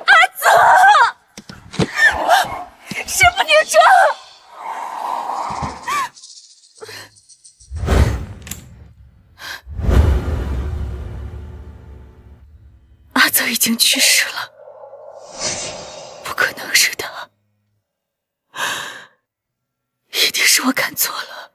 阿泽，师傅你这。阿泽已经去世了，不可能是他，一定是我看错了。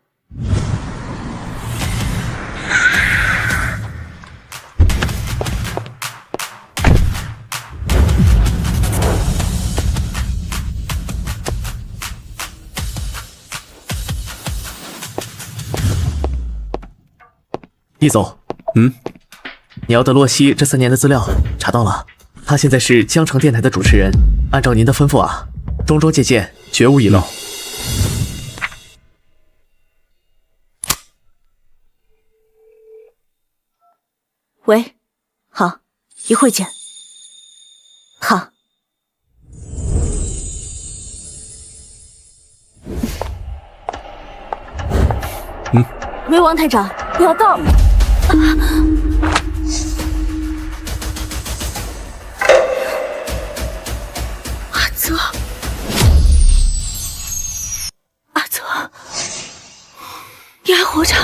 易总，你要的洛西这3年的资料查到了，他现在是江城电台的主持人，按照您的吩咐啊，桩桩件件绝无遗漏。喂，好，一会儿见。好。喂，王台长，我要到。阿泽，阿泽，你还活着？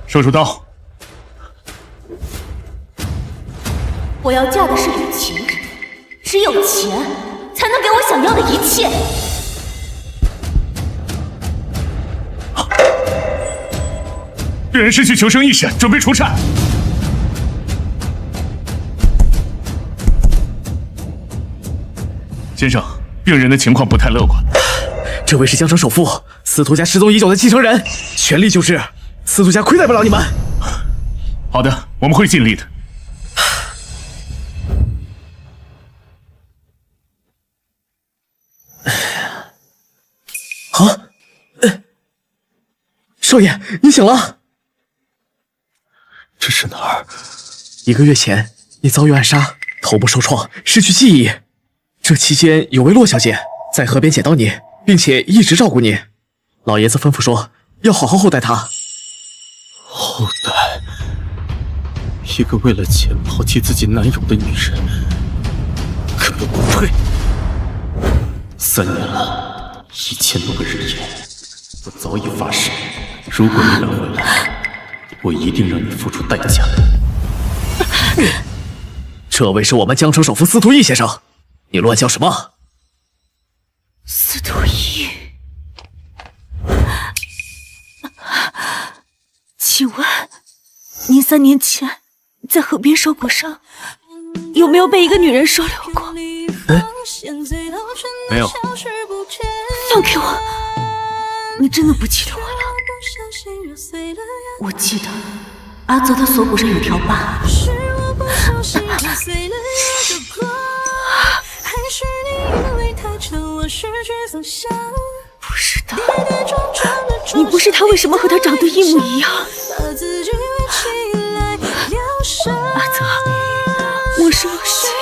收出刀！我要嫁的是有钱人，只有钱才能给我想要的一切。病人失去求生意识，准备除颤。先生，病人的情况不太乐观。这位是江城首富，司徒家失踪已久的继承人，全力救治，司徒家亏待不了你们。好的，我们会尽力的。啊，少爷，你醒了。这是哪儿？1个月前，你遭遇暗杀，头部受创，失去记忆。这期间，有位洛小姐在河边捡到你，并且一直照顾你。老爷子吩咐说，要好好厚待她。后代，一个为了钱抛弃自己男友的女人，根本不配。3年了，1000多个人眼，我早已发誓，如果你敢回来，我一定让你付出代价。这位是我们江城首富司徒义先生，你乱叫什么？司徒义，请问您3年前在河边受过伤，有没有被一个女人收留过？没有。放开我！你真的不记得我了？我记得阿泽的锁骨上有条疤。不是的，你不是他，为什么和他长得一模一样？阿泽，我是洛西啊，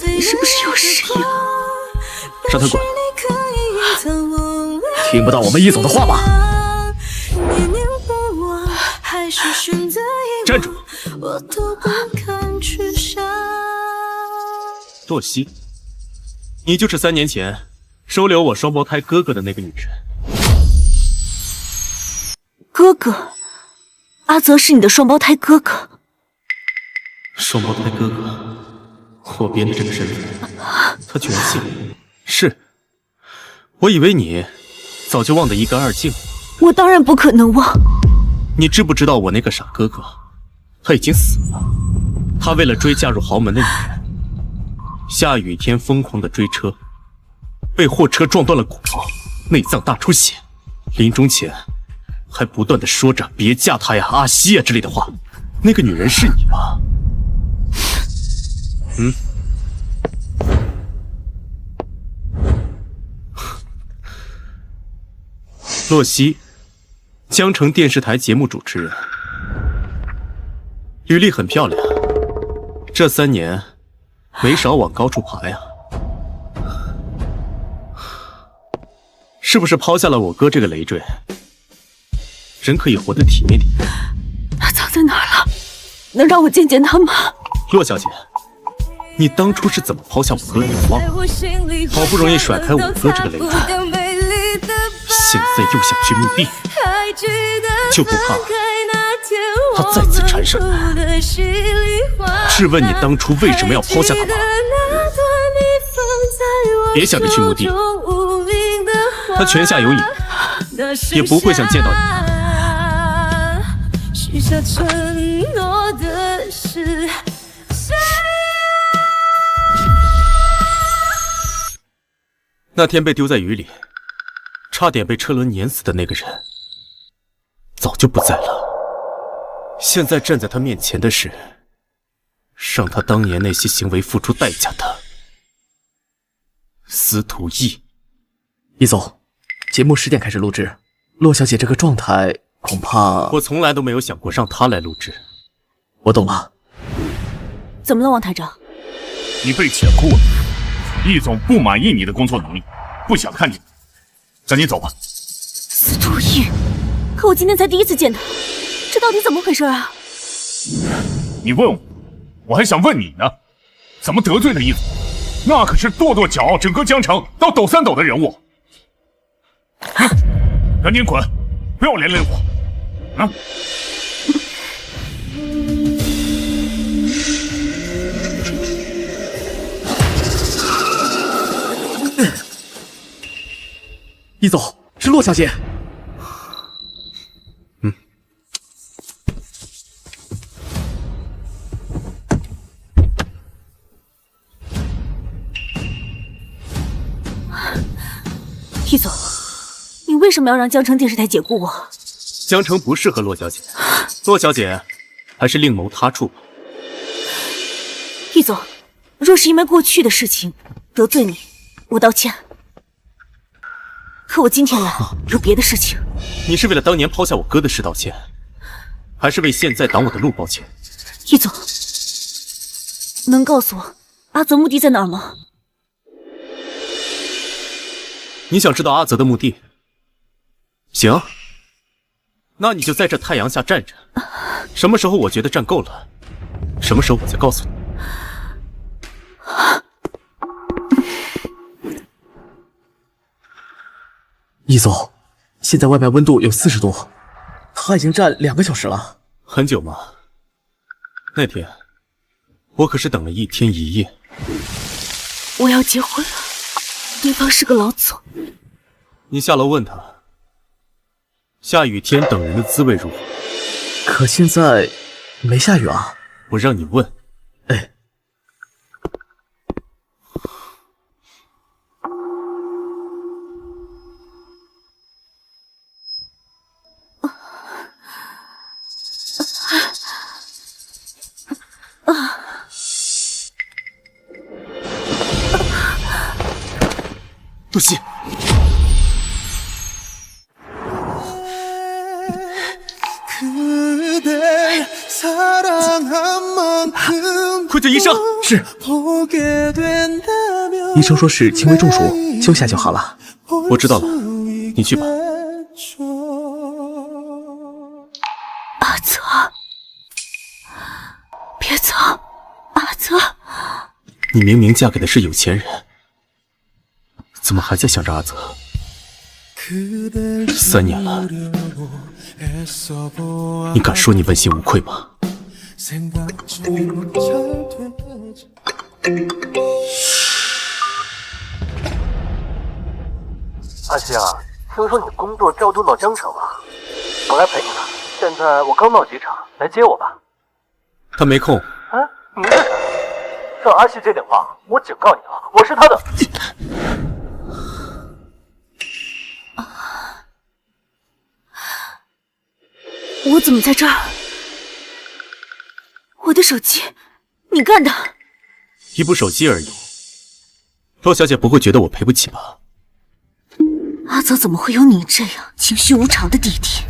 你是不是有失忆了？让他滚！听不到我们易总的话吗？站住！洛西，你就是3年前收留我双胞胎哥哥的那个女人。哥哥，阿泽是你的双胞胎哥哥。双胞胎哥哥，我编的这个身份，他居然信了。是，我以为你早就忘得一干二净了。我当然不可能忘。你知不知道我那个傻哥哥，他已经死了。他为了追嫁入豪门的女人，下雨天疯狂的追车，被货车撞断了骨头，内脏大出血，临终前还不断的说着别嫁他呀、阿西呀之类的话。那个女人是你吗？洛西，江城电视台节目主持人，履历很漂亮，这3年没少往高处爬呀。是不是抛下了我哥这个累赘，人可以活得体面点？能让我见见他吗？洛小姐，你当初是怎么抛下我哥的？你忘了？好不容易甩开我哥这个雷派，现在又想去墓地，就不怕他再次缠上你？试问你当初为什么要抛下他吗？别想着去墓地，他泉下有隐，也不会想见到你。许下承诺的是谁？那天被丢在雨里，差点被车轮碾死的那个人，早就不在了。现在站在他面前的是，让他当年那些行为付出代价的司徒义。易总，节目10点开始录制，洛小姐这个状态恐怕……我从来都没有想过让她来录制。我懂了。怎么了，王台长？你被解雇了，易总不满意你的工作能力，不想看你，赶紧走吧。司徒义，可我今天才第一次见他，这到底怎么回事啊？你问我，我还想问你呢，怎么得罪了易总？那可是跺跺脚整个江城到抖3抖的人物。赶紧滚，不要连累我！啊！易总，是洛小姐。易总，你为什么要让江城电视台解雇我？江城不适合洛小姐，洛小姐还是另谋他处吧。易总，若是因为过去的事情得罪你，我道歉。可我今天来有别的事情。你是为了当年抛下我哥的事道歉，还是为现在挡我的路抱歉？易总，能告诉我阿泽墓地在哪儿吗？你想知道阿泽的墓地？行，那你就在这太阳下站着，什么时候我觉得站够了，什么时候我再告诉你。易总，现在外面温度有40度，他已经站2个小时了。很久吗？那天我可是等了1天1夜。我要结婚了，对方是个老总。你下楼问他，下雨天等人的滋味如何？可现在没下雨啊。我让你问。哎。杜西，快叫医生！是。医生说是轻微中暑，休下就好了。我知道了，你去吧。阿泽，别走，阿泽。你明明嫁给的是有钱人，怎么还在想着阿泽？3年了，你敢说你问心无愧吗？阿西啊，听说你工作调动到江城了，我来陪你了。现在我刚到机场，来接我吧。他没空。哎，你是谁？让阿西接电话，我警告你啊，我是他的。我怎么在这儿？我的手机，你干的？一部手机而已，洛小姐不会觉得我赔不起吧？阿泽怎么会有你这样情绪无常的弟弟？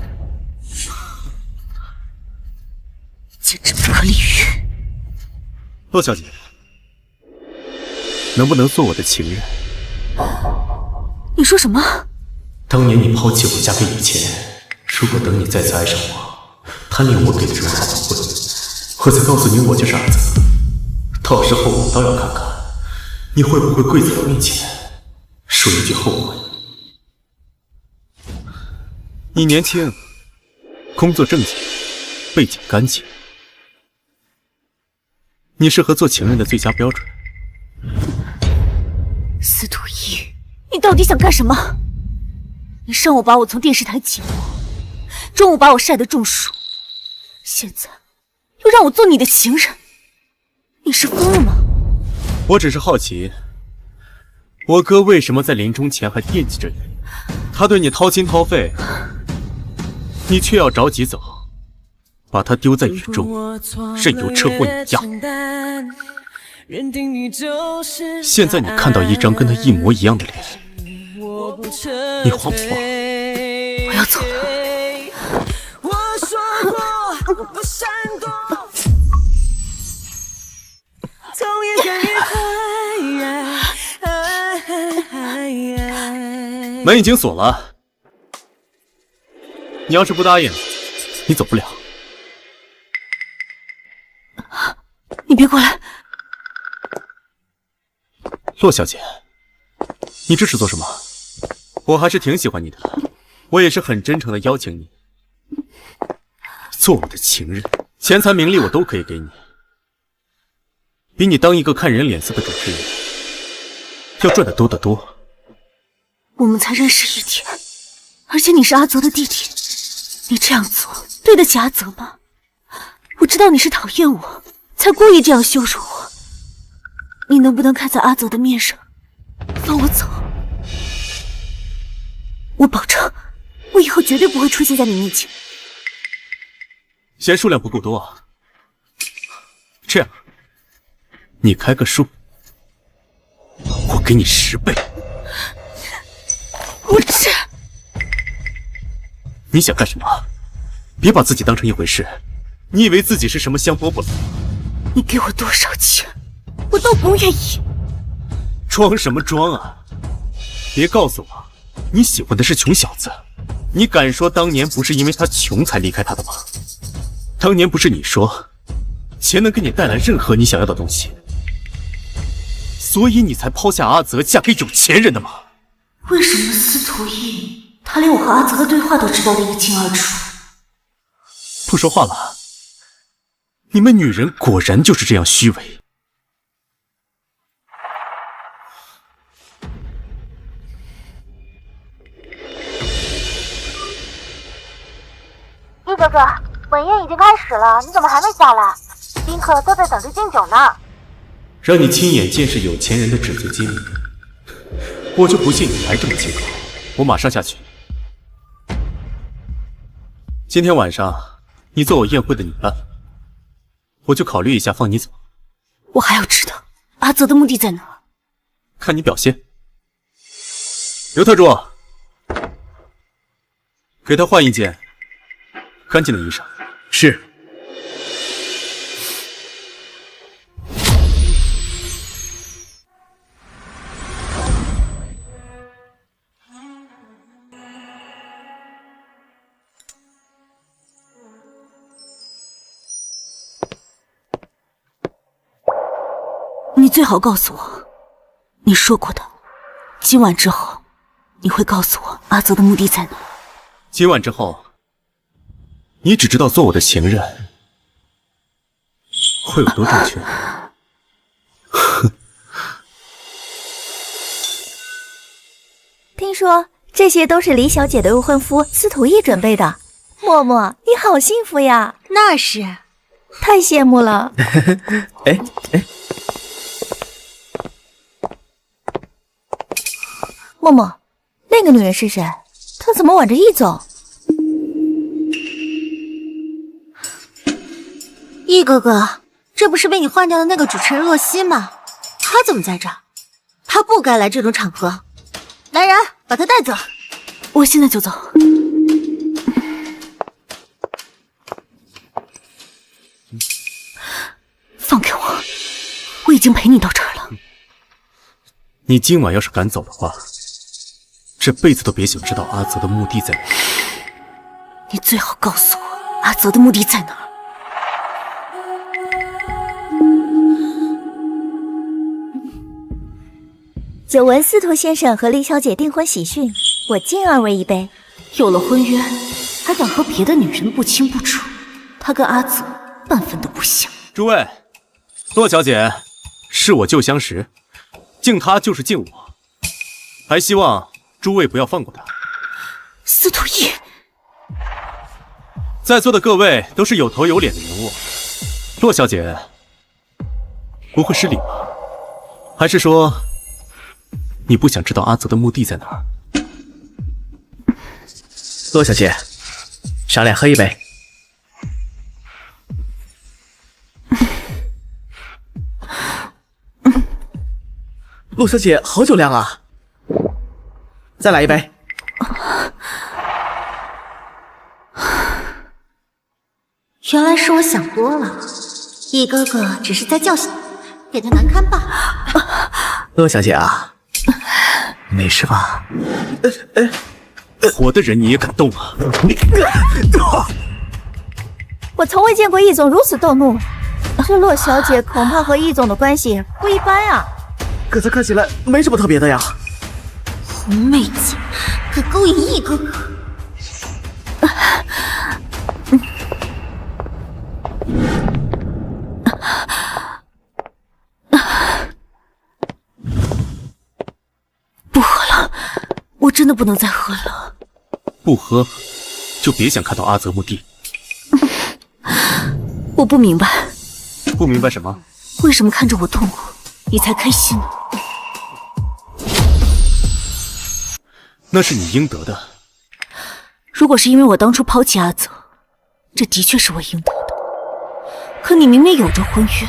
简直不可理喻！洛小姐，能不能做我的情人？你说什么？当年你抛弃我嫁给有钱人，如果等你再次爱上我，贪恋我给的荣华宝贵，我再告诉你，我就是阿泽。到时候我倒要看看你会不会跪在我面前说一句后悔。你年轻，工作正经，背景干净，你适合做情人的最佳标准。司徒一，你到底想干什么？你上午把我从电视台请过，中午把我晒得中暑，现在又让我做你的情人，你是疯了吗？我只是好奇，我哥为什么在临终前还惦记着你？他对你掏心掏肺，你却要着急走，把他丢在雨中，任由车祸碾压。现在你看到一张跟他一模一样的脸，你慌不慌？我要走了。门已经锁了，你要是不答应，你走不了。你别过来！洛小姐，你这是做什么？我还是挺喜欢你的，我也是很真诚的邀请你做我的情人，钱财名利我都可以给你，比你当一个看人脸色的主持人要赚得多得多。我们才认识1天，而且你是阿泽的弟弟，你这样做对得起阿泽吗？我知道你是讨厌我，才故意这样羞辱我。你能不能看在阿泽的面上，放我走？我保证，我以后绝对不会出现在你面前。嫌数量不够多啊？这样，你开个数，我给你10倍。我这……你想干什么？别把自己当成一回事。你以为自己是什么香饽饽了？你给我多少钱，我都不愿意。装什么装啊？别告诉我，你喜欢的是穷小子。你敢说当年不是因为他穷才离开他的吗？当年不是你说，钱能给你带来任何你想要的东西，所以你才抛下阿泽嫁给有钱人的吗？为什么司徒一他连我和阿泽的对话都知道得一清二楚？不说话了。你们女人果然就是这样虚伪。一哥哥，晚宴已经开始了，你怎么还没下来？宾客都在等着敬酒呢。让你亲眼见识有钱人的纸醉金迷，我就不信你还这么清高。我马上下去。今天晚上你做我宴会的女伴，我就考虑一下放你走。我还要知道阿泽的目的在哪？看你表现。刘特助，给他换一件干净的衣裳。是。你最好告诉我，你说过的，今晚之后，你会告诉我阿泽的目的在哪。今晚之后，你只知道做我的情人会有多正确。听说这些都是李小姐的未婚夫司徒义准备的。默默，你好幸福呀！那是，太羡慕了。哎哎，默默，那个女人是谁？她怎么挽着义走？易哥哥，这不是被你换掉的那个主持人洛曦吗？他怎么在这儿？他不该来这种场合。来人，把他带走。我现在就走。放开我！我已经陪你到这儿了。你今晚要是敢走的话，这辈子都别想知道阿泽的墓地在哪。你最好告诉我阿泽的目的在哪儿。久闻司徒先生和李小姐订婚喜讯，我敬二位一杯。有了婚约，还敢和别的女人不清不楚，他跟阿泽半分都不像。诸位，洛小姐是我旧相识，敬她就是敬我，还希望诸位不要放过她。司徒义，在座的各位都是有头有脸的人物，洛小姐不会失礼吧？还是说你不想知道阿泽的墓地在哪儿？洛小姐，赏脸喝一杯。洛小姐，好酒量啊！再来一杯。原来是我想多了，易哥哥只是在叫醒，给他难堪罢了。洛小姐啊，没事吧？活的人你也敢动啊？我从未见过易总如此动怒，这洛小姐恐怕和易总的关系不一般啊。可这看起来没什么特别的呀。红妹姐敢勾引易哥哥，不喝了，我真的不能再喝了。不喝就别想看到阿泽墓地。我不明白，不明白什么？为什么看着我痛苦，你才开心呢？那是你应得的。如果是因为我当初抛弃阿泽，这的确是我应得的。可你明明有着婚约，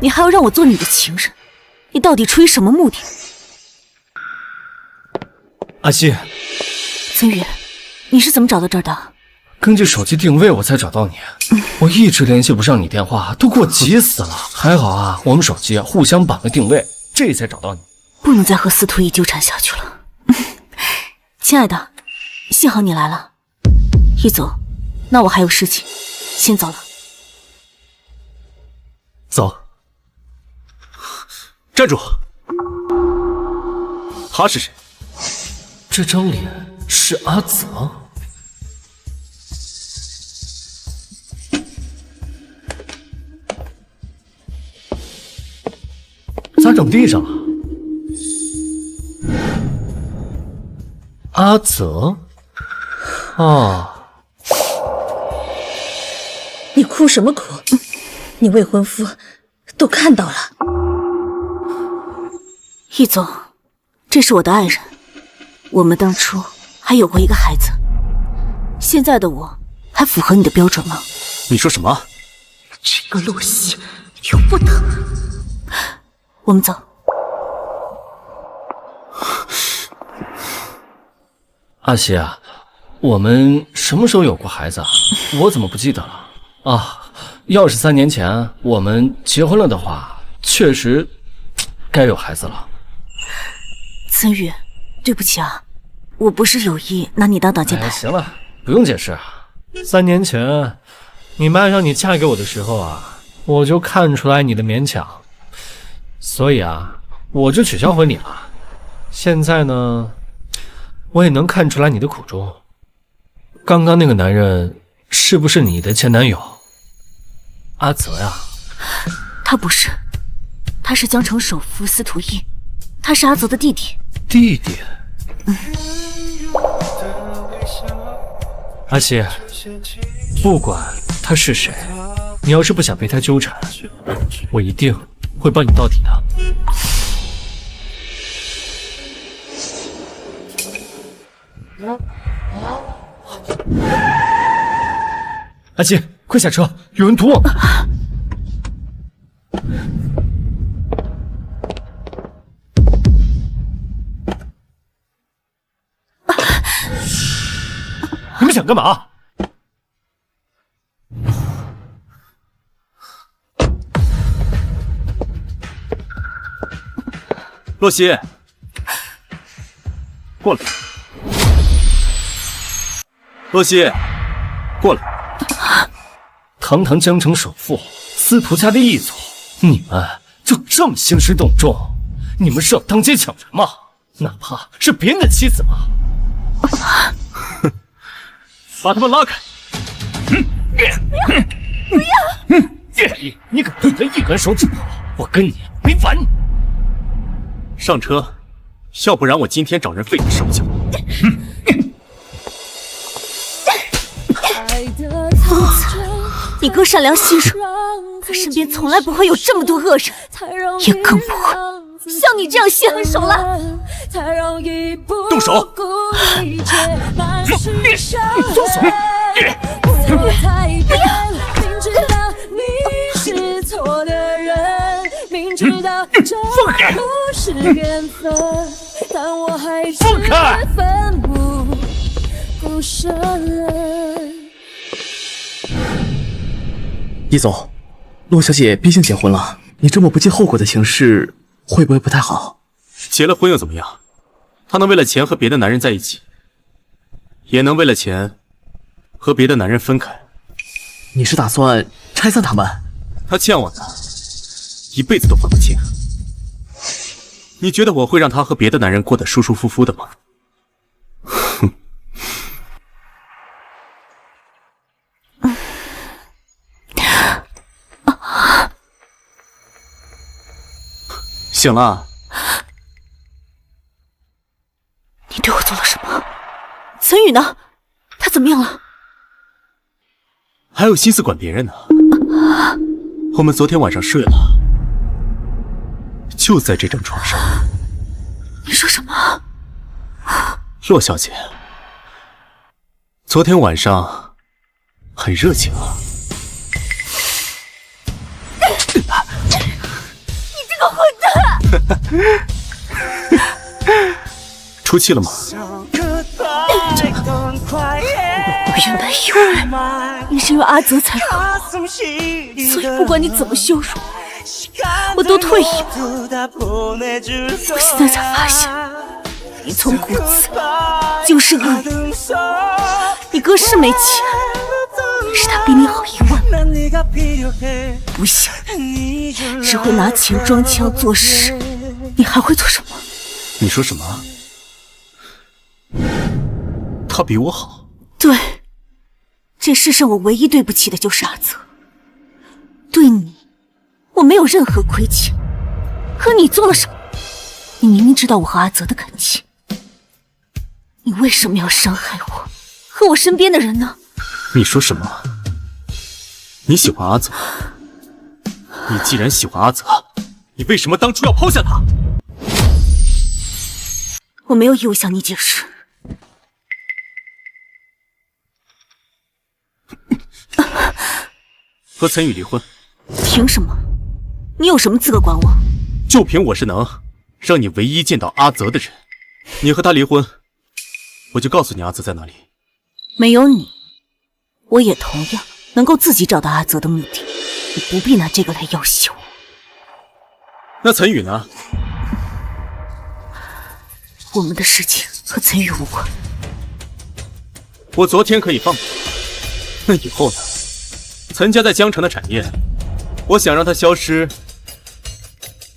你还要让我做你的情人，你到底出于什么目的？阿西，孙宇，你是怎么找到这儿的？根据手机定位我才找到你。我一直联系不上你电话，都给我急死了。还好啊，我们手机互相绑了定位，这才找到你。不能再和司徒义纠缠下去了。亲爱的，幸好你来了。易总，那我还有事情，先走了。走。站住！他是谁？这张脸是阿泽。咋整地上了？阿泽？哦，你哭什么哭？你未婚夫都看到了。易总，这是我的爱人，我们当初还有过一个孩子。现在的我还符合你的标准吗？你说什么？这个洛西由不得。我们走。阿西啊，我们什么时候有过孩子啊？我怎么不记得了啊？要是3年前我们结婚了的话，确实该有孩子了。孙宇，对不起啊，我不是有意拿你当挡箭牌。行了，不用解释。3年前你妈让你嫁给我的时候啊，我就看出来你的勉强，所以啊，我就取消婚礼了。现在呢，我也能看出来你的苦衷。刚刚那个男人是不是你的前男友？阿泽呀？他不是，他是江城首富司徒义，他是阿泽的弟弟。弟弟？阿西，不管他是谁，你要是不想被他纠缠，我一定会帮你到底的。阿西，快下车，有人堵我们！你们想干嘛？洛西，过来。洛西，过来。堂堂江城首富，司徒家的义总，你们就这么兴师动众？你们是要当街抢人吗？哪怕是别人的妻子吗？把他们拉开！不要！你敢对人一根手指头，我跟你没完！上车，要不然我今天找人废你手脚。疯子，你哥善良心软，他身边从来不会有这么多恶人，也更不会像你这样心狠手辣。动手！动手！放开！放开！易总，洛小姐毕竟结婚了，你这么不计后果的行事，会不会不太好？结了婚又怎么样？她能为了钱和别的男人在一起，也能为了钱和别的男人分开。你是打算拆散他们？她欠我的，一辈子都还不清。你觉得我会让她和别的男人过得舒舒服服的吗？哼！醒了？你对我做了什么？岑宇呢？他怎么样了？还有心思管别人呢？我们昨天晚上睡了，就在这张床上。你说什么？洛小姐，昨天晚上很热情啊。你这个混蛋！出气了吗？我原本以为你是因为阿泽才和我，所以不管你怎么羞辱我都退一步。我现在才发现，你从骨子就是恶意。你哥是没钱，但是他比你好10000倍。不信，只会拿钱装腔作势，你还会做什么？你说什么？他比我好？对，这世上我唯一对不起的就是阿泽。对你，我没有任何亏欠。可你做了什么？你明明知道我和阿泽的感情，你为什么要伤害我和我身边的人呢？你说什么？你喜欢阿泽？你既然喜欢阿泽，你为什么当初要抛下他？我没有义务向你解释。和岑宇离婚？凭什么？你有什么资格管我？就凭我是能让你唯一见到阿泽的人。你和他离婚，我就告诉你阿泽在哪里。没有你，我也同样能够自己找到阿泽的目的。你不必拿这个来要挟我。那岑宇呢？我们的事情和岑宇无关。我昨天可以放过他，那以后呢？岑家在江城的产业，我想让它消失，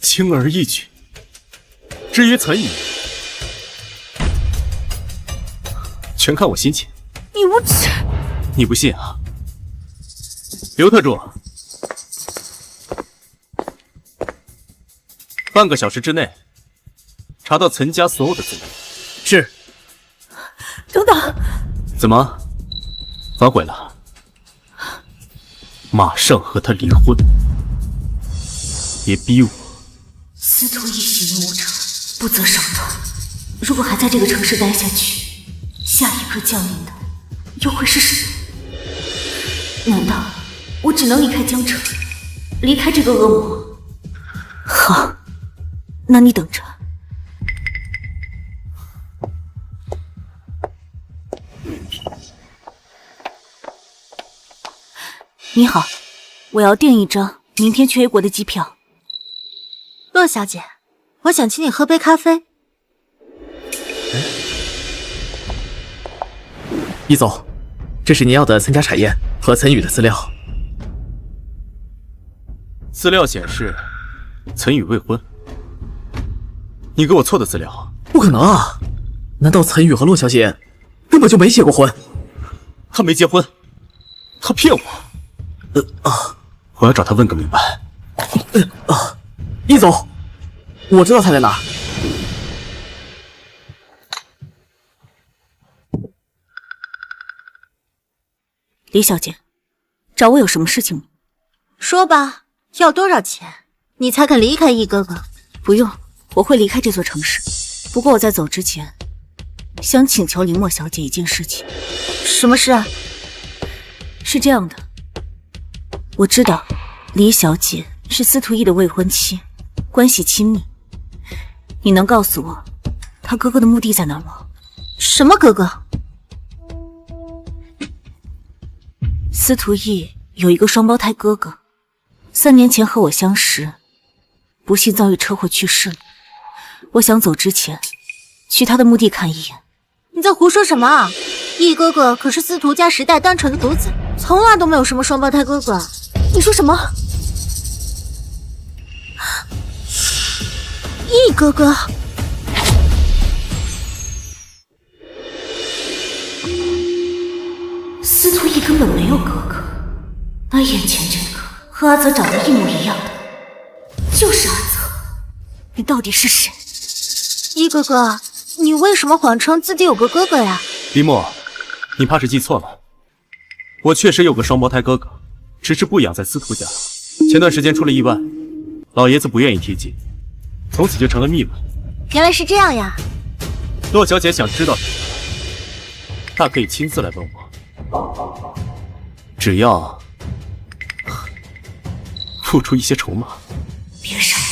轻而易举。至于岑宇，全看我心情。你无耻！你不信啊？刘特助，半个小时之内查到岑家所有的资料。是。等等，怎么反悔了？马上和他离婚，别逼我。司徒一行无成，不择手段。如果还在这个城市待下去，下一个降临的又会是谁？难道我只能离开江城，离开这个恶魔？好，那你等着。你好，我要订一张明天去 A 国的机票。洛小姐，我想请你喝杯咖啡。易总，这是您要的岑家产业和岑宇的资料。资料显示，岑宇未婚，你给我错的资料。不可能啊！难道岑宇和洛小姐根本就没结过婚？他没结婚，他骗我。我要找他问个明白。易总，我知道他在哪。李小姐，找我有什么事情吗？说吧，要多少钱，你才肯离开易哥哥？不用，我会离开这座城市。不过我在走之前，想请求林墨小姐一件事情。什么事啊？是这样的，我知道李小姐是司徒义的未婚妻，关系亲密。你能告诉我，他哥哥的墓地在哪吗？什么哥哥？司徒义有一个双胞胎哥哥，3年前和我相识，不幸遭遇车祸去世了。我想走之前去他的墓地看一眼。你在胡说什么啊？易哥哥可是司徒家10代单传的独子，从来都没有什么双胞胎哥哥。你说什么？易哥哥？司徒义根本没有哥哥，那眼前这个和阿泽长得一模一样的，就是阿泽。你到底是谁？易哥哥，你为什么谎称自己有个哥哥呀？林墨，你怕是记错了，我确实有个双胞胎哥哥，只是不养在司徒家。前段时间出了意外，老爷子不愿意提及，从此就成了秘闻。原来是这样呀。洛小姐想知道什么，大可以亲自来问我，只要付出一些筹码。别傻了，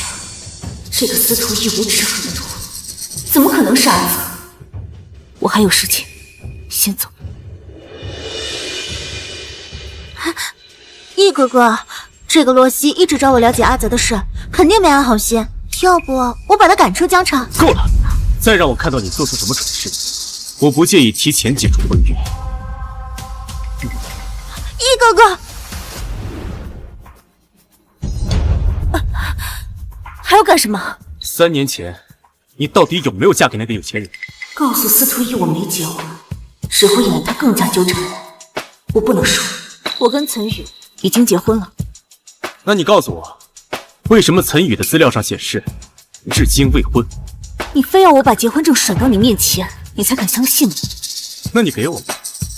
这个司徒义无耻狠毒，怎么可能是阿泽？我还有事情，先走。易哥哥，这个洛西一直找我了解阿泽的事，肯定没安好心。要不我把他赶出疆场？够了！再让我看到你做出什么蠢事，我不介意提前解除婚约。易哥哥，还要干什么？3年前，你到底有没有嫁给那个有钱人？告诉司徒义我没结婚，只会引得他更加纠缠我。我不能说，我跟岑宇已经结婚了。那你告诉我，为什么岑宇的资料上显示至今未婚？你非要我把结婚证甩到你面前，你才肯相信吗？那你给我吧。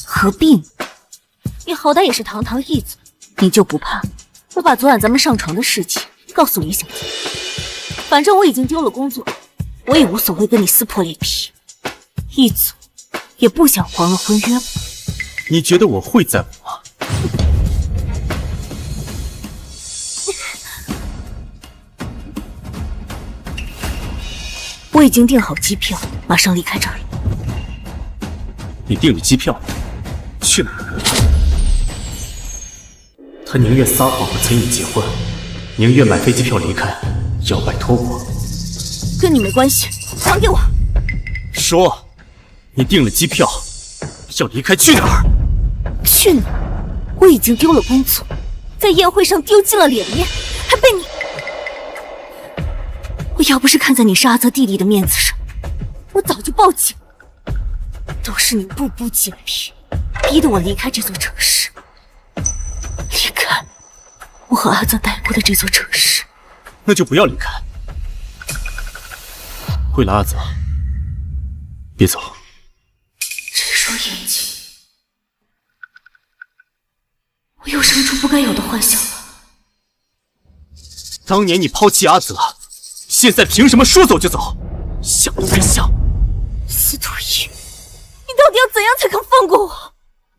何必呢？你好歹也是堂堂义子，你就不怕我把昨晚咱们上床的事情告诉李小姐？反正我已经丢了工作，我也无所谓跟你撕破脸皮。义祖也不想黄了婚约吧？你觉得我会在乎吗？我已经订好机票，马上离开这里。你订了机票，去哪儿？他宁愿撒谎和岑宇结婚，宁愿买飞机票离开，也要摆脱我。跟你没关系，还给我！说，你订了机票，要离开去哪儿？去哪儿？我已经丢了工作，在宴会上丢尽了脸面，还被你……我要不是看在你是阿泽弟弟的面子上，我早就报警。都是你步步紧逼，逼得我离开这座城市，离开我和阿泽待过的这座城市。那就不要离开。为了阿泽，别走。这双眼睛，我又生出不该有的幻想了。当年你抛弃阿泽，现在凭什么说走就走？想都别想！司徒义，你到底要怎样才肯放过我？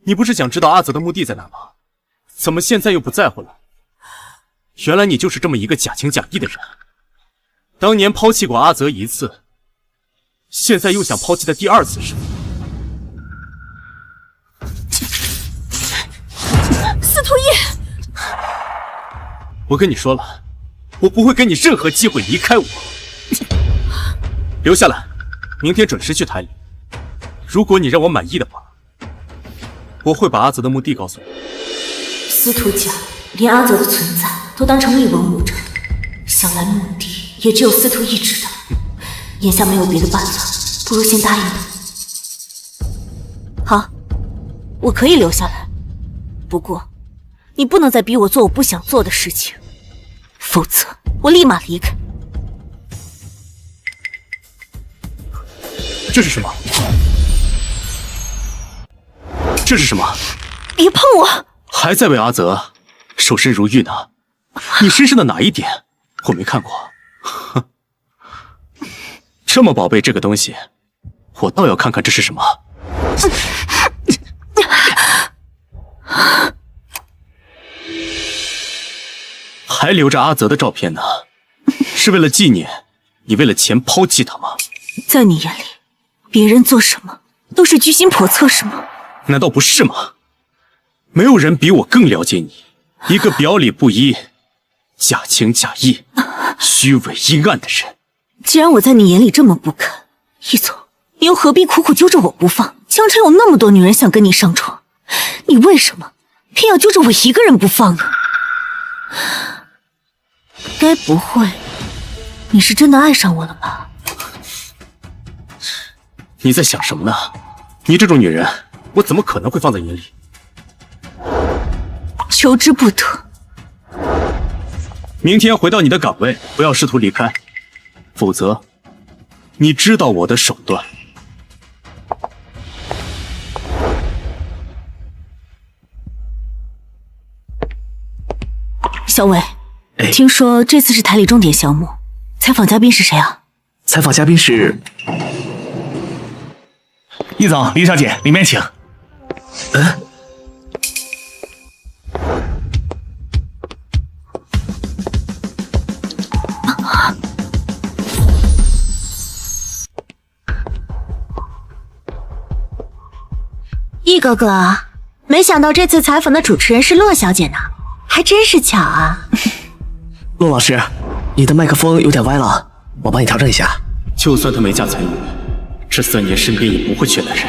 你不是想知道阿泽的墓地在哪吗？怎么现在又不在乎了？原来你就是这么一个假情假意的人。当年抛弃过阿泽1次，现在又想抛弃他第2次是吗？司徒义，我跟你说了，我不会给你任何机会离开我。留下来，明天准时去台里。如果你让我满意的话，我会把阿泽的墓地告诉你。司徒家连阿泽的存在都当成一文无证，想来墓地也只有司徒义知道。眼下没有别的办法，不如先答应你。好，我可以留下来，不过你不能再逼我做我不想做的事情，否则我立马离开。这是什么？这是什么？别碰我！还在为阿泽守身如玉呢？你身上的哪一点我没看过？哼，这么宝贝这个东西，我倒要看看这是什么。还留着阿泽的照片呢，是为了纪念你为了钱抛弃他吗？在你眼里，别人做什么都是居心叵测，是吗？难道不是吗？没有人比我更了解你，一个表里不一、假情假意、虚伪阴暗的人。既然我在你眼里这么不堪，易总，你又何必苦苦揪着我不放？江城有那么多女人想跟你上床，你为什么偏要揪着我一个人不放呢？该不会你是真的爱上我了吧？你在想什么呢？你这种女人，我怎么可能会放在眼里？求之不得。明天回到你的岗位，不要试图离开，否则，你知道我的手段。小伟，听说这次是台里重点项目，采访嘉宾是谁啊？采访嘉宾是易总、李小姐，里面请。易哥哥，没想到这次采访的主持人是洛小姐呢，还真是巧啊。骆老师，你的麦克风有点歪了，我帮你调整一下。就算他没嫁才女，这3年身边也不会缺男人，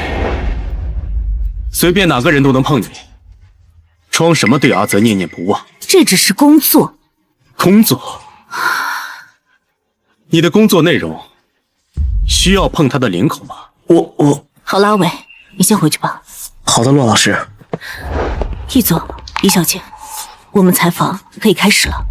随便哪个人都能碰你，装什么对阿泽念念不忘？这只是工作。工作？你的工作内容需要碰他的领口吗？我好了，阿伟，你先回去吧。好的，骆老师。易总，李小姐，我们采访可以开始了。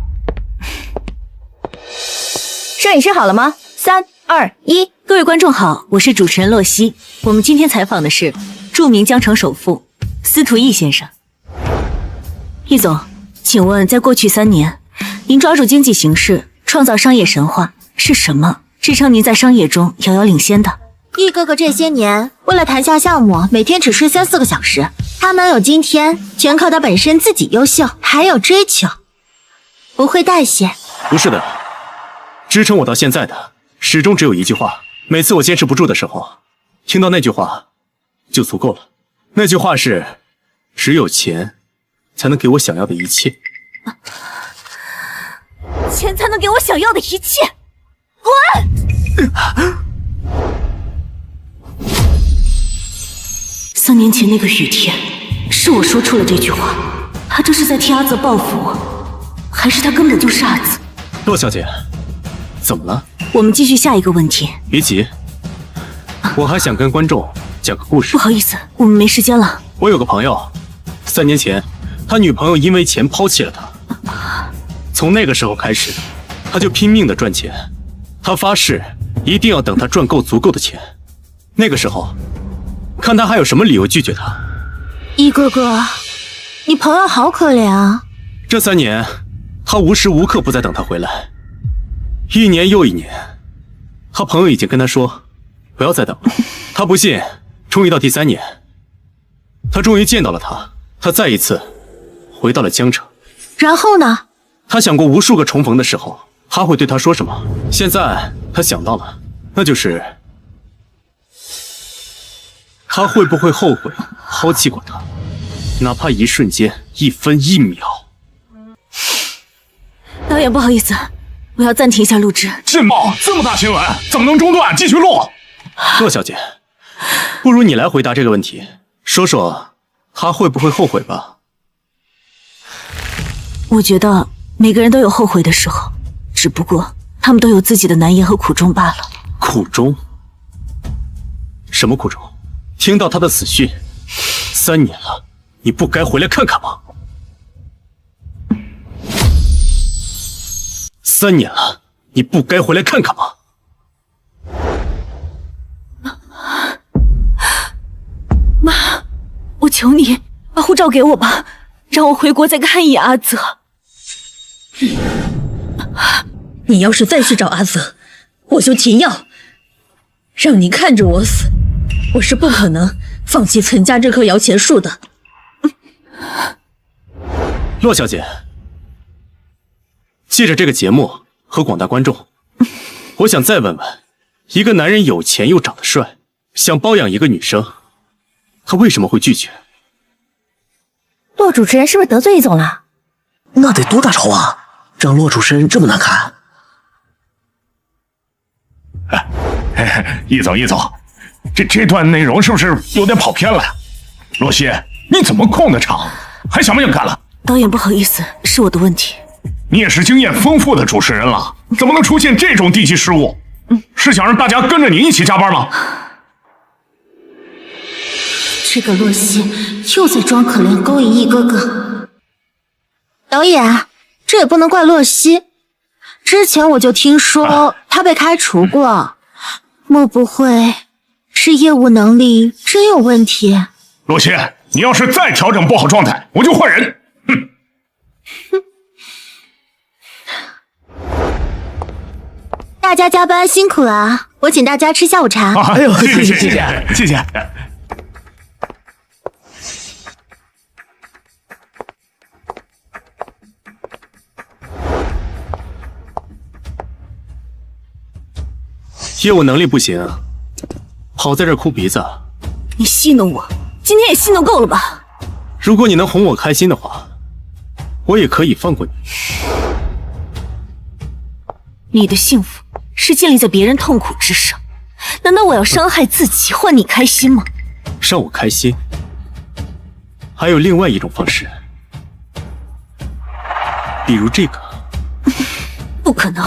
摄影师好了吗？3、2、1，各位观众好，我是主持人洛西。我们今天采访的是著名江城首富司徒易先生。易总，请问在过去3年，您抓住经济形势，创造商业神话，是什么支撑您在商业中遥遥领先的？易哥哥这些年为了谈下项目，每天只睡3、4个小时，他能有今天，全靠他本身自己优秀，还有追求，不会代谢。不是的，支撑我到现在的始终只有一句话，每次我坚持不住的时候，听到那句话就足够了。那句话是：只有钱才能给我想要的一切。钱才能给我想要的一切。滚！3年前那个雨天，是我说出了这句话。他这是在替阿泽报复我，还是他根本就是阿泽？洛小姐，怎么了？我们继续下一个问题。别急，我还想跟观众讲个故事。不好意思，我们没时间了。我有个朋友，3年前，他女朋友因为钱抛弃了他。从那个时候开始，他就拼命的赚钱。他发誓一定要等他赚够足够的钱。那个时候，看他还有什么理由拒绝他。易哥哥，你朋友好可怜啊。这3年，他无时无刻不在等他回来。1年又1年，他朋友已经跟他说不要再等了。他不信，终于到第3年，他终于见到了他。他再一次回到了江城。然后呢？他想过无数个重逢的时候，他会对他说什么。现在他想到了，那就是他会不会后悔抛弃过他，哪怕一瞬间、1分1秒。导演，不好意思，我要暂停一下录制。劲爆！这么大新闻，怎么能中断？继续录。洛小姐，不如你来回答这个问题，说说他会不会后悔吧？我觉得每个人都有后悔的时候，只不过他们都有自己的难言和苦衷罢了。苦衷？什么苦衷？听到他的死讯，3年了，你不该回来看看吗？3年了，你不该回来看看吗？妈，我求你把护照给我吧，让我回国再看一眼阿泽。你要是再去找阿泽，我就停药，让你看着我死。我是不可能放弃岑家这棵摇钱树的。洛小姐，借着这个节目和广大观众，我想再问问，一个男人有钱又长得帅，想包养一个女生，他为什么会拒绝？骆主持人是不是得罪易总了？那得多大仇啊，让骆主持人这么难堪。易总，这段内容是不是有点跑偏了？洛西，你怎么空的场，还想不想干了？导演，不好意思，是我的问题。你也是经验丰富的主持人了，怎么能出现这种低级失误？是想让大家跟着你一起加班吗？这个洛西又在装可怜勾引易哥哥。导演，这也不能怪洛西，之前我就听说他被开除过，莫不会是业务能力真有问题？洛西，你要是再调整不好状态，我就换人。大家加班辛苦了，我请大家吃下午茶。哎呦，谢谢。业务能力不行，好在这哭鼻子。你戏弄我，今天也戏弄够了吧？如果你能哄我开心的话，我也可以放过你。你的幸福是建立在别人痛苦之上，难道我要伤害自己换你开心吗？让我开心，还有另外一种方式，比如这个。不可能。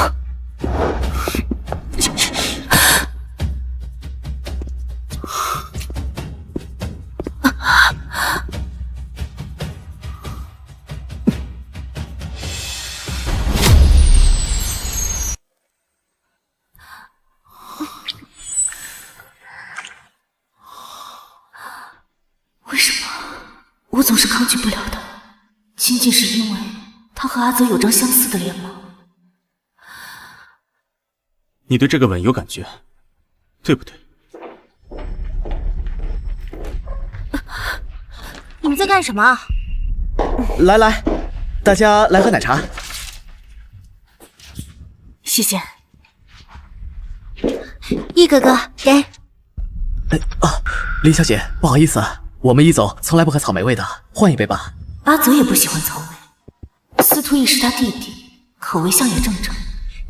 为什么我总是抗拒不了他？仅仅是因为他和阿泽有张相似的脸吗？你对这个吻有感觉，对不对？你们在干什么？来，大家来喝奶茶。谢谢。易哥哥，给。林小姐，不好意思，我们易总从来不喝草莓味的，换一杯吧。阿泽也不喜欢草莓，司徒逸是他弟弟，口味相也正常。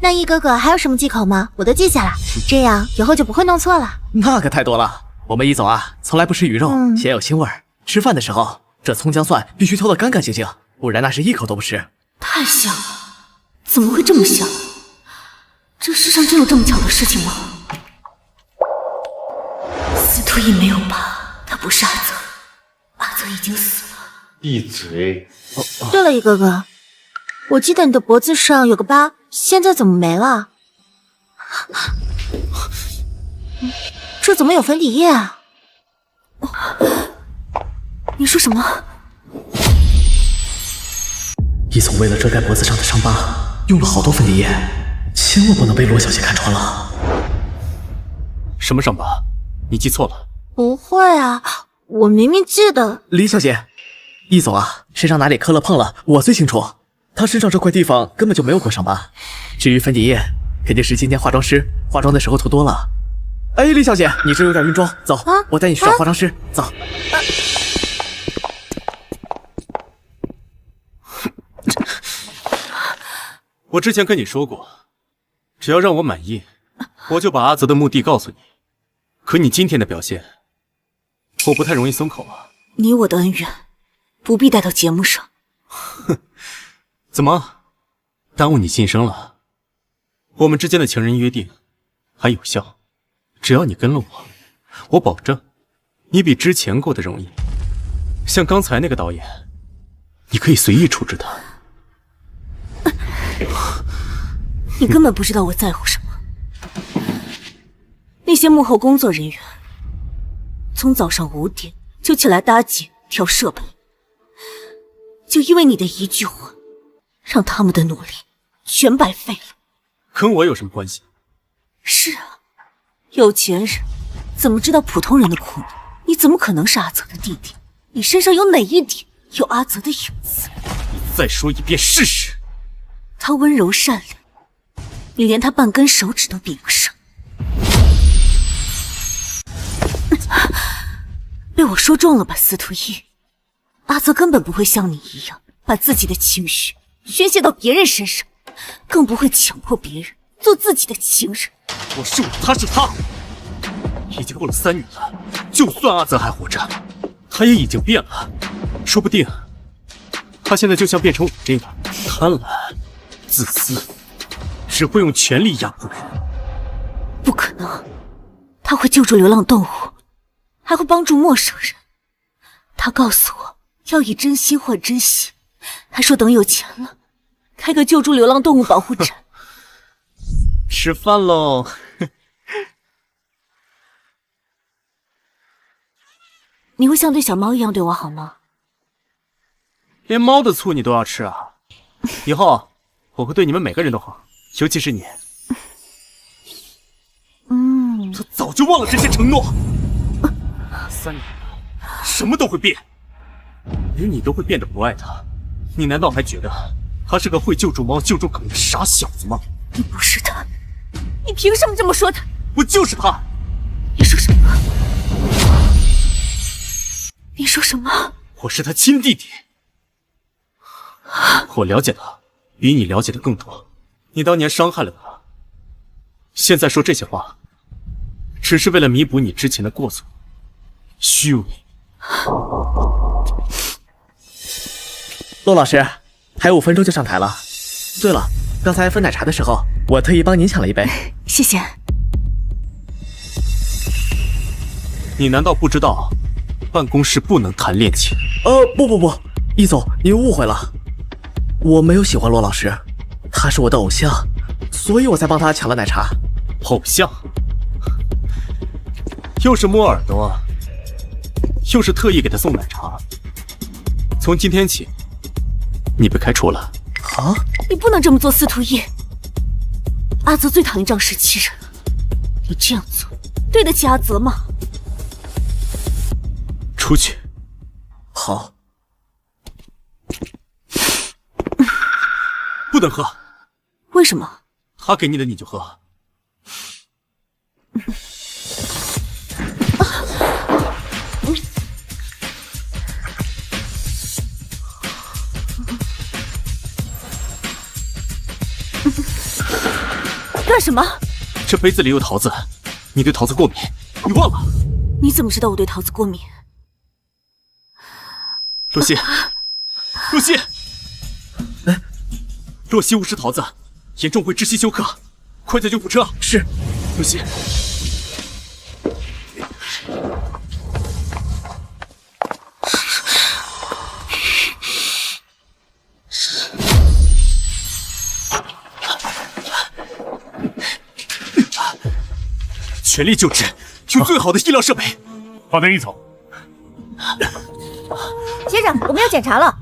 那易哥哥还有什么忌口吗？我都记下了，这样以后就不会弄错了。那可太多了，我们易总啊，从来不吃鱼肉，鲜有腥味儿。吃饭的时候，这葱姜蒜必须挑得干干净净，不然那是一口都不吃。太像了，怎么会这么像？这世上真有这么巧的事情吗？司徒逸没有疤，他不是阿泽，阿泽已经死了。闭嘴！对了，易哥哥，我记得你的脖子上有个疤，现在怎么没了？这怎么有粉底液啊？你说什么？易总为了遮盖脖子上的伤疤，用了好多粉底液，千万不能被罗小姐看穿了。什么伤疤？你记错了。不会啊，我明明记得。李小姐，易总啊，身上哪里磕了碰了，我最清楚。他身上这块地方根本就没有过伤疤。至于粉底液，肯定是今天化妆师化妆的时候涂多了。哎，李小姐，你这有点晕妆，走，我带你去找化妆师，走。我之前跟你说过，只要让我满意，我就把阿泽的目的告诉你。可你今天的表现，我不太容易松口啊。你我的恩怨，不必带到节目上。哼，怎么，耽误你晋升了？我们之间的情人约定还有效？只要你跟了我，我保证，你比之前过得容易。像刚才那个导演，你可以随意处置他。你根本不知道我在乎什么。那些幕后工作人员，从早上5点就起来搭建调设备，就因为你的一句话，让他们的努力全白费了。跟我有什么关系？是啊，有钱人怎么知道普通人的苦呢？你怎么可能是阿泽的弟弟？你身上有哪一点有阿泽的影子？你再说一遍试试。他温柔善良，你连他半根手指都比不上。被我说中了吧，司徒逸？阿泽根本不会像你一样把自己的情绪宣泄到别人身上，更不会强迫别人做自己的情人。我是我，他是他，已经过了3年了。就算阿泽还活着，他也已经变了。说不定，他现在就像变成我这样贪婪、自私，只会用权力压迫人。不可能，他会救助流浪动物，还会帮助陌生人。他告诉我要以真心换真心，还说等有钱了，开个救助流浪动物保护站。吃饭喽！你会像对小猫一样对我好吗？连猫的醋你都要吃啊！以后我会对你们每个人都好，尤其是你。他早就忘了这些承诺。3年了，什么都会变，连你都会变得不爱他。你难道还觉得他是个会救助猫、救助狗的傻小子吗？你不是他，你凭什么这么说他？我就是他。你说什么？你说什么？我是他亲弟弟。我了解他，比你了解的更多。你当年伤害了他，现在说这些话，只是为了弥补你之前的过错。虚伪。骆老师，还有5分钟就上台了。对了，刚才分奶茶的时候，我特意帮您抢了一杯。谢谢。你难道不知道办公室不能谈恋情？不，易总，您误会了。我没有喜欢骆老师，他是我的偶像，所以我才帮他抢了奶茶。偶像？又是摸耳朵，又是特意给他送奶茶。从今天起，你被开除了。啊！你不能这么做，司徒逸。阿泽最讨厌仗势欺人了，你这样做对得起阿泽吗？出去。好。不能喝。为什么？他给你的你就喝。干什么？这杯子里有桃子，你对桃子过敏，你忘了？你怎么知道我对桃子过敏？洛曦，洛曦，洛曦误食桃子，严重会窒息休克，快叫救护车！是，洛曦。全力救治，用最好的医疗设备。好的，易总。接着，我们要检查了。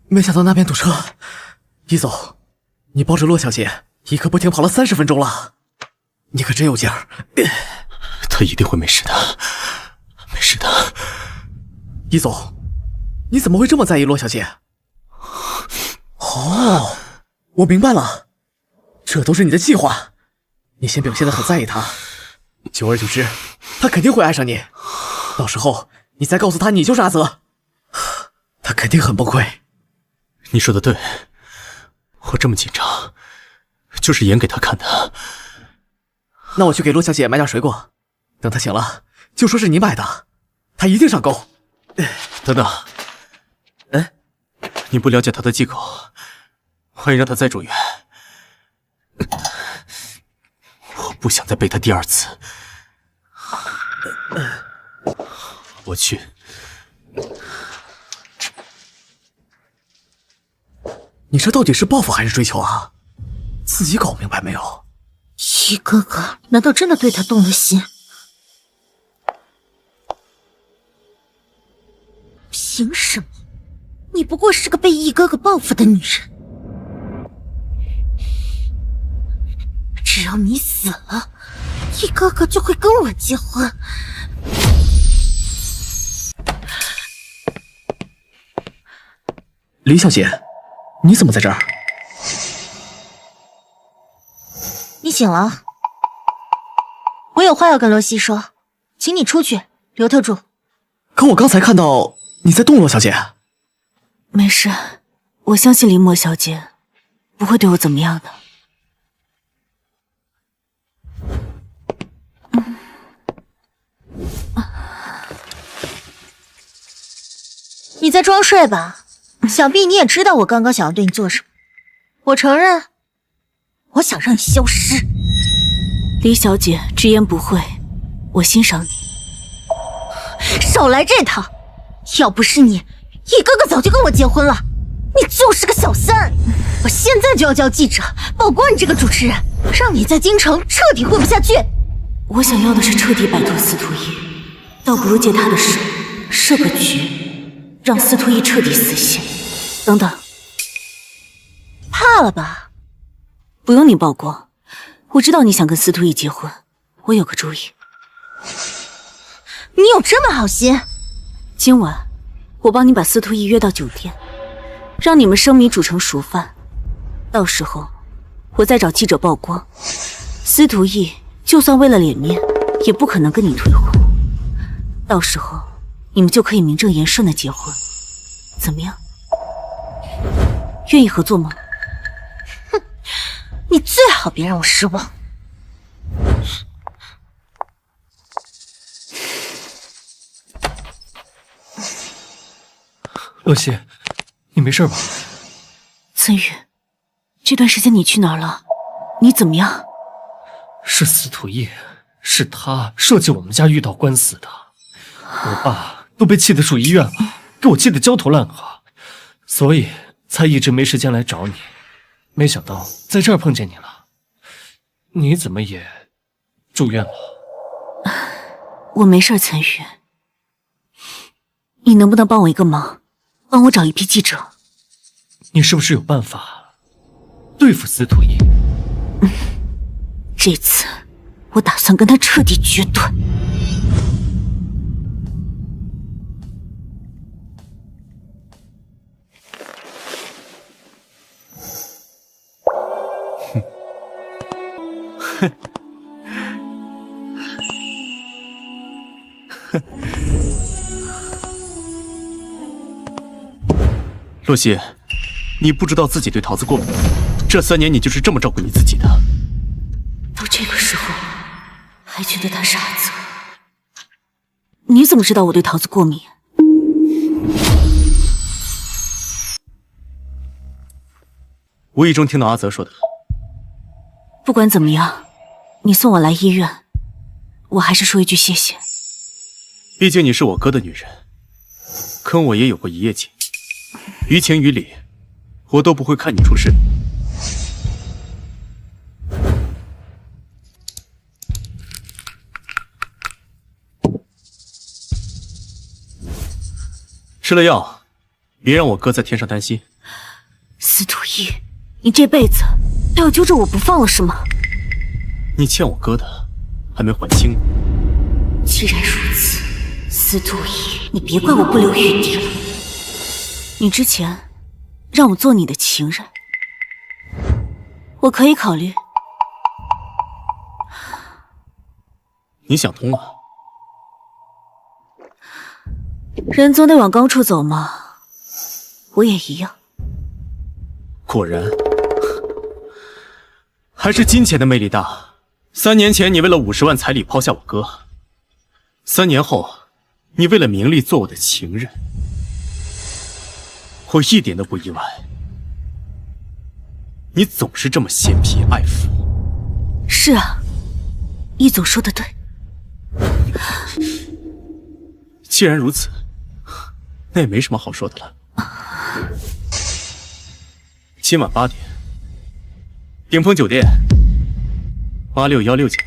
没想到那边堵车。易总，你抱着骆小姐一刻不停跑了30分钟了，你可真有劲儿。她一定会没事的，没事的。易总，你怎么会这么在意骆小姐？哦，我明白了，这都是你的计划。你先表现得很在意她，久而久之，她肯定会爱上你。到时候你再告诉她你就是阿泽，她肯定很崩溃。你说的对，我这么紧张，就是演给她看的。那我去给骆小姐买点水果，等她醒了，就说是你买的，她一定上钩。等等，你不了解他的忌口，欢迎让他再住院。我不想再背他第二次。我去。你这到底是报复还是追求啊？自己搞明白没有？一哥哥难道真的对他动了心？凭什么？你不过是个被一哥哥报复的女人。只要你死了，一哥哥就会跟我结婚。李小姐，你怎么在这儿？你醒了，我有话要跟罗西说，请你出去，留他住。可我刚才看到你在动，罗小姐。没事，我相信林墨小姐不会对我怎么样的。你在装睡吧？想必你也知道我刚刚想要对你做什么。我承认，我想让你消失。李小姐直言不讳，我欣赏你。少来这套！要不是你，一哥哥早就跟我结婚了。你就是个小三！我现在就要叫记者曝光你这个主持人，让你在京城彻底混不下去。我想要的是彻底摆脱司徒逸，倒不如借他的手设个局，让司徒逸彻底死心。等等，怕了吧？不用你曝光，我知道你想跟司徒逸结婚，我有个主意。你有这么好心？今晚我帮你把司徒逸约到酒店，让你们生米煮成熟饭，到时候我再找记者曝光。司徒逸就算为了脸面，也不可能跟你退婚。到时候你们就可以名正言顺的结婚，怎么样？愿意合作吗？哼，你最好别让我失望。洛西，你没事吧？岑宇，这段时间你去哪儿了？你怎么样？是司徒逸，是他设计我们家遇到官司的。我爸都被气得住医院了，给我气得焦头烂额，所以才一直没时间来找你。没想到在这儿碰见你了。你怎么也住院了？我没事，岑宇。你能不能帮我一个忙？帮我找一批记者。你是不是有办法对付司徒逸？这次我打算跟他彻底决断。洛西，你不知道自己对桃子过敏，这3年你就是这么照顾你自己的。都这个时候了，还觉得他是阿泽？你怎么知道我对桃子过敏？无意中听到阿泽说的。不管怎么样，你送我来医院，我还是说一句谢谢。毕竟你是我哥的女人，跟我也有过一夜情，于情于理，我都不会看你出事。吃了药，别让我哥在天上担心。司徒逸，你这辈子都要揪着我不放了是吗？你欠我哥的还没还清呢。既然如此，司徒逸，你别怪我不留余地了。你之前让我做你的情人，我可以考虑。你想通了？人总得往高处走嘛，我也一样。果然，还是金钱的魅力大。3年前你为了50万彩礼抛下我哥，3年后你为了名利做我的情人。我一点都不意外。你总是这么嫌贫爱富。是啊，易总说的对。既然如此，那也没什么好说的了。今晚8点，顶峰酒店8616间。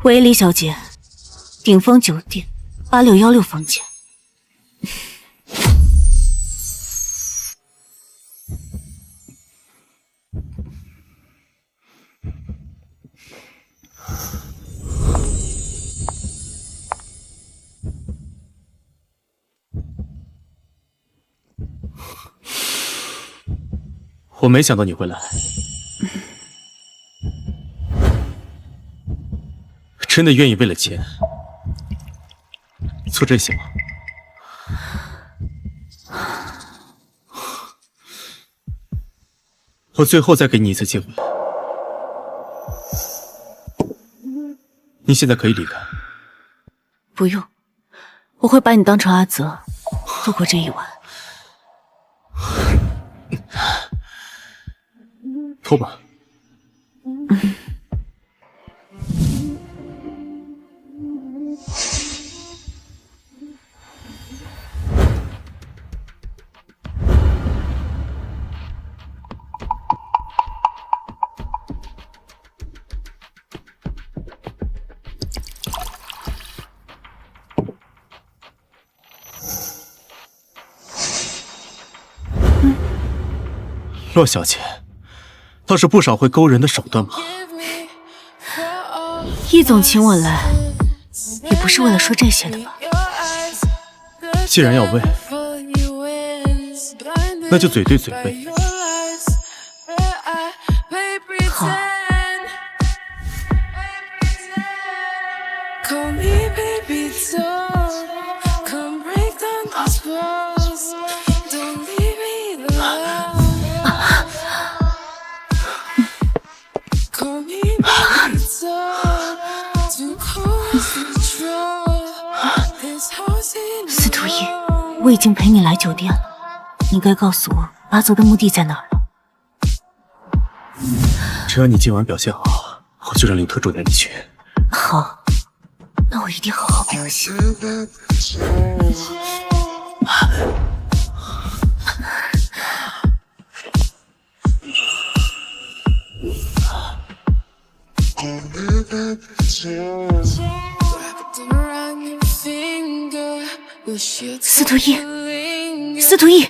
喂，李小姐，顶峰酒店8616房间。我没想到你会来，真的愿意为了钱做这些吗？我最后再给你一次机会，你现在可以离开。不用，我会把你当成阿泽，度过这一晚。脱吧。洛小姐，倒是不少会勾人的手段嘛。易总请我来，也不是为了说这些的吧？既然要问，那就嘴对嘴呗。好。司徒一，我已经陪你来酒店了，你该告诉我阿泽的目的在哪儿了。只要你今晚表现好，我就让林特助带你去。好，那我一定好好表现。司徒一，司徒一，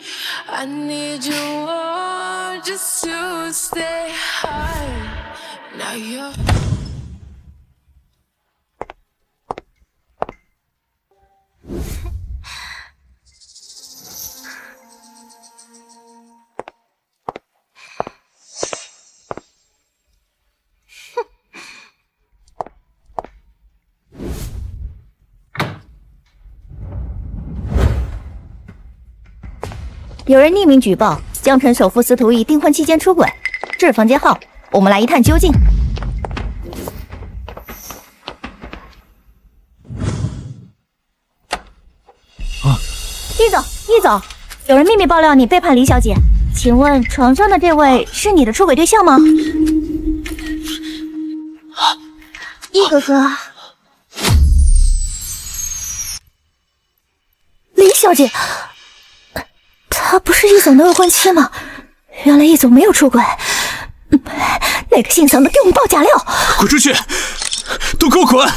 有人匿名举报江城首富司徒义订婚期间出轨，这是房间号，我们来一探究竟。易总，易总，有人秘密爆料你背叛李小姐，请问床上的这位是你的出轨对象吗？易哥哥，李小姐。她不是易总的未婚妻吗？原来易总没有出轨。那个姓曾的，给我们爆假料！滚出去！都给我滚！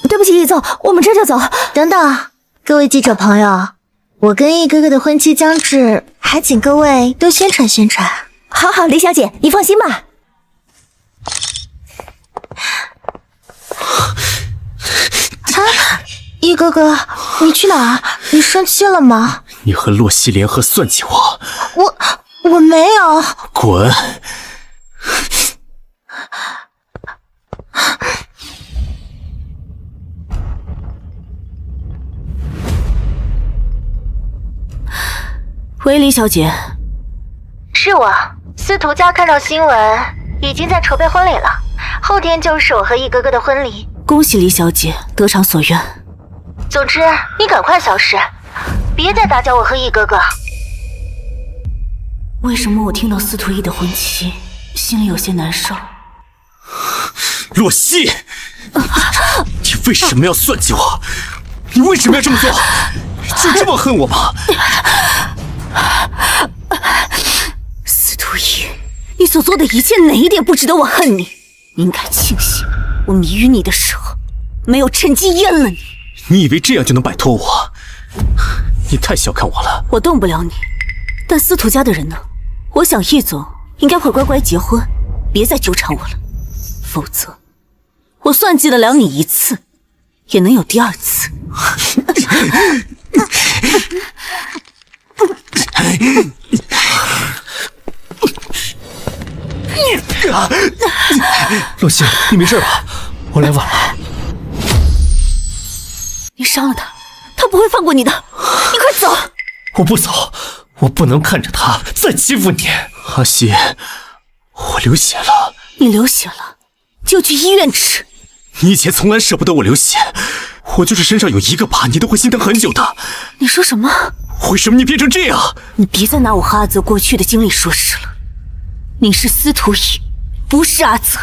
对不起，易总，我们这就走。等等，各位记者朋友，我跟易哥哥的婚期将至，还请各位多宣传宣传。好好，李小姐，你放心吧。易哥哥，你去哪儿？你生气了吗？你和洛西联合算计我。我没有。滚！喂，李小姐。是我，司徒家看到新闻，已经在筹备婚礼了。后天就是我和易哥哥的婚礼。恭喜李小姐得偿所愿。总之，你赶快消失，别再打搅我和易哥哥。为什么我听到司徒逸的婚期，心里有些难受？洛曦，你为什么要算计我？你为什么要这么做？就这么恨我吗？司徒逸，你所做的一切哪一点不值得我恨你？你应该庆幸我迷于你的时候，没有趁机阉了你。你以为这样就能摆脱我？你太小看我了。我动不了你，但司徒家的人呢？我想易总应该会乖乖结婚，别再纠缠我了，否则我算计得了你一次，也能有第二次。洛曦，你没事吧？我来晚了。你伤了他，他不会放过你的。你快走！我不走，我不能看着他再欺负你。阿曦，我流血了。你流血了，就去医院吃。你以前从来舍不得我流血，我就是身上有一个疤，你都会心疼很久的。你说什么？为什么你变成这样？你别再拿我和阿泽过去的经历说事了。你是司徒逸，不是阿泽。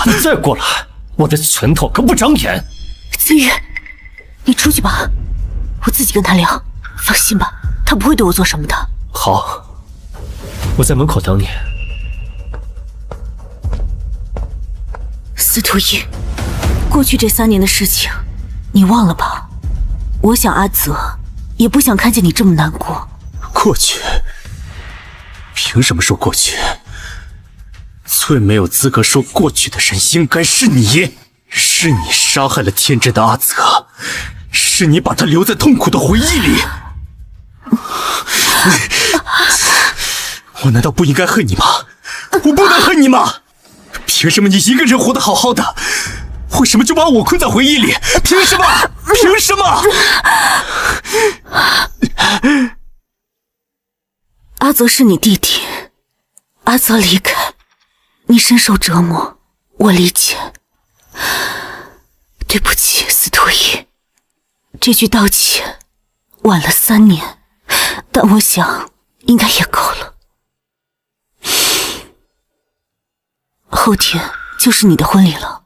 你再过来，我的拳头可不长眼。子宇，你出去吧，我自己跟他聊。放心吧，他不会对我做什么的。好，我在门口等你。司徒逸，过去这3年的事情，你忘了吧？我想阿泽也不想看见你这么难过。过去？凭什么说过去？最没有资格说过去的人应该是你，是你杀害了天真的阿泽，是你把他留在痛苦的回忆里。我难道不应该恨你吗？我不能恨你吗？凭什么你一个人活得好好的，为什么就把我困在回忆里？凭什么？凭什么？阿泽是你弟弟，阿泽离开，你深受折磨，我理解。对不起，司徒逸，这句道歉晚了3年，但我想应该也够了。后天就是你的婚礼了，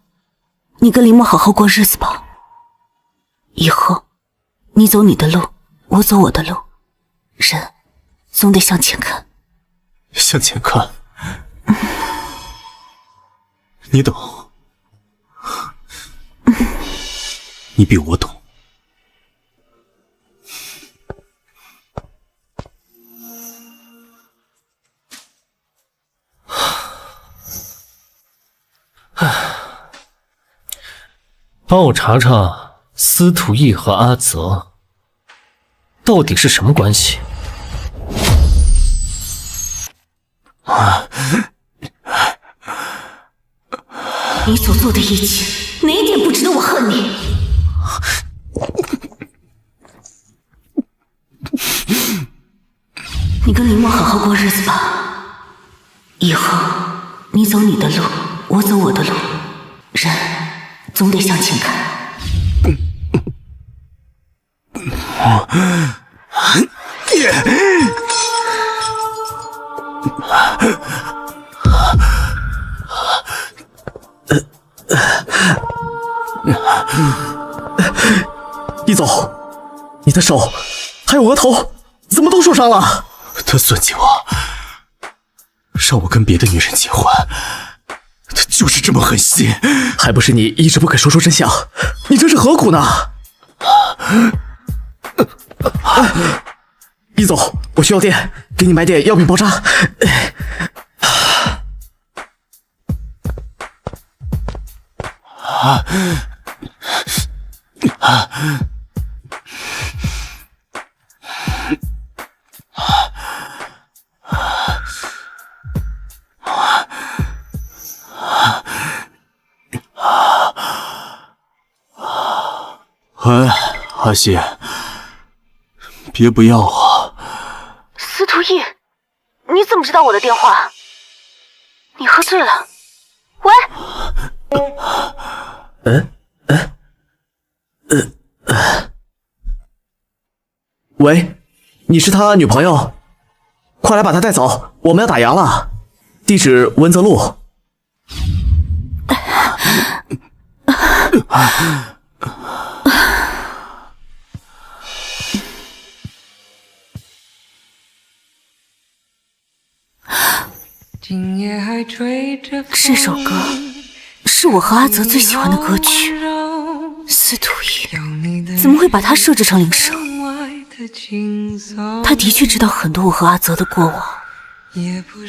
你跟林墨好好过日子吧。以后你走你的路，我走我的路，人总得向前看。向前看，你懂，你比我懂。帮我查查司徒逸和阿泽到底是什么关系？你所做的一切，哪一点不值得我恨你？你跟林墨好好过日子吧。以后你走你的路，我走我的路，人总得向前看。易总，你的手还有额头怎么都受伤了？他算计我，让我跟别的女人结婚，他就是这么狠心，还不是你一直不肯说出真相？你这是何苦呢？易总，我去药店给你买点药品包扎。阿曦，别不要我。司徒逸，你怎么知道我的电话？你喝醉了？喂，你是他女朋友？快来把她带走，我们要打烊了。地址文泽路。这首歌是我和阿泽最喜欢的歌曲。司徒逸怎么会把它设置成铃声？他的确知道很多我和阿泽的过往，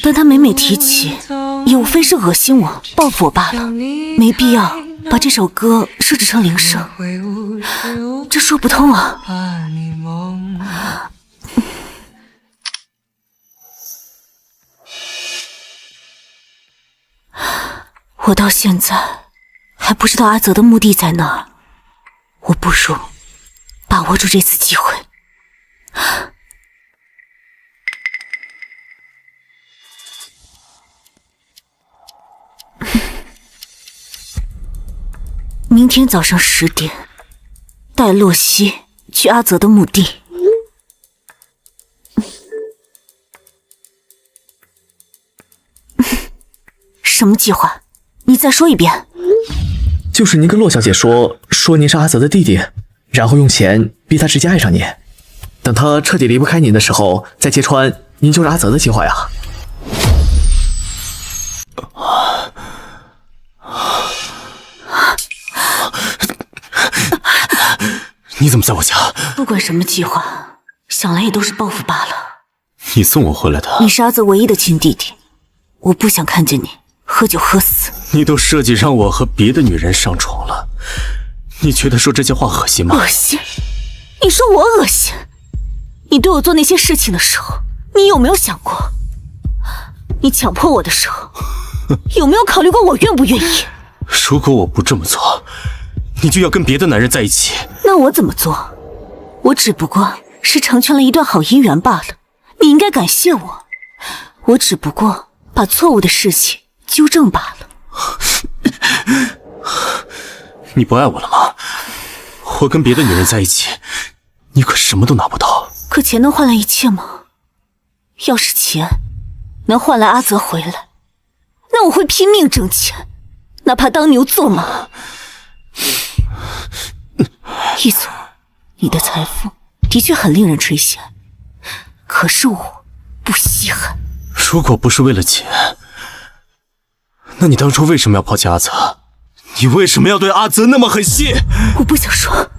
但他每每提起，也无非是恶心我、报复我罢了，没必要把这首歌设置成铃声，这说不通啊！我到现在还不知道阿泽的目的在哪儿，我不如把握住这次机会。明天早上10点，带洛曦去阿泽的墓地。什么计划？你再说一遍。就是您跟洛小姐说您是阿泽的弟弟，然后用钱逼他直接爱上你，等他彻底离不开您的时候再揭穿您就是阿泽的计划呀。你怎么在我家？不管什么计划，想来也都是报复罢了。你送我回来的。你是阿泽唯一的亲弟弟，我不想看见你喝酒喝死。你都设计让我和别的女人上床了，你觉得说这些话恶心吗？恶心？你说我恶心？你对我做那些事情的时候，你有没有想过？你强迫我的时候，有没有考虑过我愿不愿意？如果我不这么做，你就要跟别的男人在一起。那我怎么做？我只不过是成全了一段好姻缘罢了，你应该感谢我。我只不过把错误的事情纠正罢了。你不爱我了吗？我跟别的女人在一起，你可什么都拿不到。可钱能换来一切吗？要是钱能换来阿泽回来，那我会拼命挣钱，哪怕当牛做马。易总，你的财富的确很令人垂涎，可是我不稀罕。如果不是为了钱，那你当初为什么要抛弃阿泽？你为什么要对阿泽那么狠心？我不想说。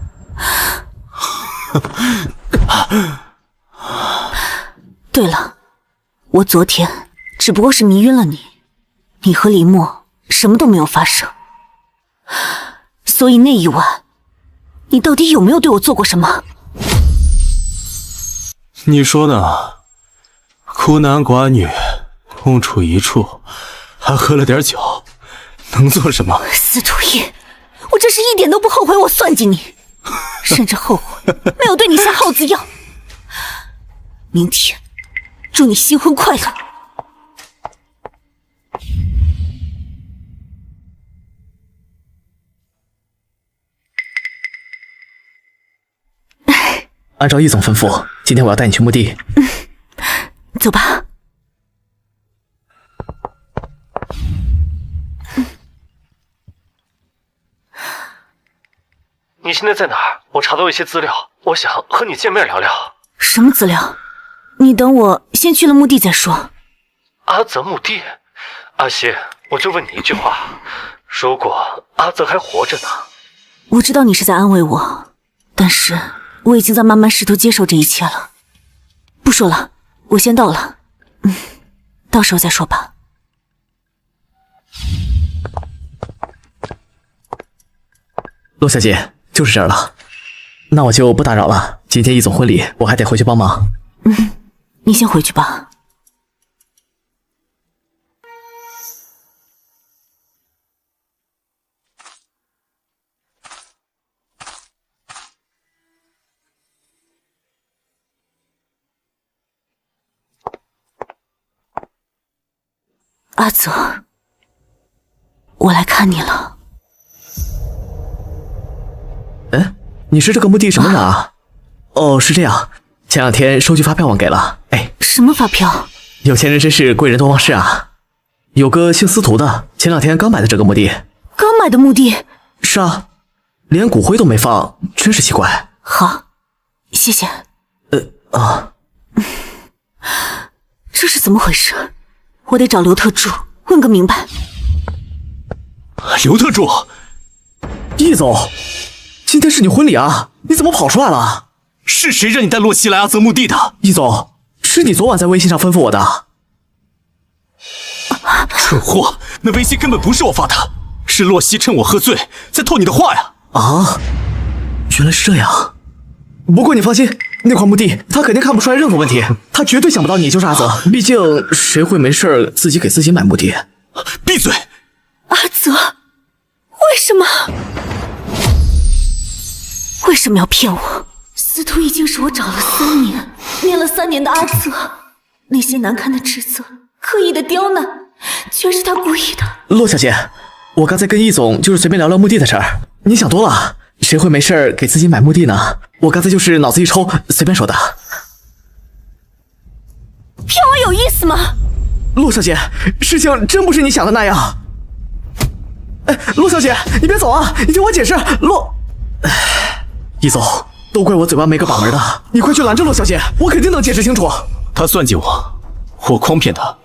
对了，我昨天只不过是迷晕了你，你和林墨什么都没有发生，所以那一晚你到底有没有对我做过什么？你说呢？孤男寡女共处一处，还喝了点酒，能做什么？司徒逸，我真是一点都不后悔我算计你，甚至后悔没有对你下耗子药。明天祝你新婚快乐。按照易总吩咐，今天我要带你去墓地。走吧。你现在在哪儿？我查到一些资料，我想和你见面聊聊。什么资料？你等我先去了墓地再说。阿泽墓地？阿西，我就问你一句话，如果阿泽还活着呢？我知道你是在安慰我，但是我已经在慢慢试图接受这一切了。不说了，我先到了。到时候再说吧。洛小姐，就是这儿了。那我就不打扰了，今天易总婚礼我还得回去帮忙。你先回去吧。阿泽，我来看你了。哎，你是这个墓地什么人啊？哦，是这样，前2天收据发票忘给了。哎，什么发票？有钱人真是贵人多忘事啊。有个姓司徒的，前2天刚买的这个墓地。刚买的墓地？是啊，连骨灰都没放，真是奇怪。好，谢谢。这是怎么回事？我得找刘特助问个明白。刘特助，易总，今天是你婚礼啊，你怎么跑出来了？是谁让你带洛西来阿泽墓地的？易总，是你昨晚在微信上吩咐我的。蠢货，那微信根本不是我发的，是洛西趁我喝醉在套你的话呀！啊，原来是这样。不过你放心，那块墓地他肯定看不出来任何问题，他绝对想不到你就是阿泽，毕竟谁会没事自己给自己买墓地？闭嘴！阿泽，为什么？为什么要骗我？司徒已经是我找了3年，念了3年的阿泽，那些难堪的指责，刻意的刁难，全是他故意的。洛小姐，我刚才跟易总就是随便聊聊墓地的事儿，你想多了，谁会没事给自己买墓地呢？我刚才就是脑子一抽，随便说的。骗我有意思吗？洛小姐，事情真不是你想的那样。哎，洛小姐，你别走啊！你听我解释。易总，都怪我嘴巴没个把门的，你快去拦着洛小姐，我肯定能解释清楚。他算计我，我诓骗他，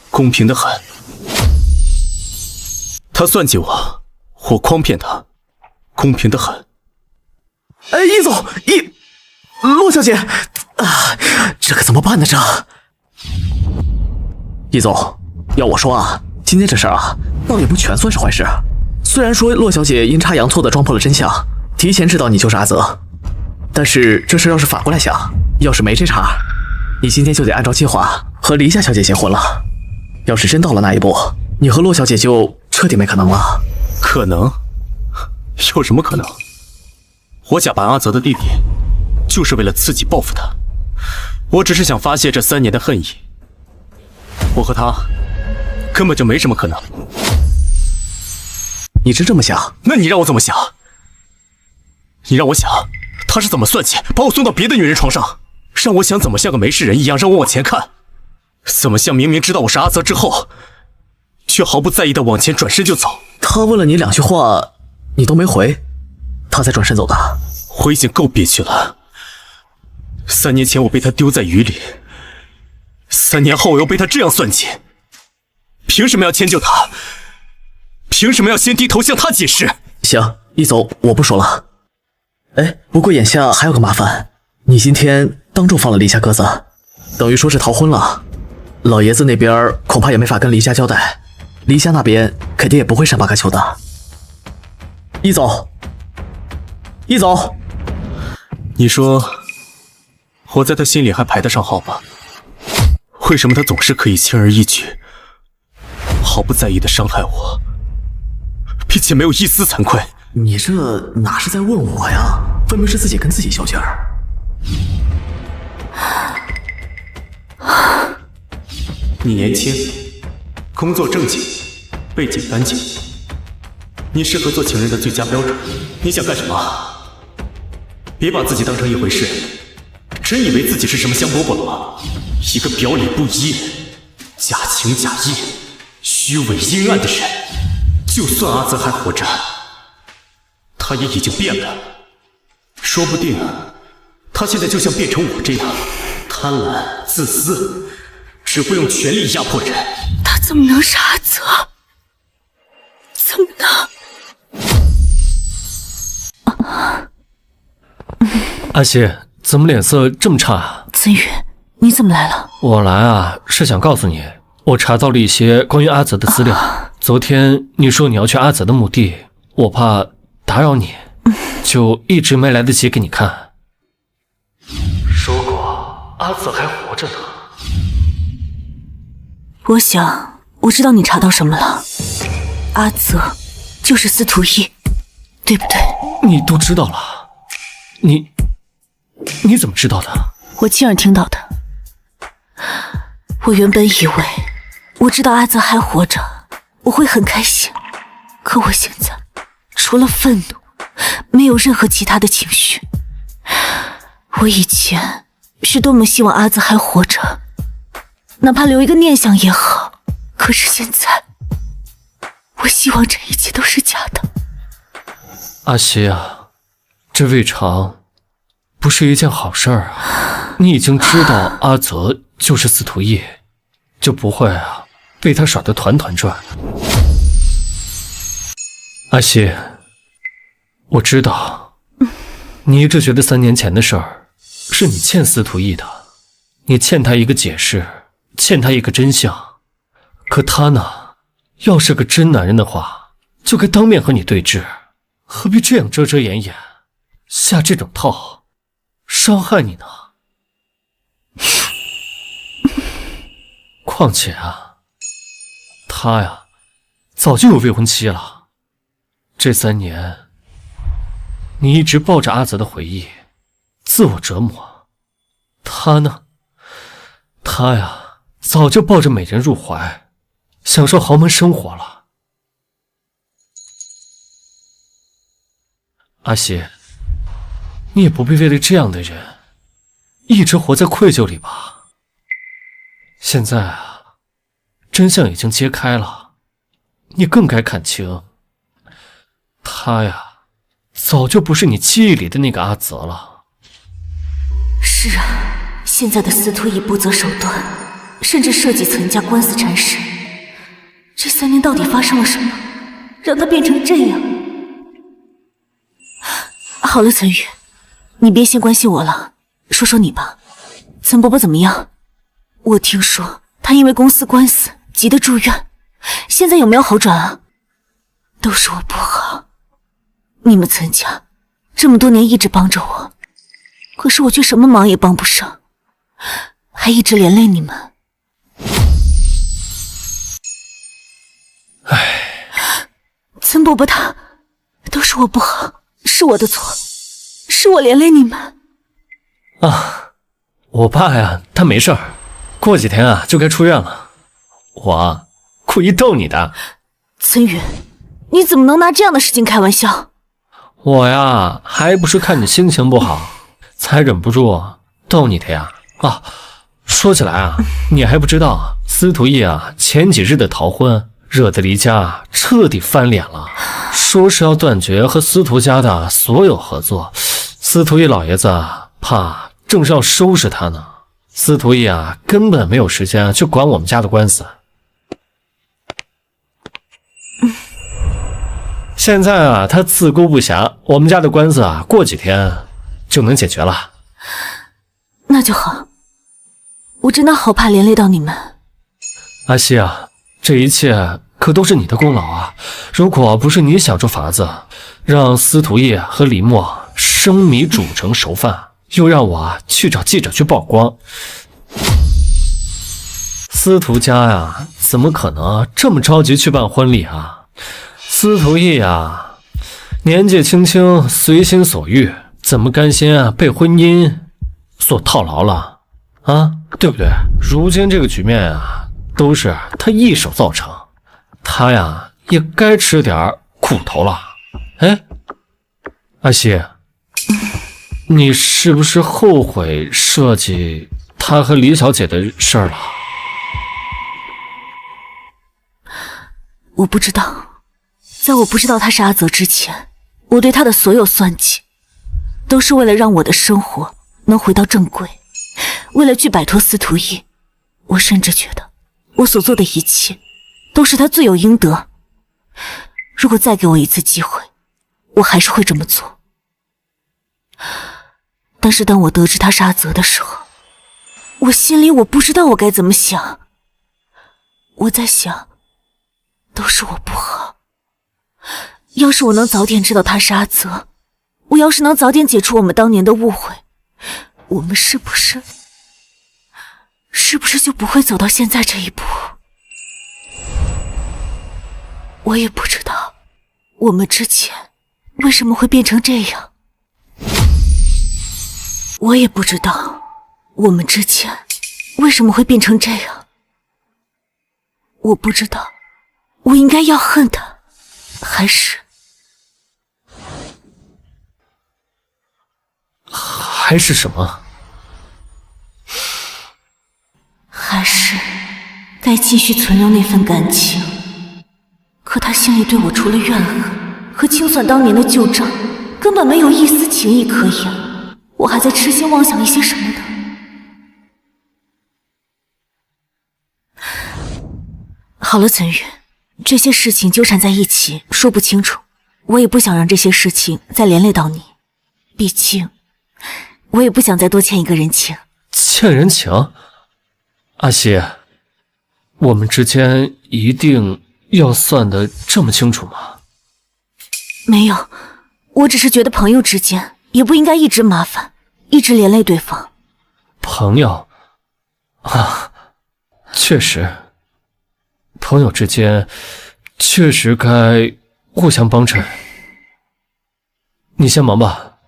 公平的很。他算计我，我诓骗他，公平的很。哎，易总，洛小姐，啊，这可怎么办呢？这，易总，要我说啊，今天这事儿啊，倒也不全算是坏事。虽然说洛小姐阴差阳错的撞破了真相，提前知道你就是阿泽，但是这事要是反过来想，要是没这茬，你今天就得按照计划和黎夏小姐结婚了。要是真到了那一步，你和洛小姐就彻底没可能了。可能？有什么可能？我假扮阿泽的弟弟，就是为了刺激报复他。我只是想发泄这3年的恨意。我和他根本就没什么可能。你是这么想？那你让我怎么想？你让我想，他是怎么算计，把我送到别的女人床上，让我想怎么像个没事人一样让我往前看，怎么像明明知道我是阿泽之后，却毫不在意的往前转身就走。他问了你2句话，你都没回，他才转身走的。我已经够憋屈了。3年前我被他丢在雨里，3年后我又被他这样算计，凭什么要迁就他？凭什么要先低头向他解释？行，易总，我不说了。哎，不过眼下还有个麻烦，你今天当众放了黎家鸽子，等于说是逃婚了。老爷子那边恐怕也没法跟黎家交代，黎家那边肯定也不会善罢甘休的。易总，易总，你说我在他心里还排得上号吗？为什么他总是可以轻而易举，毫不在意的伤害我，并且没有一丝惭愧？你这哪是在问我呀，分明是自己跟自己较劲儿。你年轻，工作正经，背景干净，你适合做情人的最佳标准。你想干什么？别把自己当成一回事，真以为自己是什么香饽饽了吗？一个表里不一、假情假意、虚伪阴暗的人。就算阿泽还活着，他也已经变了。说不定他现在就像变成我这样，贪婪、自私，只会用权力压迫人。他怎么能是阿泽？怎么能？阿西，怎么脸色这么差啊？子宇，你怎么来了？我来啊，是想告诉你，我查到了一些关于阿泽的资料。昨天你说你要去阿泽的墓地，我怕打扰你，就一直没来得及给你看。说过阿泽还活着呢。我想我知道你查到什么了，阿泽就是司徒一，对不对？你都知道了？你怎么知道的？我亲耳听到的。我原本以为我知道阿泽还活着，我会很开心，可我现在除了愤怒，没有任何其他的情绪。我以前是多么希望阿泽还活着，哪怕留一个念想也好。可是现在，我希望这一切都是假的。阿西啊，这未尝不是一件好事儿啊！你已经知道阿泽就是司徒义，就不会被他耍得团团转。阿西，我知道，你一直觉得3年前的事儿是你欠司徒义的，你欠他一个解释，欠他一个真相。可他呢，要是个真男人的话，就该当面和你对峙，何必这样遮遮掩掩，下这种套，伤害你呢？况且他呀，早就有未婚妻了。这3年，你一直抱着阿泽的回忆，自我折磨。他呢，他呀，早就抱着美人入怀，享受豪门生活了。阿西，你也不必为了这样的人，一直活在愧疚里吧。现在真相已经揭开了，你更该看清，他呀，早就不是你记忆里的那个阿泽了。是啊，现在的司徒义不择手段，甚至设计岑家官司缠身。这3年到底发生了什么，让他变成这样？好了，岑宇，你别先关心我了，说说你吧。岑伯伯怎么样？我听说他因为公司官司急得住院，现在有没有好转啊？都是我不好，你们岑家这么多年一直帮着我，可是我却什么忙也帮不上，还一直连累你们。岑伯伯他都是我不好，是我的错，是我连累你们。我爸呀，他没事儿，过几天就该出院了。我故意逗你的。岑宇，你怎么能拿这样的事情开玩笑？我呀，还不是看你心情不好，才忍不住逗你的呀。说起来你还不知道，司徒义前几日的逃婚，惹得黎家彻底翻脸了，说是要断绝和司徒家的所有合作。司徒义老爷子怕正是要收拾他呢。司徒义根本没有时间去管我们家的官司。现在他自顾不暇，我们家的官司过几天就能解决了。那就好，我真的好怕连累到你们。阿西这一切可都是你的功劳啊！如果不是你想出法子，让司徒义和李默生米煮成熟饭，又让我去找记者去曝光，司徒家怎么可能这么着急去办婚礼啊？司徒义年纪轻轻，随心所欲，怎么甘心被婚姻所套牢了对不对？如今这个局面都是他一手造成，他也该吃点苦头了。阿西，你是不是后悔设计他和李小姐的事儿了？我不知道，在我不知道他是阿泽之前，我对他的所有算计，都是为了让我的生活能回到正轨，为了去摆脱司徒义。我甚至觉得我所做的一切都是他罪有应得。如果再给我一次机会，我还是会这么做。但是当我得知他是阿泽的时候，我心里我不知道我该怎么想。我在想，都是我不好。要是我能早点知道他是阿泽，我要是能早点解除我们当年的误会，我们是不是就不会走到现在这一步？我也不知道我们之前为什么会变成这样，我也不知道我们之前为什么会变成这样。我不知道我应该要恨他，还是什么？还是该继续存留那份感情。可他心里对我除了怨恨和清算当年的旧账，根本没有一丝情意可言。我还在痴心妄想一些什么呢？好了，岑玉，这些事情纠缠在一起，说不清楚。我也不想让这些事情再连累到你，毕竟我也不想再多欠一个人情。欠人情？阿西，我们之间一定要算得这么清楚吗？没有，我只是觉得朋友之间也不应该一直麻烦，一直连累对方。朋友啊，确实，朋友之间确实该互相帮衬。你先忙吧，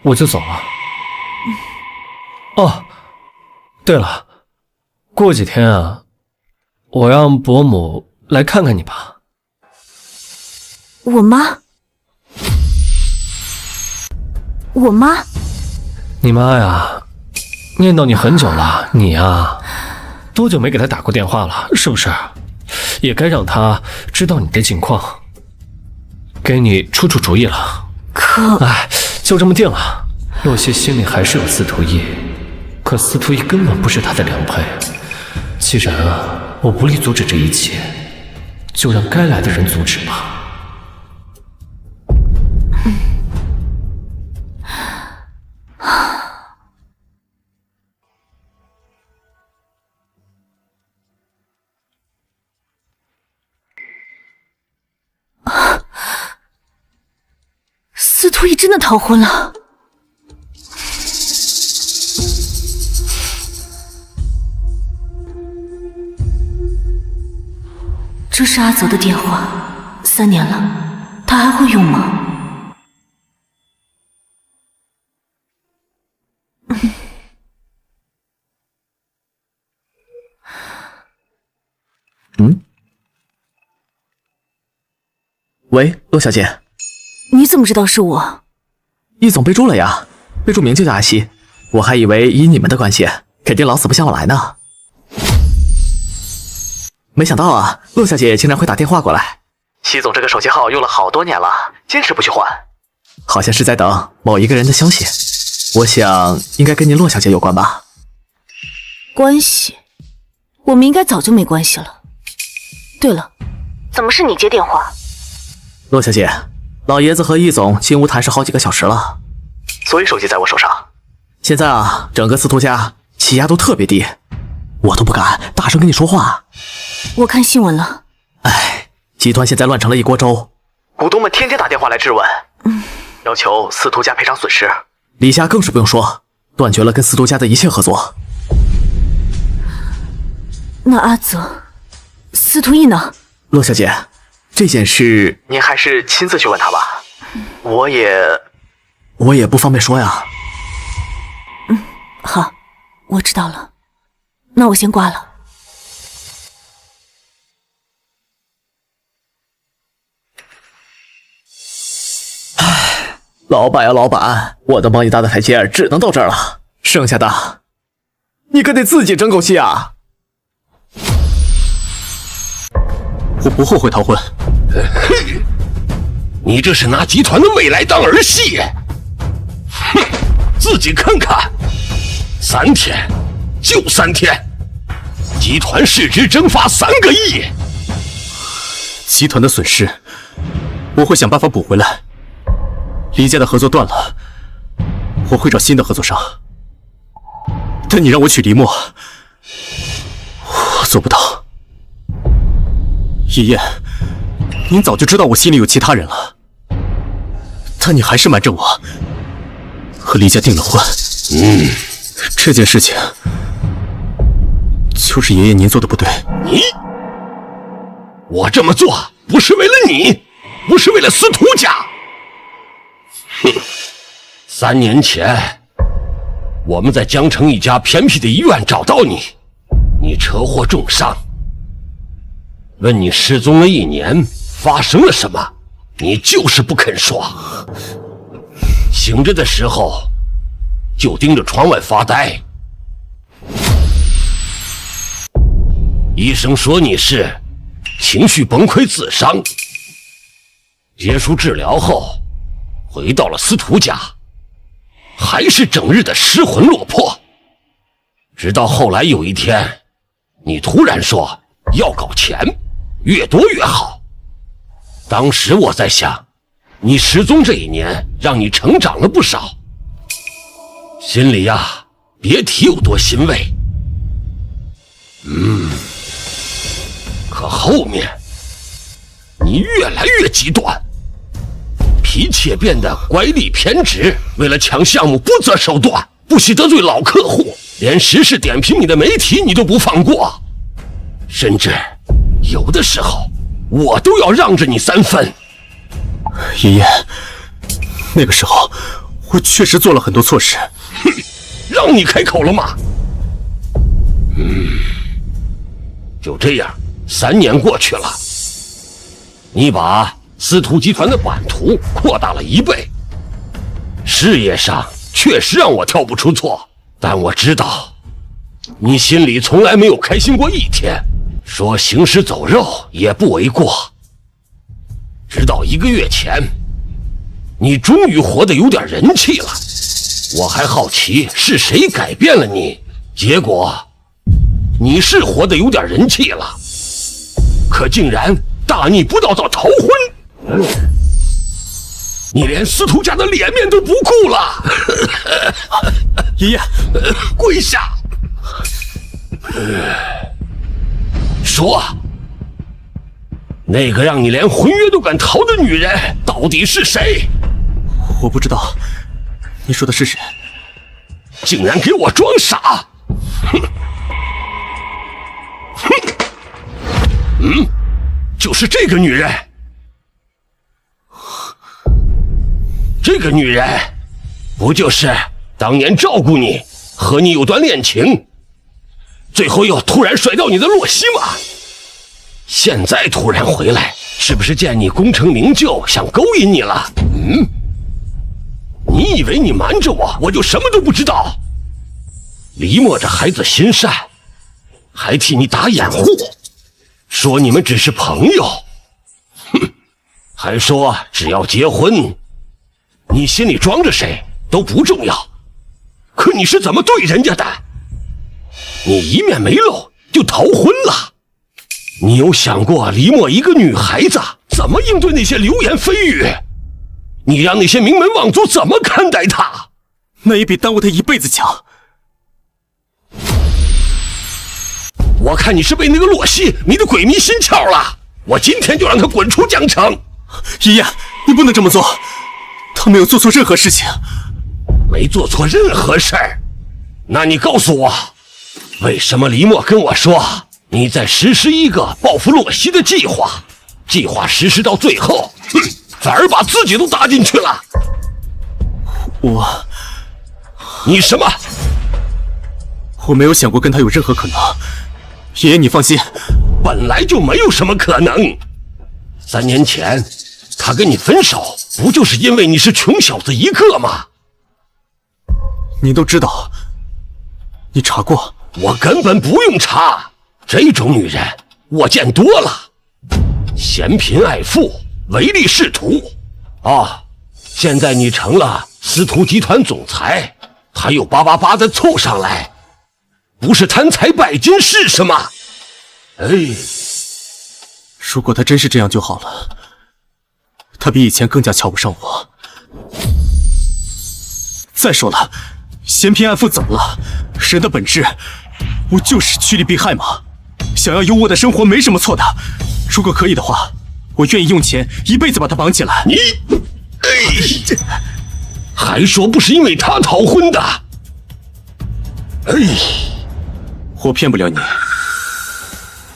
我就走了。哦，对了，过几天啊，我让伯母来看看你吧。我妈？我妈？你妈呀，念叨你很久了，你呀，多久没给她打过电话了？是不是？也该让她知道你的近况，给你出出主意了。哎，就这么定了。洛曦心里还是有司徒义，可司徒义根本不是他的良配。既然啊，我无力阻止这一切，就让该来的人阻止吧。司徒义真的逃婚了。这是阿泽的电话，3年了，他还会用吗？喂，洛小姐。你怎么知道是我？易总备注了呀，备注名就叫阿西，我还以为以你们的关系，肯定老死不相往来呢。没想到啊，洛小姐竟然会打电话过来。西总这个手机号用了好多年了，坚持不去换，好像是在等某一个人的消息。我想应该跟您洛小姐有关吧？关系？我们应该早就没关系了。对了，怎么是你接电话？洛小姐，老爷子和易总进屋谈事好几个小时了，所以手机在我手上。现在啊，整个司徒家气压都特别低，我都不敢大声跟你说话。我看新闻了。哎，集团现在乱成了一锅粥，股东们天天打电话来质问，要求司徒家赔偿损失。李家更是不用说，断绝了跟司徒家的一切合作。那阿泽、司徒义呢？洛小姐，这件事您还是亲自去问他吧，我也不方便说呀。好，我知道了，那我先挂了。唉，老板呀老板，我能帮你搭的台阶只能到这儿了，剩下的你可得自己争口气啊。我不后悔逃婚。你这是拿集团的未来当儿戏？哼，自己看看，3天，就3天，集团市值蒸发3个亿。集团的损失，我会想办法补回来。李家的合作断了，我会找新的合作商。但你让我娶黎墨，我做不到。叶燕，您早就知道我心里有其他人了，但你还是瞒着我，和李家订了婚。这件事情就是爷爷您做的不对。我这么做不是为了你，不是为了司徒家。3年前，我们在江城一家偏僻的医院找到你，你车祸重伤。问你失踪了1年，发生了什么，你就是不肯说。醒着的时候就盯着窗外发呆。医生说你是情绪崩溃自伤，结束治疗后回到了司徒家，还是整日的失魂落魄。直到后来有一天，你突然说要搞钱，越多越好。当时我在想，你失踪这一年让你成长了不少，心里呀别提有多欣慰。可后面你越来越极端，脾气也变得乖戾偏执，为了抢项目不择手段，不惜得罪老客户，连时事点评你的媒体你都不放过，甚至有的时候我都要让着你3分。爷爷，那个时候我确实做了很多错事。让你开口了吗？就这样3年过去了，你把司徒集团的版图扩大了1倍，事业上确实让我挑不出错，但我知道你心里从来没有开心过一天，说行尸走肉也不为过。直到1个月前，你终于活得有点人气了，我还好奇是谁改变了你，结果你是活得有点人气了，可竟然大逆不道到逃婚，你连司徒家的脸面都不顾了。爷爷，跪下，说，那个让你连婚约都敢逃的女人到底是谁？我不知道，你说的是谁？竟然给我装傻！就是这个女人。这个女人不就是当年照顾你，和你有段恋情，最后又突然甩掉你的洛西吗？现在突然回来，是不是见你功成名就，想勾引你了？你以为你瞒着我，我就什么都不知道？黎墨这孩子心善，还替你打掩护，说你们只是朋友，还说只要结婚，你心里装着谁都不重要。可你是怎么对人家的？你一面没露就逃婚了。你有想过黎墨一个女孩子怎么应对那些流言蜚语？你让那些名门望族怎么看待她？那也比耽误她一辈子强。我看你是被那个洛西迷得鬼迷心窍了，我今天就让他滚出江城。爷爷，你不能这么做，他没有做错任何事情。没做错任何事儿？那你告诉我，为什么黎墨跟我说你在实施一个报复洛西的计划，计划实施到最后，反而把自己都搭进去了？你什么？我没有想过跟他有任何可能。爷爷，你放心，本来就没有什么可能。3年前他跟你分手，不就是因为你是穷小子一个吗？你都知道，你查过？我根本不用查，这种女人我见多了，嫌贫爱富，唯利是图。现在你成了司徒集团总裁，他又叭的凑上来，不是贪财拜金是什么？如果他真是这样就好了，他比以前更加瞧不上我。再说了，嫌贫爱富怎么了？人的本质不就是趋利避害吗？想要优渥的生活没什么错的。如果可以的话，我愿意用钱一辈子把他绑起来。你，还说不是因为他逃婚的？我骗不了你，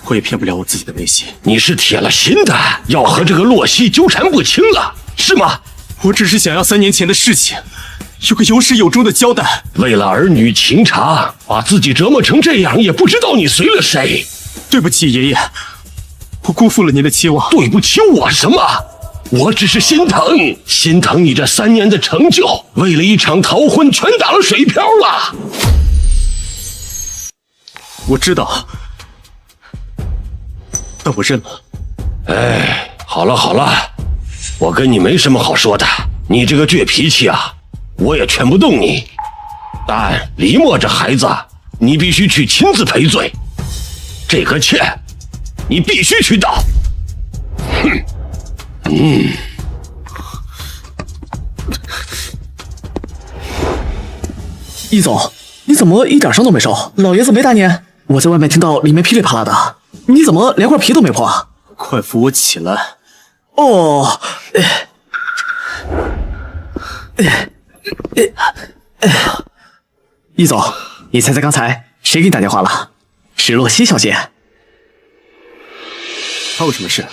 我也骗不了我自己的内心。你是铁了心的要和这个洛西纠缠不清了，是吗？我只是想要3年前的事情有个有始有终的交代。为了儿女情长，把自己折磨成这样，也不知道你随了谁。对不起，爷爷，我辜负了您的期望。对不起我什么？我只是心疼你这3年的成就，为了一场逃婚全打了水漂了。我知道，但我认了。哎，好了，我跟你没什么好说的。你这个倔脾气啊，我也劝不动你。但李默这孩子，你必须去亲自赔罪。这个歉，你必须去道。易总，你怎么一点伤都没受？老爷子没打你？我在外面听到里面噼里啪啦的，你怎么连块皮都没破？快扶我起来！哦，易总，你猜猜刚才谁给你打电话了？是洛曦小姐。她有什么事？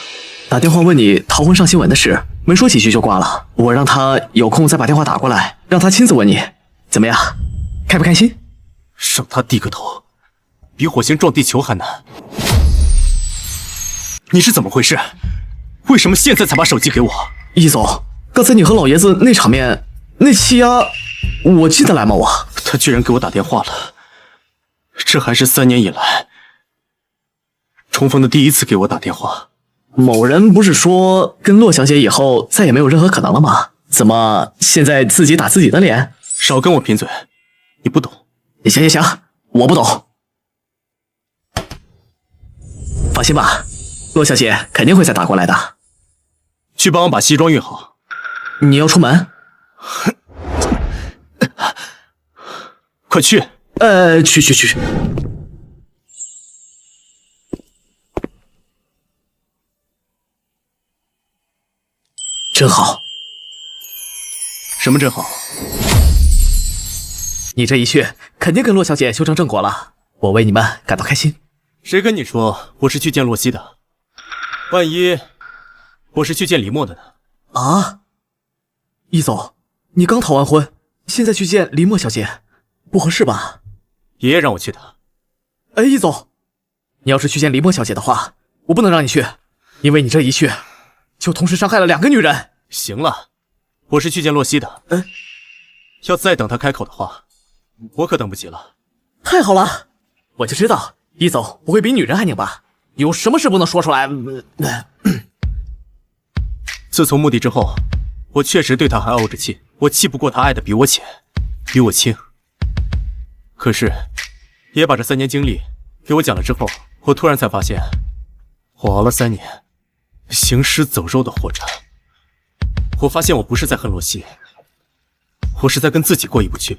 打电话问你逃婚上新闻的事，没说几句就挂了。我让她有空再把电话打过来，让她亲自问你，怎么样？开不开心？让她低个头，比火星撞地球还难。你是怎么回事？为什么现在才把手机给我？易总，刚才你和老爷子那场面，那气压，我记得来吗？他居然给我打电话了，这还是3年以来重逢的第一次给我打电话。某人不是说跟洛小姐以后再也没有任何可能了吗？怎么现在自己打自己的脸？少跟我贫嘴，你不懂。行，我不懂。放心吧，洛小姐肯定会再打过来的。去帮我把西装熨好。你要出门？快去！去。真好。什么真好？你这一去，肯定跟洛小姐修成正果了，我为你们感到开心。谁跟你说我是去见洛曦的？万一我是去见李默的呢？啊，易总，你刚逃完婚，现在去见李默小姐，不合适吧？爷爷让我去的。哎，易总，你要是去见李默小姐的话，我不能让你去，因为你这一去，就同时伤害了2个女人。行了，我是去见洛曦的。要再等她开口的话，我可等不及了。太好了，我就知道易总不会比女人还拧巴，有什么事不能说出来。自从墓地之后，我确实对她还怄着气，我气不过她爱的比我浅，比我轻。可是，爷把这3年经历给我讲了之后，我突然才发现，我熬了3年，行尸走肉的活着。我发现我不是在恨洛曦，我是在跟自己过意不去。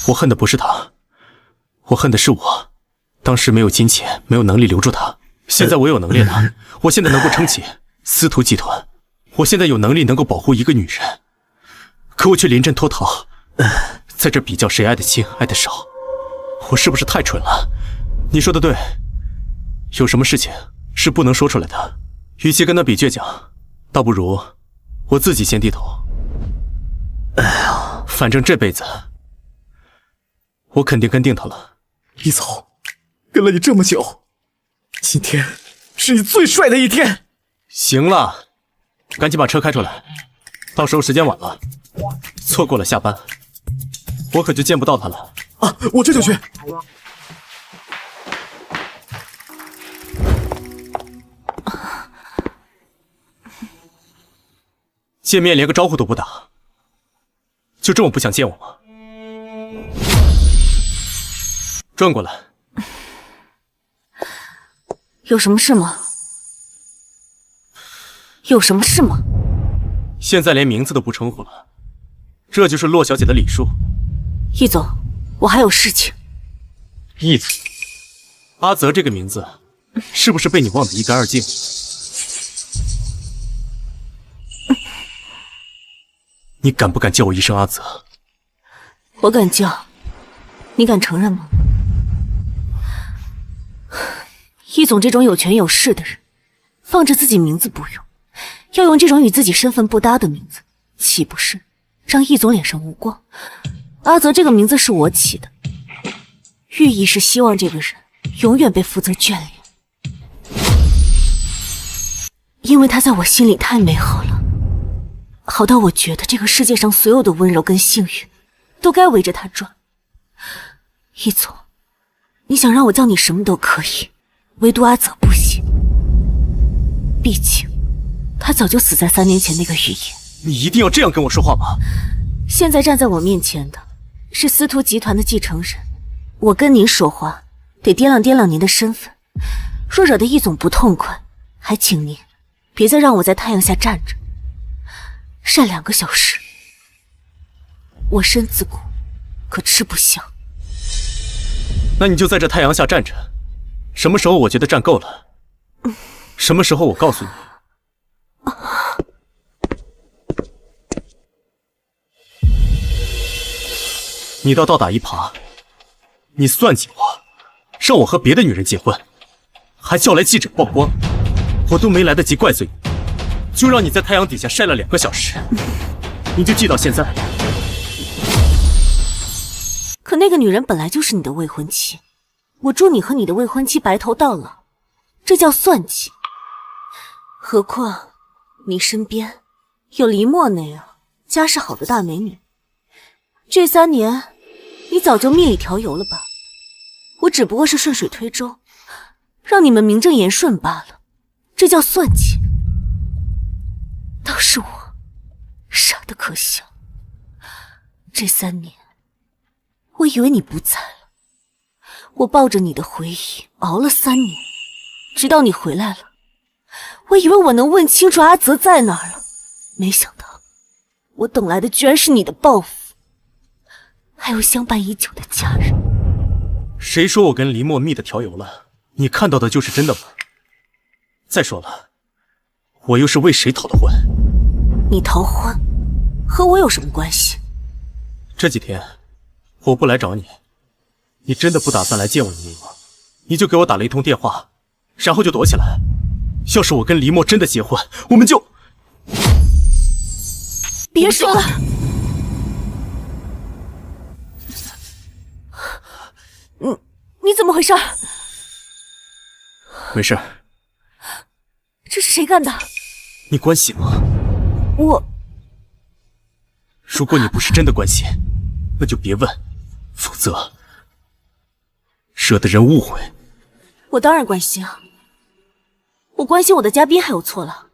我恨的不是他，我恨的是我，当时没有金钱，没有能力留住他。现在我有能力了，我现在能够撑起司徒集团，我现在有能力能够保护一个女人，可我却临阵脱逃，在这比较谁爱的轻，爱的少，我是不是太蠢了？你说的对，有什么事情是不能说出来的？与其跟他比倔强，倒不如我自己先低头。哎呀，反正这辈子我肯定跟定他了。易总，跟了你这么久，今天是你最帅的一天。行了，赶紧把车开出来，到时候时间晚了，错过了下班，我可就见不到他了。啊，我这就去。见面连个招呼都不打，就这么不想见我吗？转过来。有什么事吗？有什么事吗？现在连名字都不称呼了，这就是洛小姐的礼数。易总，我还有事情。易总，阿泽这个名字是不是被你忘得一干二净？你敢不敢叫我一声阿泽？我敢叫，你敢承认吗？易总这种有权有势的人，放着自己名字不用，要用这种与自己身份不搭的名字，岂不是让易总脸上无光？阿泽这个名字是我起的，寓意是希望这个人永远被福泽眷恋，因为她在我心里太美好了，好到我觉得这个世界上所有的温柔跟幸运都该围着她转。一总，你想让我叫你什么都可以，唯独阿泽不行。毕竟他早就死在3年前那个雨夜。你一定要这样跟我说话吗？现在站在我面前的是司徒集团的继承人，我跟您说话得掂量掂量您的身份，若惹得易总不痛快，还请您别再让我在太阳下站着晒2个小时。我身子骨可吃不消。那你就在这太阳下站着，什么时候我觉得站够了，什么时候我告诉你。你倒倒打一耙，你算计我，让我和别的女人结婚，还叫来记者曝光，我都没来得及怪罪你，就让你在太阳底下晒了2个小时，你就记到现在。可那个女人本来就是你的未婚妻，我祝你和你的未婚妻白头到老，这叫算计。何况你身边有黎墨那样家世好的大美女，这3年你早就蜜里调油了吧？我只不过是顺水推舟，让你们名正言顺罢了，这叫算计。倒是我傻得可笑，这3年我以为你不在了，我抱着你的回忆熬了3年，直到你回来了，我以为我能问清楚阿泽在哪儿了，没想到我等来的居然是你的报复，还有相伴已久的家人。谁说我跟黎墨蜜的调油了？你看到的就是真的吗？再说了，我又是为谁逃的婚？你逃婚和我有什么关系？这几天我不来找你，你真的不打算来见我一面吗？你就给我打了一通电话，然后就躲起来。要是我跟黎墨真的结婚，我们就……别说了！你怎么回事？没事。这是谁干的？你关心吗？如果你不是真的关心，那就别问，否则惹得人误会。我当然关心啊，我关心我的嘉宾还有错了？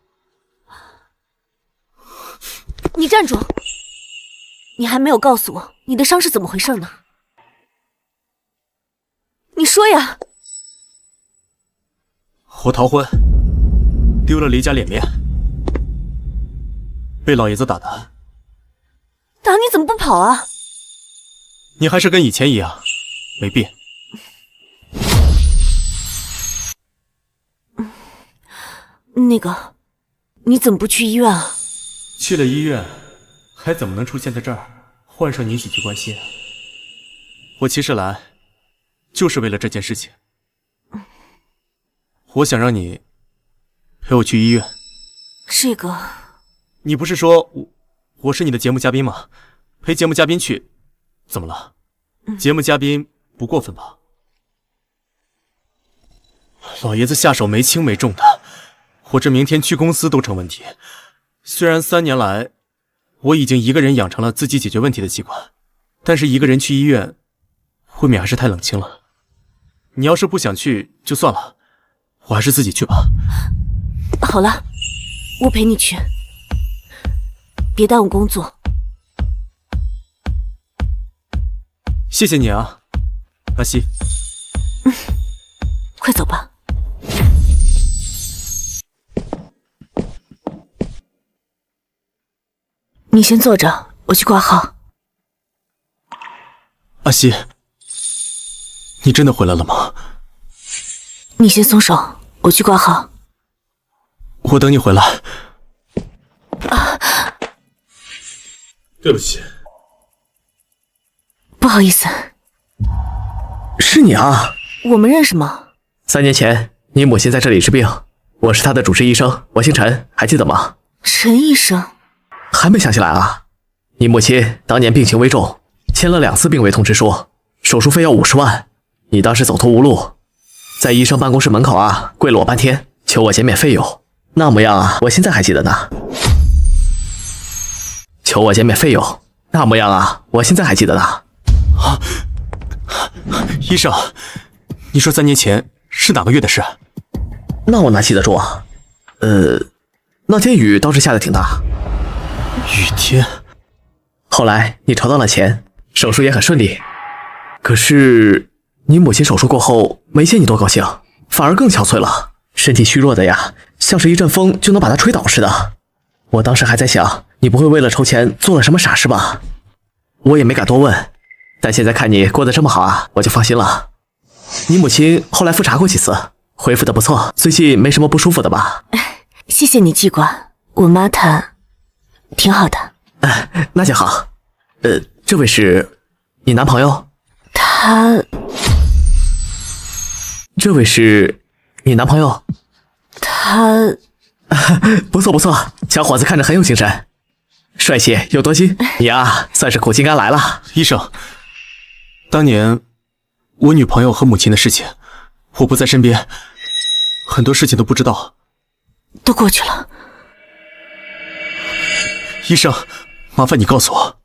你站住！你还没有告诉我你的伤是怎么回事呢？你说呀！我逃婚，丢了黎家脸面，被老爷子打的。打你怎么不跑啊？你还是跟以前一样，没变。那个，你怎么不去医院啊？去了医院，还怎么能出现在这儿，患上你几句关心啊？我其实来，就是为了这件事情。我想让你陪我去医院。这个，你不是说我是你的节目嘉宾吗？陪节目嘉宾去，怎么了？节目嘉宾不过分吧？老爷子下手没轻没重的，我这明天去公司都成问题。虽然3年来我已经一个人养成了自己解决问题的习惯，但是一个人去医院未免还是太冷清了。你要是不想去就算了，我还是自己去吧。好了，我陪你去，别耽误工作。谢谢你啊，阿西。快走吧。你先坐着，我去挂号。阿西，你真的回来了吗？你先松手，我去挂号。我等你回来。对不起。不好意思。是你啊？我们认识吗？3年前你母亲在这里治病，我是她的主治医生，我姓陈，还记得吗？陈医生。还没想起来啊？你母亲当年病情危重，签了2次病危通知书，手术费要50万。你当时走投无路，在医生办公室门口啊跪了我半天，求我减免费用。那模样啊，我现在还记得呢。求我减免费用，那模样啊，我现在还记得呢。啊，医生，你说3年前是哪个月的事？那我哪记得住啊？那天雨倒是下得挺大。雨天。后来你筹到了钱，手术也很顺利。可是你母亲手术过后没见你多高兴，反而更憔悴了，身体虚弱的呀，像是一阵风就能把她吹倒似的。我当时还在想，你不会为了筹钱做了什么傻事吧？我也没敢多问，但现在看你过得这么好啊，我就放心了。你母亲后来复查过几次，恢复得不错，最近没什么不舒服的吧？谢谢你记挂，我妈她挺好的。那就好。这位是你男朋友？这位是你男朋友？不错不错，小伙子看着很有精神，帅气又多金，你啊算是苦尽甘来了。医生，当年我女朋友和母亲的事情，我不在身边，很多事情都不知道。都过去了。医生，麻烦你告诉我，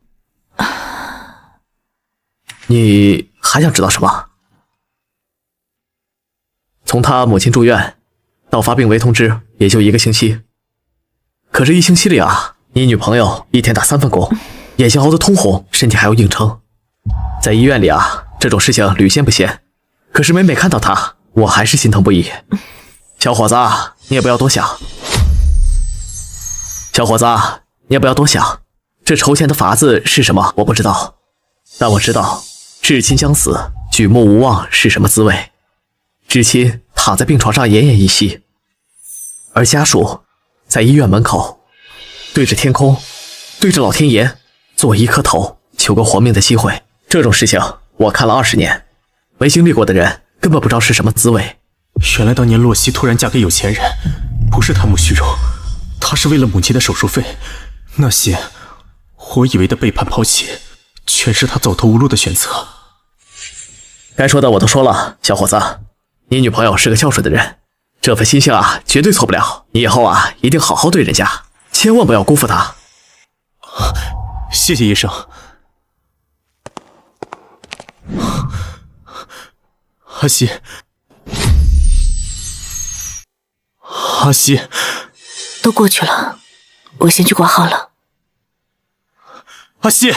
你还想知道什么？从他母亲住院到发病危通知也就1个星期，可这1星期里啊，你女朋友一天打3份工，眼睛熬得通红，身体还要硬撑。在医院里啊，这种事情屡见不鲜，可是每每看到她，我还是心疼不已。小伙子啊，你也不要多想。小伙子啊，你也不要多想，这筹钱的法子是什么我不知道，但我知道至亲将死，举目无望是什么滋味。至亲躺在病床上奄奄一息，而家属在医院门口对着天空，对着老天爷做一颗头，求个活命的机会。这种事情我看了20年，没经历过的人根本不知道是什么滋味。原来当年洛西突然嫁给有钱人，不是贪慕虚荣，她是为了母亲的手术费。那些我以为的背叛抛弃，全是她走投无路的选择。该说的我都说了，小伙子，你女朋友是个孝顺的人，这份心性啊绝对错不了。你以后啊一定好好对人家，千万不要辜负她。谢谢医生。阿西，阿西，都过去了，我先去挂号了。阿西，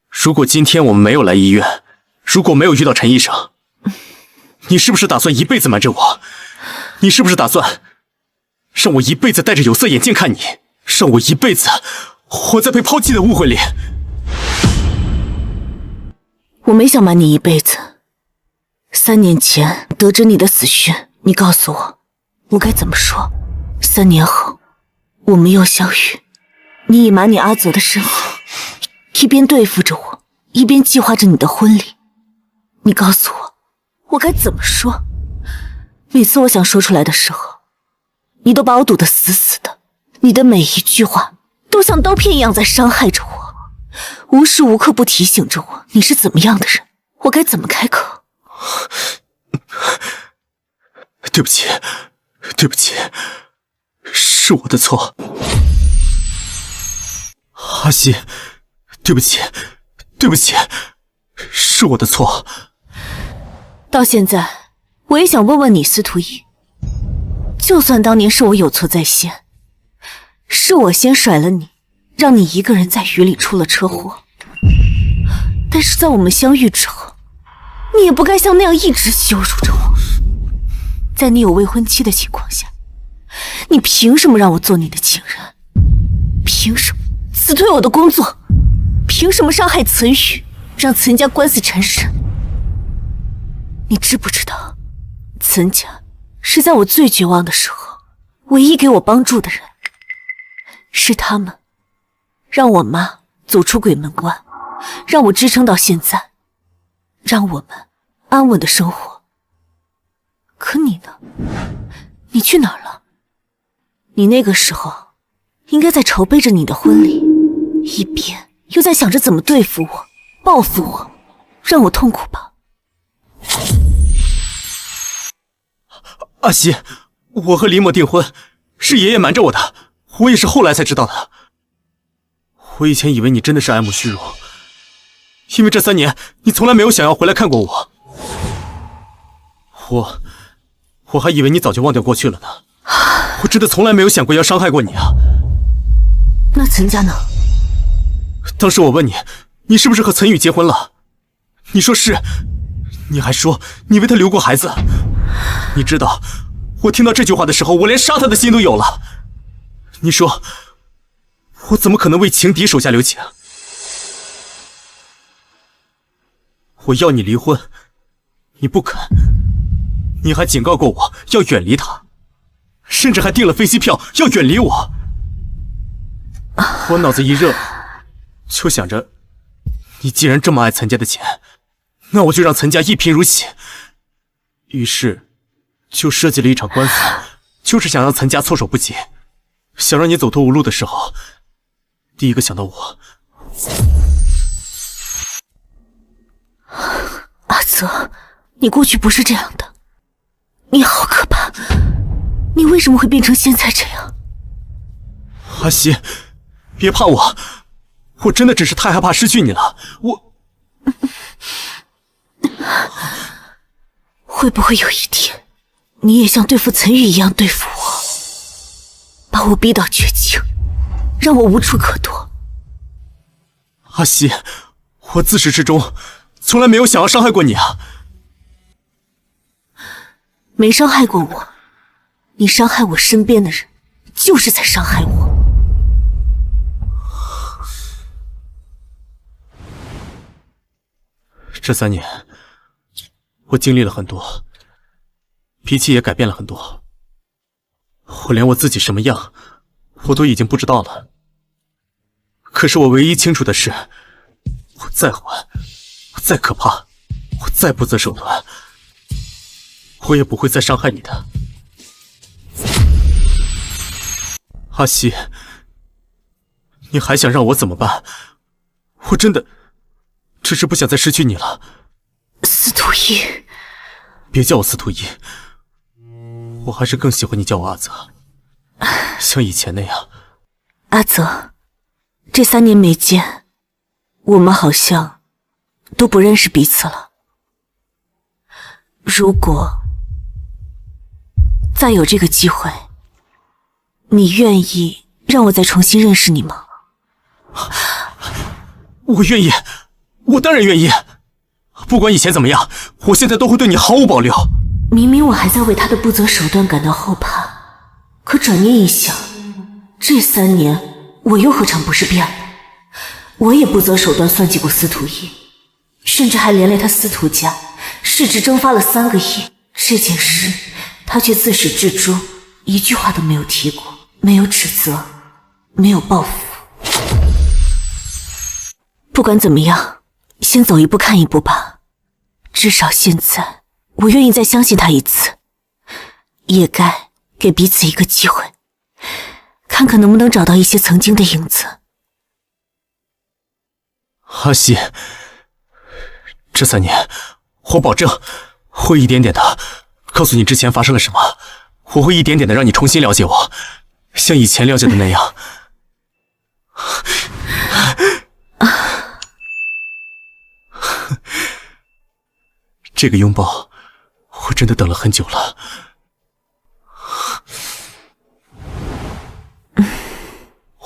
如果今天我们没有来医院，如果没有遇到陈医生，你是不是打算一辈子瞒着我？你是不是打算让我一辈子戴着有色眼镜看你，让我一辈子活在被抛弃的误会里？我没想瞒你一辈子。3年前得知你的死讯，你告诉我，我该怎么说？3年后，我们又相遇，你以瞒你阿泽的身份，一边对付着我，一边计划着你的婚礼。你告诉我，我该怎么说？每次我想说出来的时候，你都把我堵得死死的，你的每一句话都像刀片一样在伤害着我。无时无刻不提醒着我你是怎么样的人，我该怎么开口？对不起，对不起，是我的错。阿西，对不起，对不起，是我的错。到现在，我也想问问你，司徒逸，就算当年是我有错在先，是我先甩了你，让你一个人在雨里出了车祸，但是在我们相遇之后，你也不该像那样一直羞辱着我。在你有未婚妻的情况下，你凭什么让我做你的情人？凭什么辞退我的工作？凭什么伤害岑宇，让岑家官司缠身？你知不知道，岑家是在我最绝望的时候，唯一给我帮助的人，是他们让我妈走出鬼门关，让我支撑到现在，让我们安稳的生活。可你呢？你去哪儿了？你那个时候应该在筹备着你的婚礼，一边又在想着怎么对付我、报复我，让我痛苦吧。阿西，我和李某订婚，是爷爷瞒着我的，我也是后来才知道的。我以前以为你真的是爱慕虚荣，因为这3年你从来没有想要回来看过我。我还以为你早就忘掉过去了呢。我真的从来没有想过要伤害过你啊。那岑家呢？当时我问你，你是不是和岑宇结婚了？你说是，你还说你为他留过孩子。你知道，我听到这句话的时候，我连杀他的心都有了。你说，我怎么可能为情敌手下留情？我要你离婚，你不肯，你还警告过我要远离他，甚至还订了飞机票要远离我。我脑子一热，就想着，你既然这么爱岑家的钱，那我就让岑家一贫如洗。于是，就设计了一场官司，就是想让岑家措手不及，想让你走投无路的时候，第一个想到我。阿泽，你过去不是这样的，你好可怕，你为什么会变成现在这样？阿西，别怕我，我真的只是太害怕失去你了。会不会有一天，你也像对付岑宇一样对付我，把我逼到绝境，让我无处可躲？阿西，我自始至终从来没有想要伤害过你啊。没伤害过我，你伤害我身边的人，就是在伤害我。这3年，我经历了很多，脾气也改变了很多。我连我自己什么样，我都已经不知道了。可是我唯一清楚的是，我再坏，我再可怕，我再不择手段，我也不会再伤害你的。阿西，你还想让我怎么办？我真的只是不想再失去你了。司徒一，别叫我司徒一，我还是更喜欢你叫我阿泽，像以前那样。阿泽，这3年没见，我们好像都不认识彼此了。如果再有这个机会，你愿意让我再重新认识你吗？我愿意，我当然愿意。不管以前怎么样，我现在都会对你毫无保留。明明我还在为他的不择手段感到后怕，可转念一想，这3年我又何尝不是变了？我也不择手段算计过司徒一，甚至还连累他司徒家市值蒸发了3个亿。这件事他却自始至终一句话都没有提过，没有指责，没有报复。不管怎么样，先走一步看一步吧。至少现在我愿意再相信他一次，也该给彼此一个机会，看看能不能找到一些曾经的影子。阿西，这3年我保证会一点点的告诉你之前发生了什么，我会一点点的让你重新了解我，像以前了解的那样。这个拥抱，我真的等了很久了。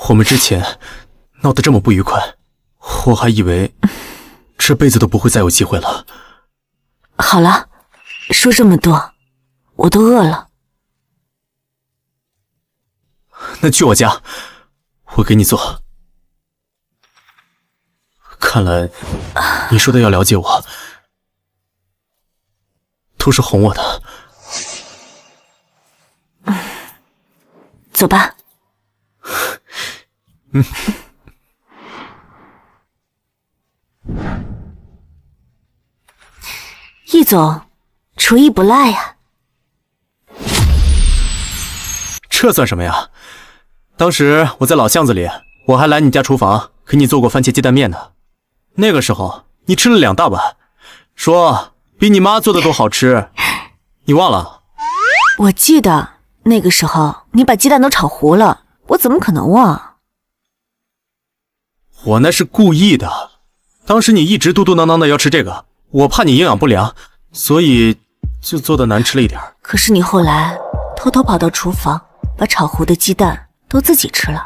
我们之前闹得这么不愉快，我还以为这辈子都不会再有机会了。好了，说这么多，我都饿了。那去我家，我给你做。看来你说的要了解我，都是哄我的。走吧。易总，厨艺不赖呀。这算什么呀？当时我在老巷子里，我还来你家厨房给你做过番茄鸡蛋面呢。那个时候你吃了2大碗，说比你妈做的都好吃，你忘了？我记得那个时候你把鸡蛋都炒糊了，我怎么可能忘？我那是故意的。当时你一直嘟嘟囔囔的要吃这个，我怕你营养不良，所以就做的难吃了一点。可是你后来偷偷跑到厨房，把炒糊的鸡蛋都自己吃了。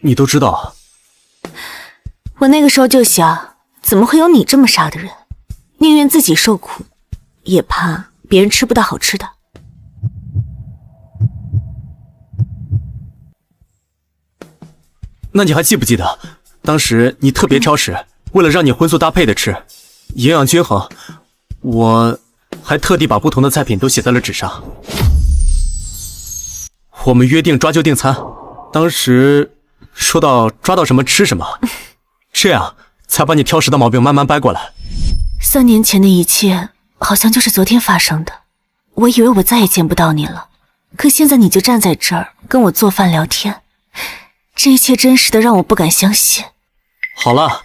你都知道？我那个时候就想，怎么会有你这么傻的人，宁愿自己受苦，也怕别人吃不到好吃的。那你还记不记得，当时你特别挑食，为了让你荤素搭配的吃，营养均衡，我还特地把不同的菜品都写在了纸上。我们约定抓阄订餐，当时说到抓到什么吃什么，这样才把你挑食的毛病慢慢掰过来。3年前的一切好像就是昨天发生的，我以为我再也见不到你了，可现在你就站在这儿跟我做饭聊天，这一切真实的让我不敢相信。好了，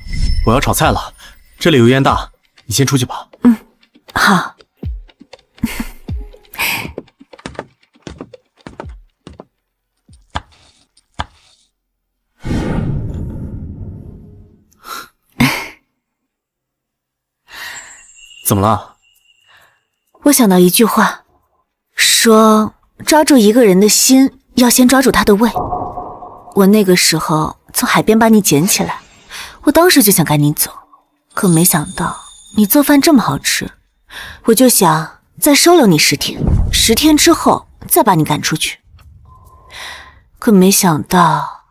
我要炒菜了，这里油烟大，你先出去吧。好。怎么了？我想到一句话，说抓住一个人的心，要先抓住他的胃。我那个时候从海边把你捡起来，我当时就想赶你走，可没想到你做饭这么好吃，我就想再收留你10天，10天之后再把你赶出去。可没想到，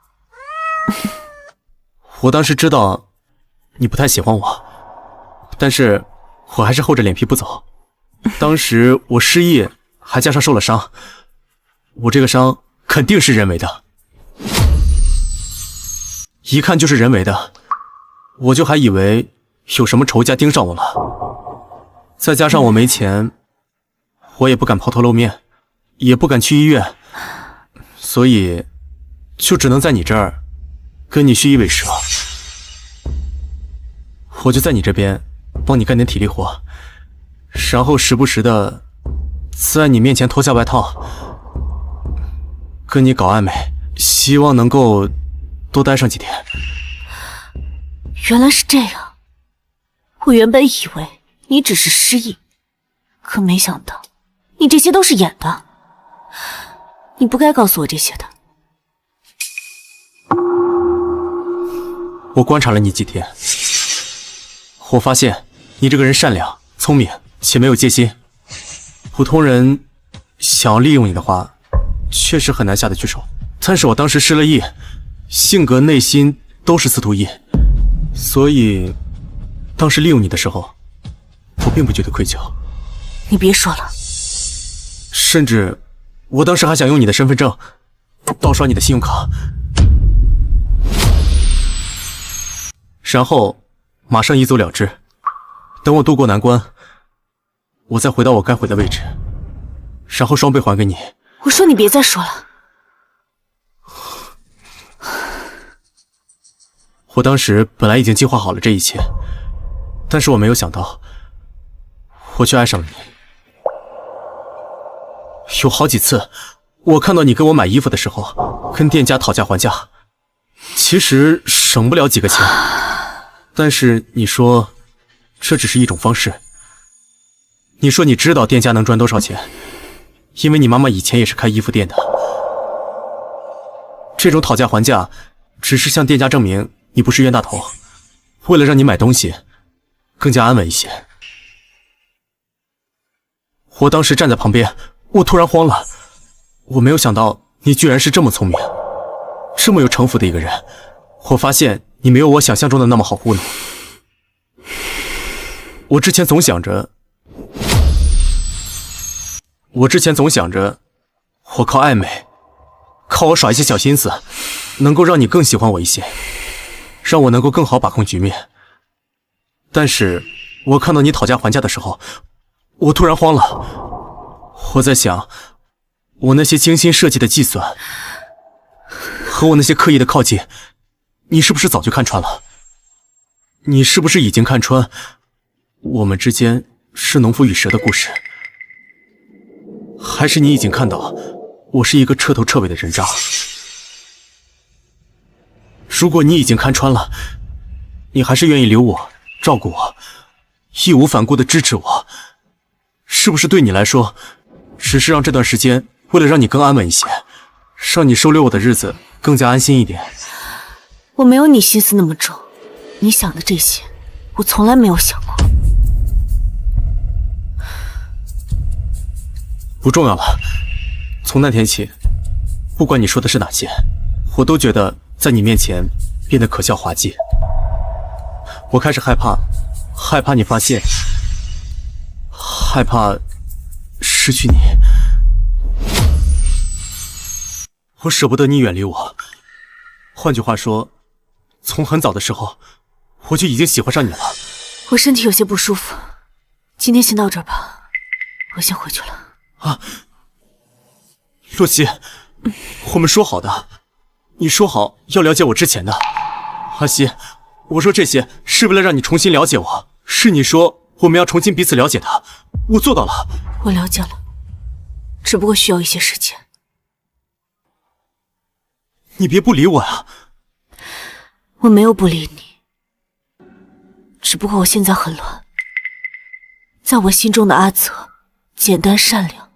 我当时知道你不太喜欢我，但是我还是厚着脸皮不走。当时我失忆，还加上受了伤，我这个伤肯定是人为的，一看就是人为的，我就还以为有什么仇家盯上我了。再加上我没钱，我也不敢抛头露面，也不敢去医院，所以就只能在你这儿跟你虚以委蛇。我就在你这边帮你干点体力活，然后时不时的在你面前脱下外套，跟你搞暧昧，希望能够多待上几天。原来是这样，我原本以为你只是失忆，可没想到你这些都是演的。你不该告诉我这些的。我观察了你几天，我发现你这个人善良、聪明且没有戒心。普通人想要利用你的话，确实很难下得去手。但是我当时失了忆，性格、内心都是司徒毅，所以当时利用你的时候，我并不觉得愧疚。你别说了，甚至我当时还想用你的身份证盗刷你的信用卡，然后马上一走了之。等我渡过难关，我再回到我该回的位置，然后双倍还给你。我说你别再说了。我当时本来已经计划好了这一切，但是我没有想到，我却爱上了你。有好几次，我看到你跟我买衣服的时候，跟店家讨价还价，其实省不了几个钱，但是你说这只是一种方式。你说你知道店家能赚多少钱，因为你妈妈以前也是开衣服店的。这种讨价还价，只是向店家证明你不是冤大头，为了让你买东西更加安稳一些。我当时站在旁边，我突然慌了，我没有想到你居然是这么聪明，这么有城府的一个人。我发现你没有我想象中的那么好糊弄。我之前总想着，我靠暧昧，靠我耍一些小心思，能够让你更喜欢我一些，让我能够更好把控局面。但是我看到你讨价还价的时候，我突然慌了。我在想，我那些精心设计的计算，和我那些刻意的靠近，你是不是早就看穿了？你是不是已经看穿我们之间是农夫与蛇的故事？还是你已经看到我是一个彻头彻尾的人渣？如果你已经看穿了，你还是愿意留我、照顾我，义无反顾的支持我，是不是对你来说，只是让这段时间为了让你更安稳一些，让你收留我的日子更加安心一点？我没有你心思那么重，你想的这些，我从来没有想过。不重要了，从那天起，不管你说的是哪些，我都觉得在你面前变得可笑滑稽。我开始害怕你发现，害怕失去你。我舍不得你远离我。换句话说，从很早的时候，我就已经喜欢上你了。我身体有些不舒服，今天先到这儿吧，我先回去了。啊，洛曦，我们说好的，你说好要了解我之前的。阿曦，我说这些是为了让你重新了解我，是你说我们要重新彼此了解的，我做到了。我了解了，只不过需要一些时间。你别不理我呀！我没有不理你，只不过我现在很乱。在我心中的阿泽，简单善良，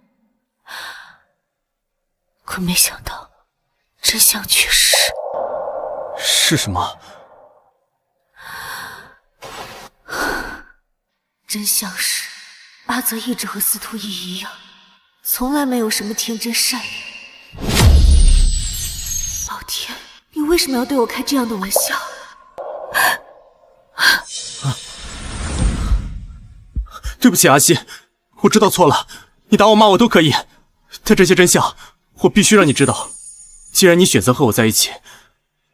可没想到真相却是……是什么？真相是，阿泽一直和司徒义一样，从来没有什么天真善良。老天，你为什么要对我开这样的玩笑？对不起，阿曦，我知道错了，你打我骂我都可以，但这些真相我必须让你知道。既然你选择和我在一起，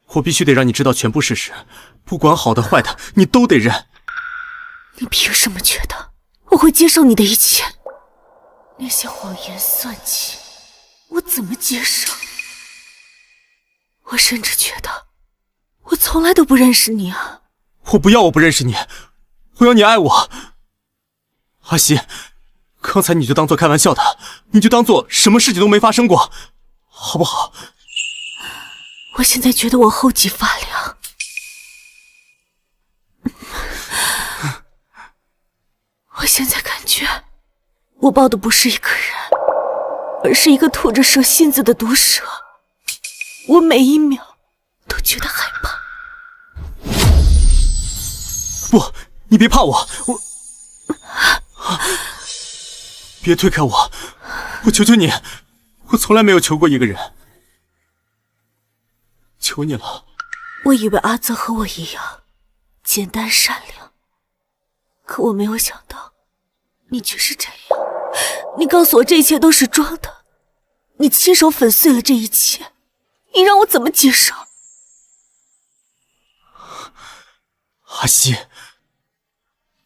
我必须得让你知道全部事实，不管好的坏的，你都得认。你凭什么觉得我会接受你的一切？那些谎言算计，我怎么接受？我甚至觉得我从来都不认识你啊！我不要我不认识你，我要你爱我。阿曦，刚才你就当做开玩笑的，你就当做什么事情都没发生过，好不好？我现在觉得我后脊发凉。我现在感觉我抱的不是一个人，而是一个吐着蛇信子的毒蛇。我每一秒都觉得害怕。不，你别怕我，别推开我，我求求你，我从来没有求过一个人，求你了。我以为阿泽和我一样简单善良，可我没有想到你却是这样。你告诉我这一切都是装的，你亲手粉碎了这一切，你让我怎么接受？阿曦，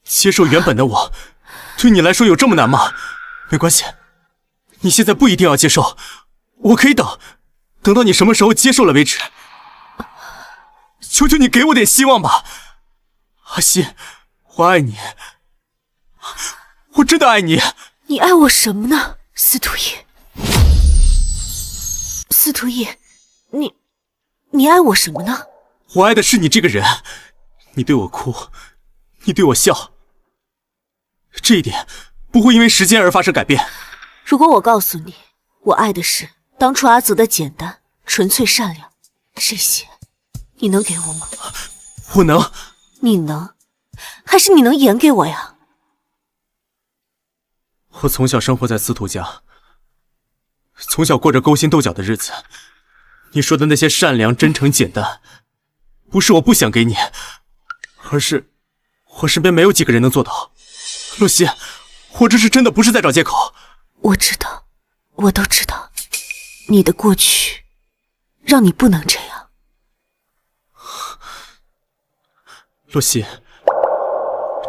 接受原本的我，对你来说有这么难吗？没关系，你现在不一定要接受，我可以等到你什么时候接受了为止。求求你给我点希望吧，阿曦，我爱你，我真的爱你。你爱我什么呢，司徒义？司徒义，你爱我什么呢？我爱的是你这个人，你对我哭，你对我笑，这一点不会因为时间而发生改变。如果我告诉你，我爱的是当初阿泽的简单、纯粹、善良，这些你能给我吗？我能。你能？还是你能演给我呀？我从小生活在司徒家，从小过着勾心斗角的日子。你说的那些善良、真诚、简单，不是我不想给你，而是我身边没有几个人能做到。洛曦，我这是真的，不是在找借口。我知道，我都知道，你的过去让你不能这样。洛曦，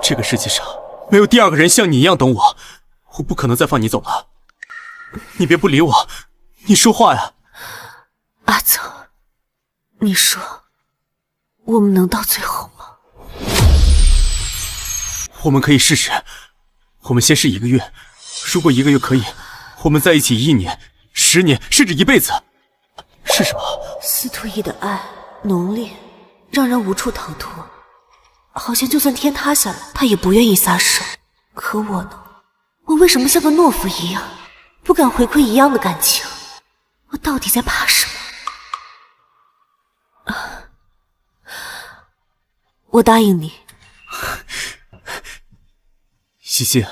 这个世界上没有第二个人像你一样懂我，我不可能再放你走了。你别不理我，你说话呀。阿泽，你说我们能到最后吗？我们可以试试，我们先试1个月，如果1个月可以，我们在一起1年、10年，甚至一辈子，是什么？司徒逸的爱浓烈，让人无处逃脱，好像就算天塌下来，他也不愿意撒手。可我呢？我为什么像个懦夫一样，不敢回馈一样的感情？我到底在怕什么？我答应你。西西，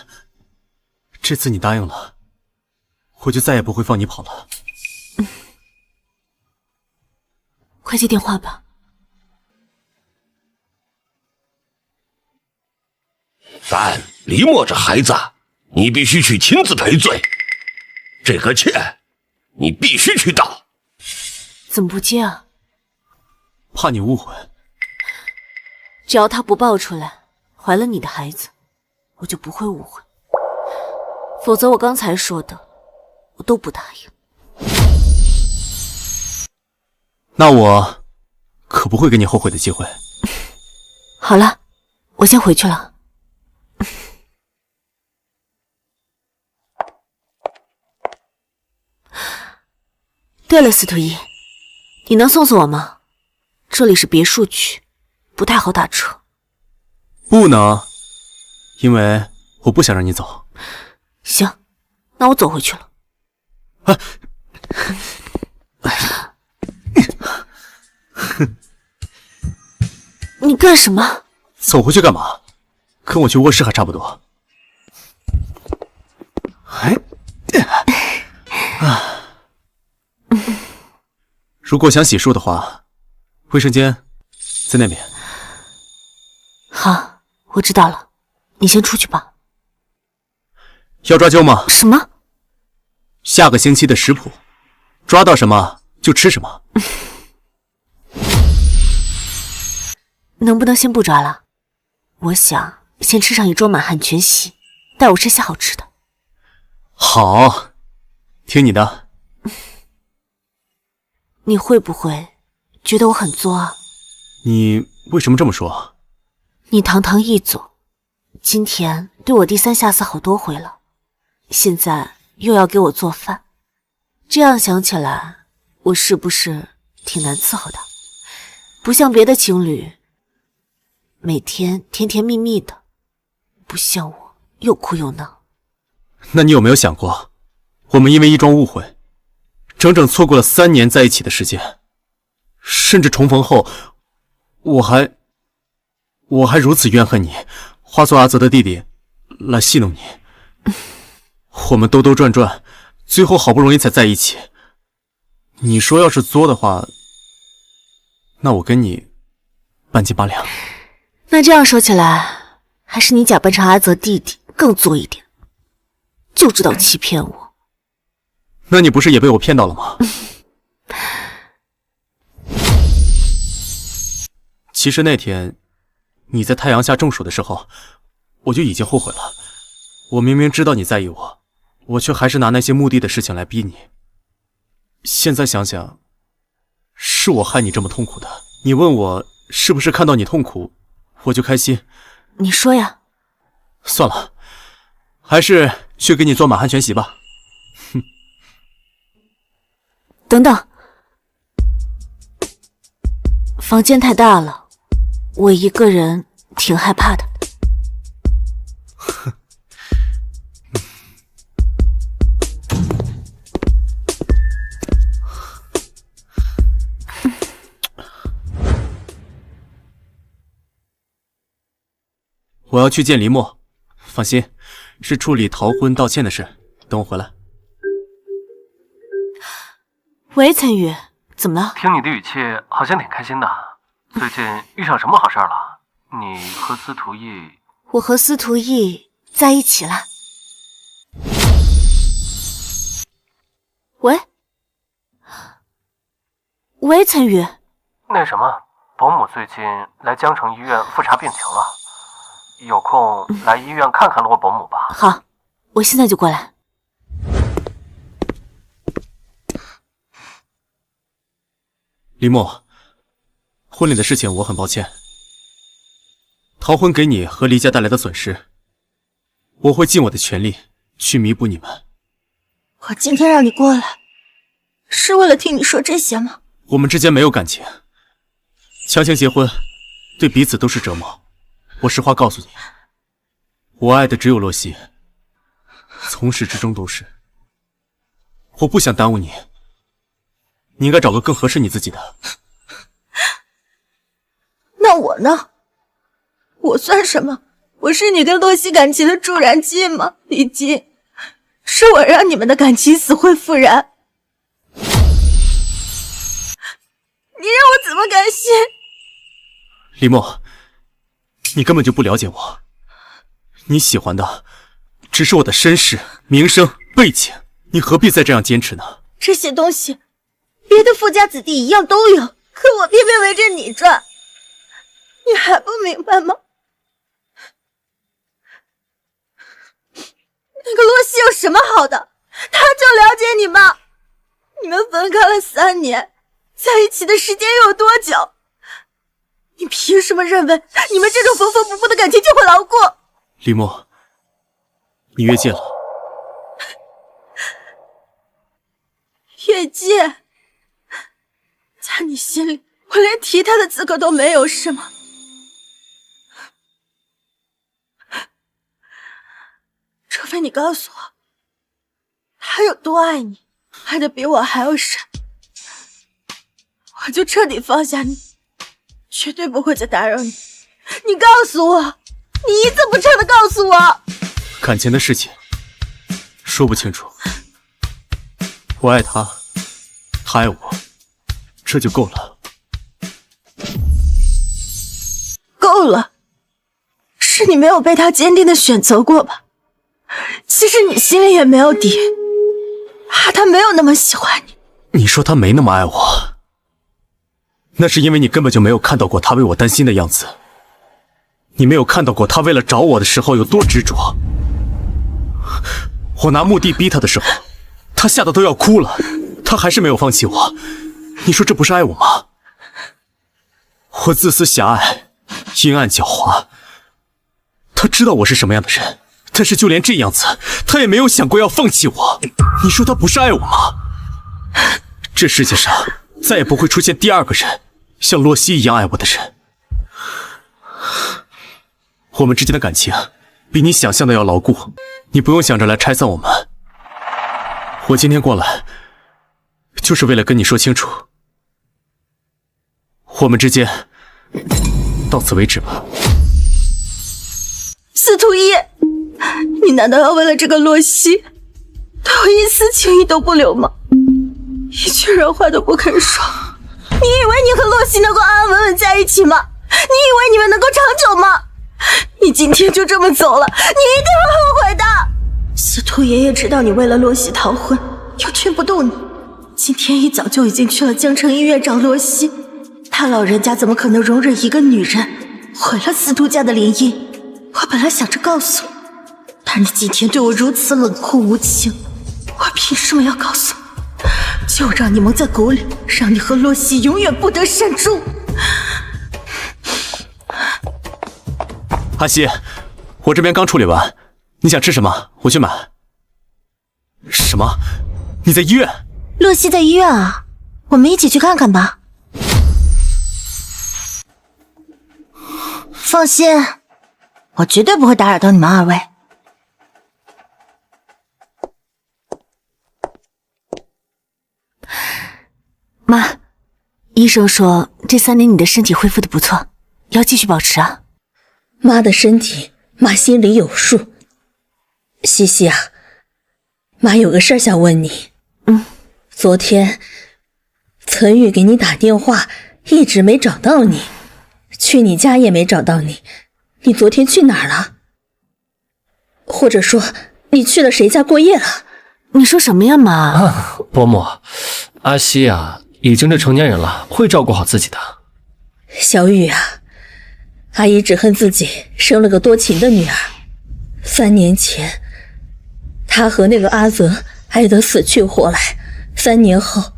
这次你答应了，我就再也不会放你跑了。快接电话吧。但黎墨这孩子，你必须去亲自赔罪，这个欠你必须去道。怎么不接啊？怕你误会。只要他不爆出来怀了你的孩子，我就不会误会。否则我刚才说的，我都不答应。那我可不会给你后悔的机会。好了，我先回去了。对了，司徒逸，你能送我吗？这里是别墅区，不太好打车。不能，因为我不想让你走。行，那我走回去了。你干什么？走回去干嘛？跟我去卧室还差不多。如果想洗漱的话，卫生间在那边。好，我知道了，你先出去吧。要抓阄吗？什么？下个星期的食谱，抓到什么就吃什么。能不能先不抓了？我想先吃上一桌满汉全席，带我吃些好吃的。好，听你的。你会不会觉得我很作啊？你为什么这么说？你堂堂一总，今天对我低三下四好多回了，现在又要给我做饭，这样想起来，我是不是挺难伺候的？不像别的情侣，每天甜甜蜜蜜的，不像我又哭又闹。那你有没有想过，我们因为一桩误会，整整错过了3年在一起的时间，甚至重逢后，我还如此怨恨你，化作阿泽的弟弟来戏弄你。我们兜兜转转，最后好不容易才在一起。你说要是作的话，那我跟你半斤八两。那这样说起来，还是你假扮成阿泽弟弟更作一点，就知道欺骗我。那你不是也被我骗到了吗？其实那天你在太阳下中暑的时候，我就已经后悔了。我明明知道你在意我，我却还是拿那些目的的事情来逼你。现在想想，是我害你这么痛苦的。你问我是不是看到你痛苦，我就开心？你说呀。算了，还是去给你做满汉全席吧。等等，房间太大了，我一个人挺害怕的。我要去见黎墨，放心，是处理逃婚道歉的事，等我回来。喂，岑宇，怎么了？听你的语气，好像挺开心的。最近遇上什么好事了？你和司徒逸……我和司徒逸在一起了。喂，喂，岑宇。那什么，伯母最近来江城医院复查病情了，有空来医院看看罗伯母吧。好，我现在就过来。黎墨，婚礼的事情我很抱歉，逃婚给你和黎家带来的损失，我会尽我的全力去弥补你们。我今天让你过来，是为了听你说这些吗？我们之间没有感情，强行结婚，对彼此都是折磨。我实话告诉你，我爱的只有洛曦，从始至终都是。我不想耽误你，你应该找个更合适你自己的。那我呢？我算什么？我是你跟洛曦感情的助燃剂吗？李晶，是我让你们的感情死灰复燃，你让我怎么甘心？李默，你根本就不了解我，你喜欢的只是我的身世、名声、背景，你何必再这样坚持呢？这些东西，别的富家子弟一样都有，可我偏偏围着你转，你还不明白吗？那个洛曦有什么好的？他就了解你吗？你们分开了3年，在一起的时间又有多久？你凭什么认为你们这种缝缝补补的感情就会牢固？李默，你越界了。越界？在你心里，我连提他的资格都没有，是吗？除非你告诉我，他有多爱你，爱的比我还要深，我就彻底放下你，绝对不会再打扰你。你告诉我，你一字不差的告诉我。感情的事情说不清楚，我爱他，他爱我，这就够了。够了，是你没有被他坚定的选择过吧？其实你心里也没有底，怕他没有那么喜欢你。你说他没那么爱我，那是因为你根本就没有看到过他为我担心的样子，你没有看到过他为了找我的时候有多执着。我拿墓地逼他的时候，他吓得都要哭了，他还是没有放弃我。你说这不是爱我吗？我自私狭隘，阴暗狡猾，他知道我是什么样的人，但是就连这样子，他也没有想过要放弃我。你说他不是爱我吗？这世界上再也不会出现第二个人像洛曦一样爱我的人。我们之间的感情比你想象的要牢固，你不用想着来拆散我们。我今天过来就是为了跟你说清楚，我们之间到此为止吧。司徒一，你难道要为了这个洛曦对我一丝情意都不留吗？一句人话都不肯说，你以为你和洛曦能够安安稳稳在一起吗？你以为你们能够长久吗？你今天就这么走了，你一定会后悔的。司徒爷爷知道你为了洛曦逃婚，又劝不动你，今天一早就已经去了江城医院找洛曦。他老人家怎么可能容忍一个女人毁了司徒家的联姻？我本来想着告诉你，但你今天对我如此冷酷无情，我凭什么要告诉你？就让你蒙在鼓里，让你和洛曦永远不得善终。阿西，我这边刚处理完，你想吃什么？我去买。什么？你在医院？洛曦在医院啊，我们一起去看看吧。放心，我绝对不会打扰到你们二位。妈，医生说这3年你的身体恢复的不错，要继续保持啊。妈的身体，妈心里有数。西西啊，妈有个事儿想问你。昨天岑宇给你打电话，一直没找到你，去你家也没找到你，你昨天去哪儿了？或者说你去了谁家过夜了？你说什么呀，妈？伯母，阿西啊，已经是成年人了，会照顾好自己的。小雨啊，阿姨只恨自己生了个多情的女儿。3年前，她和那个阿泽爱得死去活来，3年后，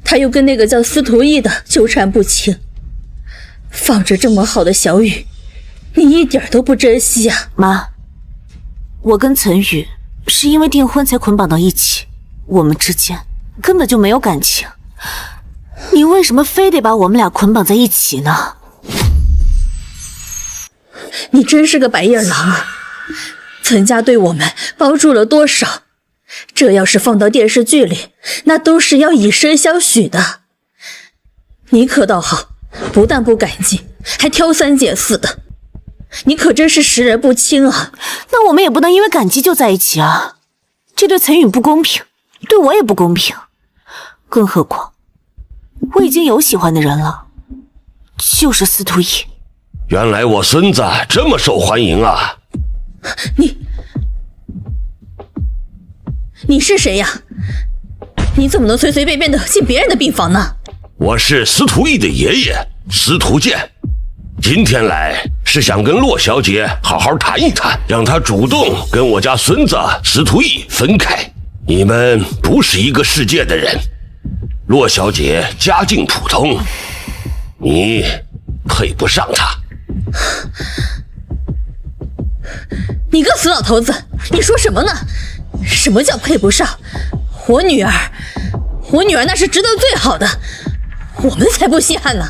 她又跟那个叫司徒义的纠缠不清。放着这么好的小雨，你一点都不珍惜啊！妈，我跟岑宇是因为订婚才捆绑到一起，我们之间根本就没有感情，你为什么非得把我们俩捆绑在一起呢？你真是个白眼狼啊！岑家对我们帮助了多少？这要是放到电视剧里，那都是要以身相许的。你可倒好，不但不改进，还挑三拣四的。你可真是识人不清啊！那我们也不能因为感激就在一起啊！这对岑允不公平，对我也不公平。更何况，我已经有喜欢的人了，就是司徒逸。原来我孙子这么受欢迎啊！你是谁呀？你怎么能随随便便的进别人的病房呢？我是司徒逸的爷爷司徒剑，今天来是想跟洛小姐好好谈一谈，让她主动跟我家孙子司徒逸分开。你们不是一个世界的人，洛小姐家境普通，你配不上她。你个死老头子，你说什么呢？什么叫配不上？我女儿那是值得最好的，我们才不稀罕呢。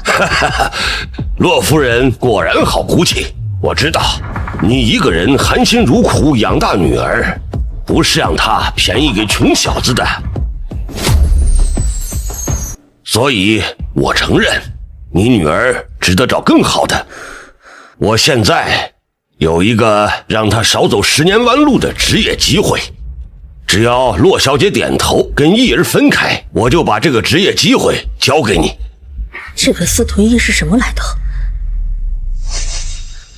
洛夫人果然好骨气，我知道你一个人含辛茹苦养大女儿，不是让她便宜给穷小子的。所以我承认你女儿值得找更好的。我现在有一个让她少走10年弯路的职业机会，只要洛小姐点头跟逸儿分开，我就把这个职业机会交给你。这个司徒逸是什么来头？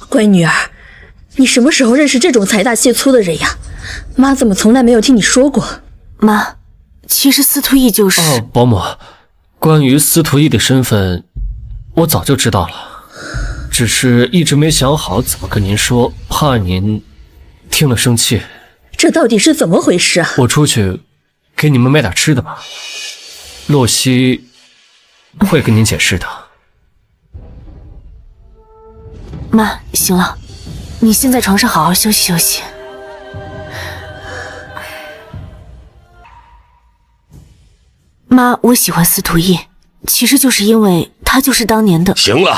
乖女儿，你什么时候认识这种财大气粗的人呀？妈怎么从来没有听你说过？妈，其实司徒逸就是……保姆，关于司徒逸的身份，我早就知道了，只是一直没想好怎么跟您说，怕您听了生气。这到底是怎么回事啊？我出去给你们买点吃的吧，洛西会跟您解释的。妈，行了，你先在床上好好休息休息。妈，我喜欢司徒逸，其实就是因为他就是当年的……行了，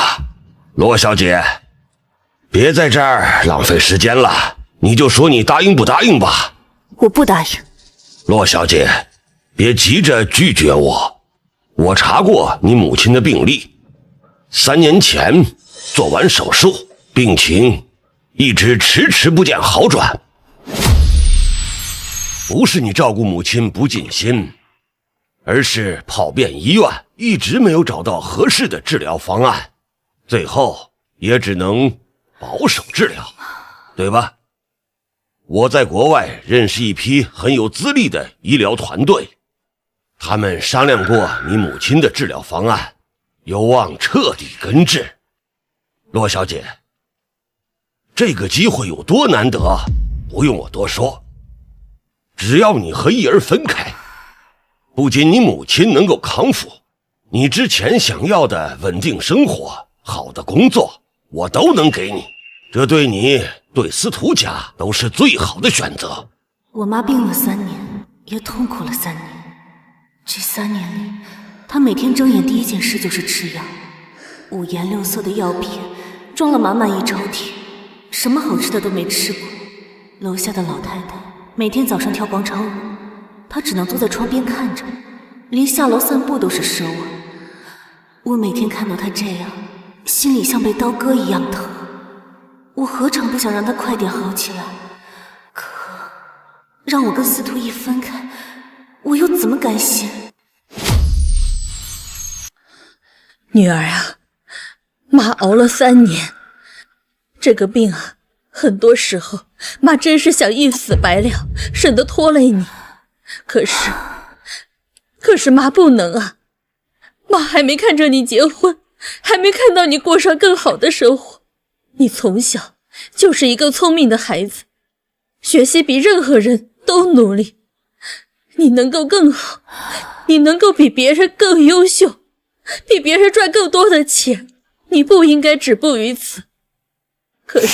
罗小姐，别在这儿浪费时间了，你就说你答应不答应吧。我不答应。罗小姐，别急着拒绝我。我查过你母亲的病历，3年前做完手术，病情一直迟迟不见好转。不是你照顾母亲不尽心，而是跑遍医院，一直没有找到合适的治疗方案，最后也只能保守治疗，对吧？我在国外认识一批很有资历的医疗团队，他们商量过你母亲的治疗方案，有望彻底根治。罗小姐，这个机会有多难得，不用我多说。只要你和逸儿分开，不仅你母亲能够康复，你之前想要的稳定生活、好的工作，我都能给你。这对你、对司徒家都是最好的选择。我妈病了3年，也痛苦了3年。这3年里，她每天睁眼第一件事就是吃药，5颜6色的药品装了满满一抽屉，什么好吃的都没吃过。楼下的老太太每天早上跳广场舞，她只能坐在窗边看着，连下楼散步都是奢望。我每天看到她这样，心里像被刀割一样疼。我何尝不想让她快点好起来，可让我跟司徒逸分开，我又怎么甘心？女儿啊，妈熬了3年，这个病啊，很多时候妈真是想一死百了，省得拖累你。可是妈不能啊，妈还没看着你结婚，还没看到你过上更好的生活。你从小就是一个聪明的孩子，学习比任何人都努力，你能够更好，你能够比别人更优秀，比别人赚更多的钱，你不应该止步于此。可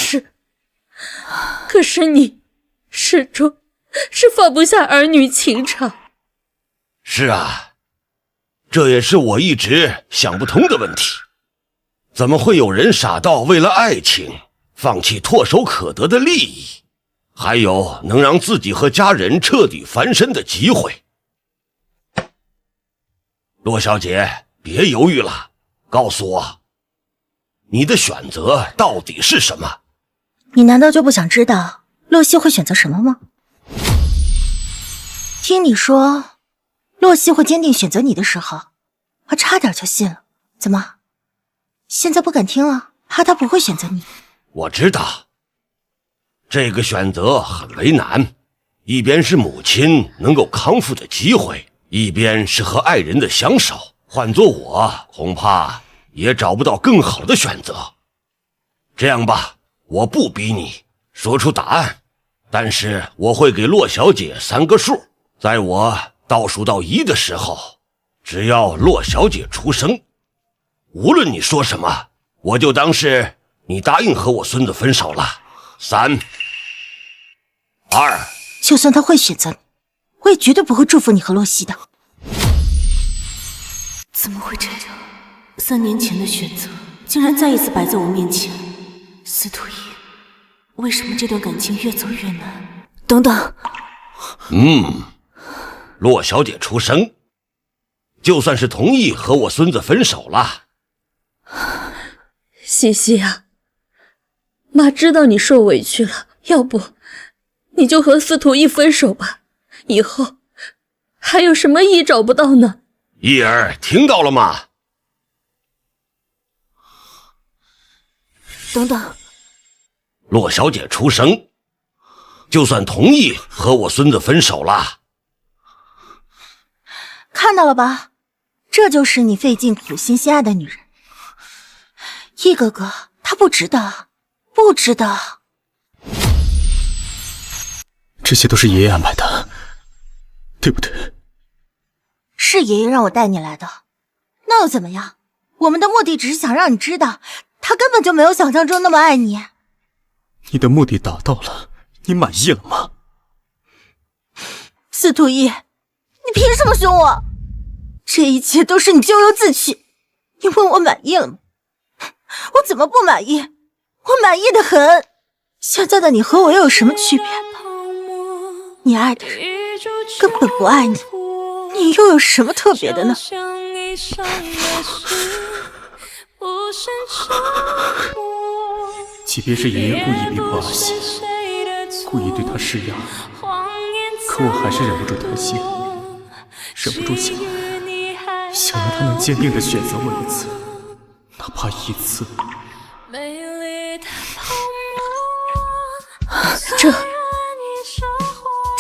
是你始终是放不下儿女情长，是啊，这也是我一直想不通的问题。怎么会有人傻到为了爱情放弃唾手可得的利益，还有能让自己和家人彻底翻身的机会？洛小姐，别犹豫了，告诉我，你的选择到底是什么？你难道就不想知道洛曦会选择什么吗？听你说洛曦会坚定选择你的时候，我差点就信了。怎么，现在不敢听了？怕他不会选择你？我知道，这个选择很为难，一边是母亲能够康复的机会，一边是和爱人的相守。换做我，恐怕也找不到更好的选择。这样吧，我不逼你说出答案，但是我会给洛小姐3个数，在我倒数到1的时候，只要洛小姐出声，无论你说什么，我就当是你答应和我孙子分手了。3、2，就算他会选择你，我也绝对不会祝福你和洛曦的。怎么会这样？3年前的选择竟然再一次摆在我面前。司徒一，为什么这段感情越走越难？等等，洛小姐出声，就算是同意和我孙子分手了。西西啊，妈知道你受委屈了，要不你就和司徒一分手吧，以后还有什么意义找不到呢？一儿，听到了吗？等等，洛小姐出声，就算同意和我孙子分手了。看到了吧，这就是你费尽苦心心爱的女人。一哥哥，他不值得，不值得。这些都是爷爷安排的，对不对？是爷爷让我带你来的，那又怎么样？我们的目的只是想让你知道，他根本就没有想象中那么爱你。你的目的达到了，你满意了吗？司徒一，你凭什么凶我？这一切都是你咎由自取。你问我满意了吗？我怎么不满意？我满意的很。现在的你和我又有什么区别？你爱的人根本不爱你，你又有什么特别的呢？即便是爷爷故意逼迫阿西，故意对他施压，可我还是忍不住疼惜，忍不住想让他能坚定地选择我一次，哪怕一次。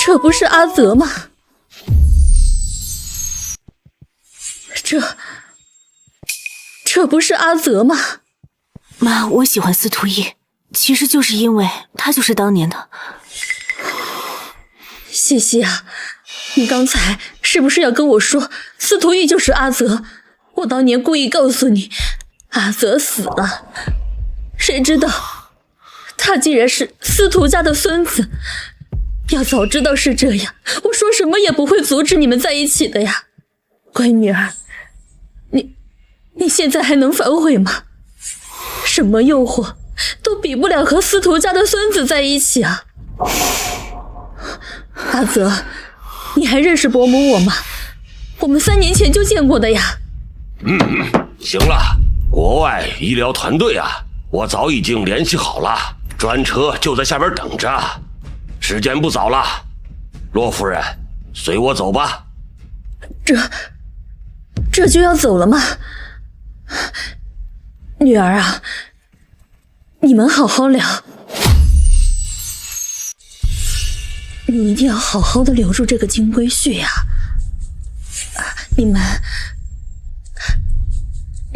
这不是阿泽吗？这不是阿泽吗？妈，我喜欢司徒一，其实就是因为他就是当年的。西西啊，你刚才是不是要跟我说司徒一就是阿泽？我当年故意告诉你阿泽死了，谁知道他竟然是司徒家的孙子。要早知道是这样，我说什么也不会阻止你们在一起的呀。乖女儿，你现在还能反悔吗？什么诱惑都比不了和司徒家的孙子在一起啊。阿泽，你还认识伯母我吗？我们3年前就见过的呀。行了，国外医疗团队啊，我早已经联系好了，专车就在下边等着。时间不早了，洛夫人，随我走吧。这就要走了吗？女儿啊，你们好好聊，你一定要好好的留住这个金龟婿呀！你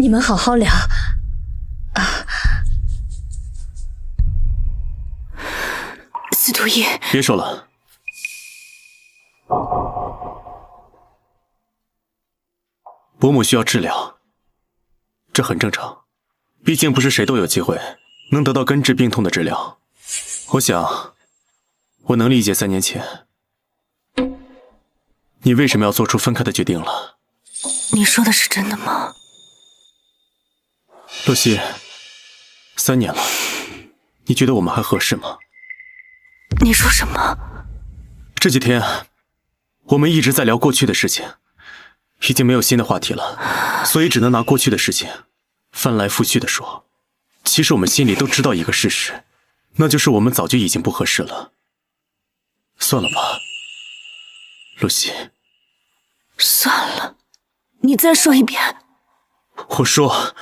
们好好聊啊！司徒一，别说了，伯母需要治疗，这很正常，毕竟不是谁都有机会能得到根治病痛的治疗。我想，我能理解3年前你为什么要做出分开的决定了？你说的是真的吗？洛曦，3年了，你觉得我们还合适吗？你说什么？这几天我们一直在聊过去的事情，已经没有新的话题了，所以只能拿过去的事情翻来覆去的说。其实我们心里都知道一个事实，那就是我们早就已经不合适了。算了吧，洛曦。算了，你再说一遍。我说，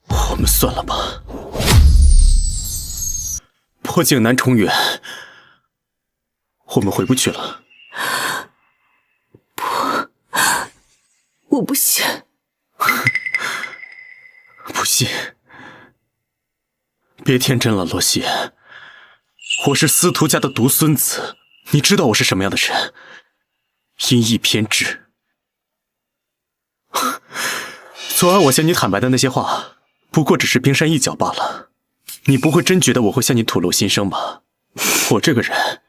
我们算了吧。破镜难重圆，我们回不去了。不，我不信。不信？别天真了，洛曦。我是司徒家的独孙子，你知道我是什么样的人，阴翳偏执。昨晚我向你坦白的那些话，不过只是冰山一角罢了。你不会真觉得我会向你吐露心声吧？我这个人，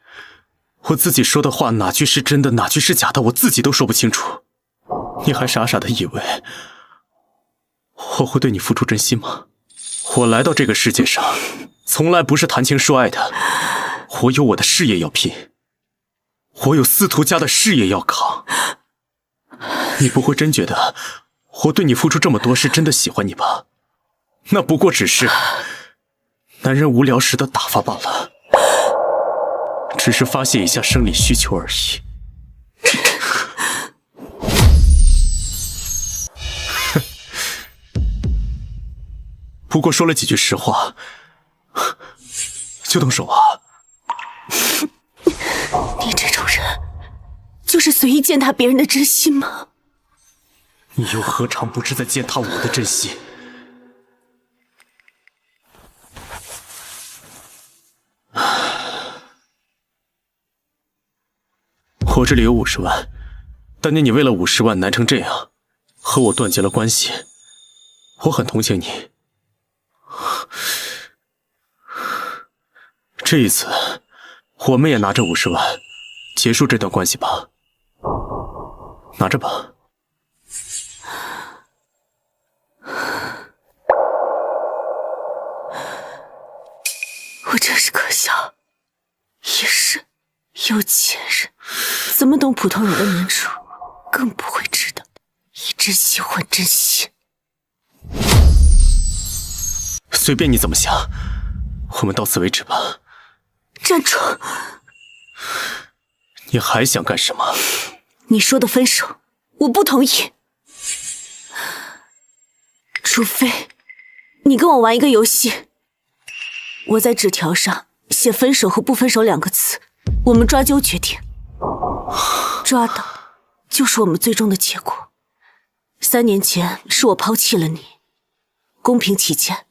我自己说的话哪句是真的，哪句是假的，我自己都说不清楚。你还傻傻的以为我会对你付出真心吗？我来到这个世界上，从来不是谈情说爱的。我有我的事业要拼，我有司徒家的事业要扛。你不会真觉得我对你付出这么多是真的喜欢你吧？那不过只是男人无聊时的打发罢了，只是发泄一下生理需求而已。不过说了几句实话，就动手啊！你这种人，就是随意践踏别人的真心吗？你又何尝不是在践踏我的真心？我这里有50万，当年你为了50万难成这样，和我断绝了关系，我很同情你。这一次，我们也拿着50万，结束这段关系吧。拿着吧。我真是可笑，也是有钱人怎么懂普通人的难处，更不会知道以真心换真心。随便你怎么想，我们到此为止吧。站住！你还想干什么？你说的分手，我不同意。除非你跟我玩一个游戏，我在纸条上写分手和不分手2个字，我们抓阄决定，抓到就是我们最终的结果。3年前是我抛弃了你，公平起见，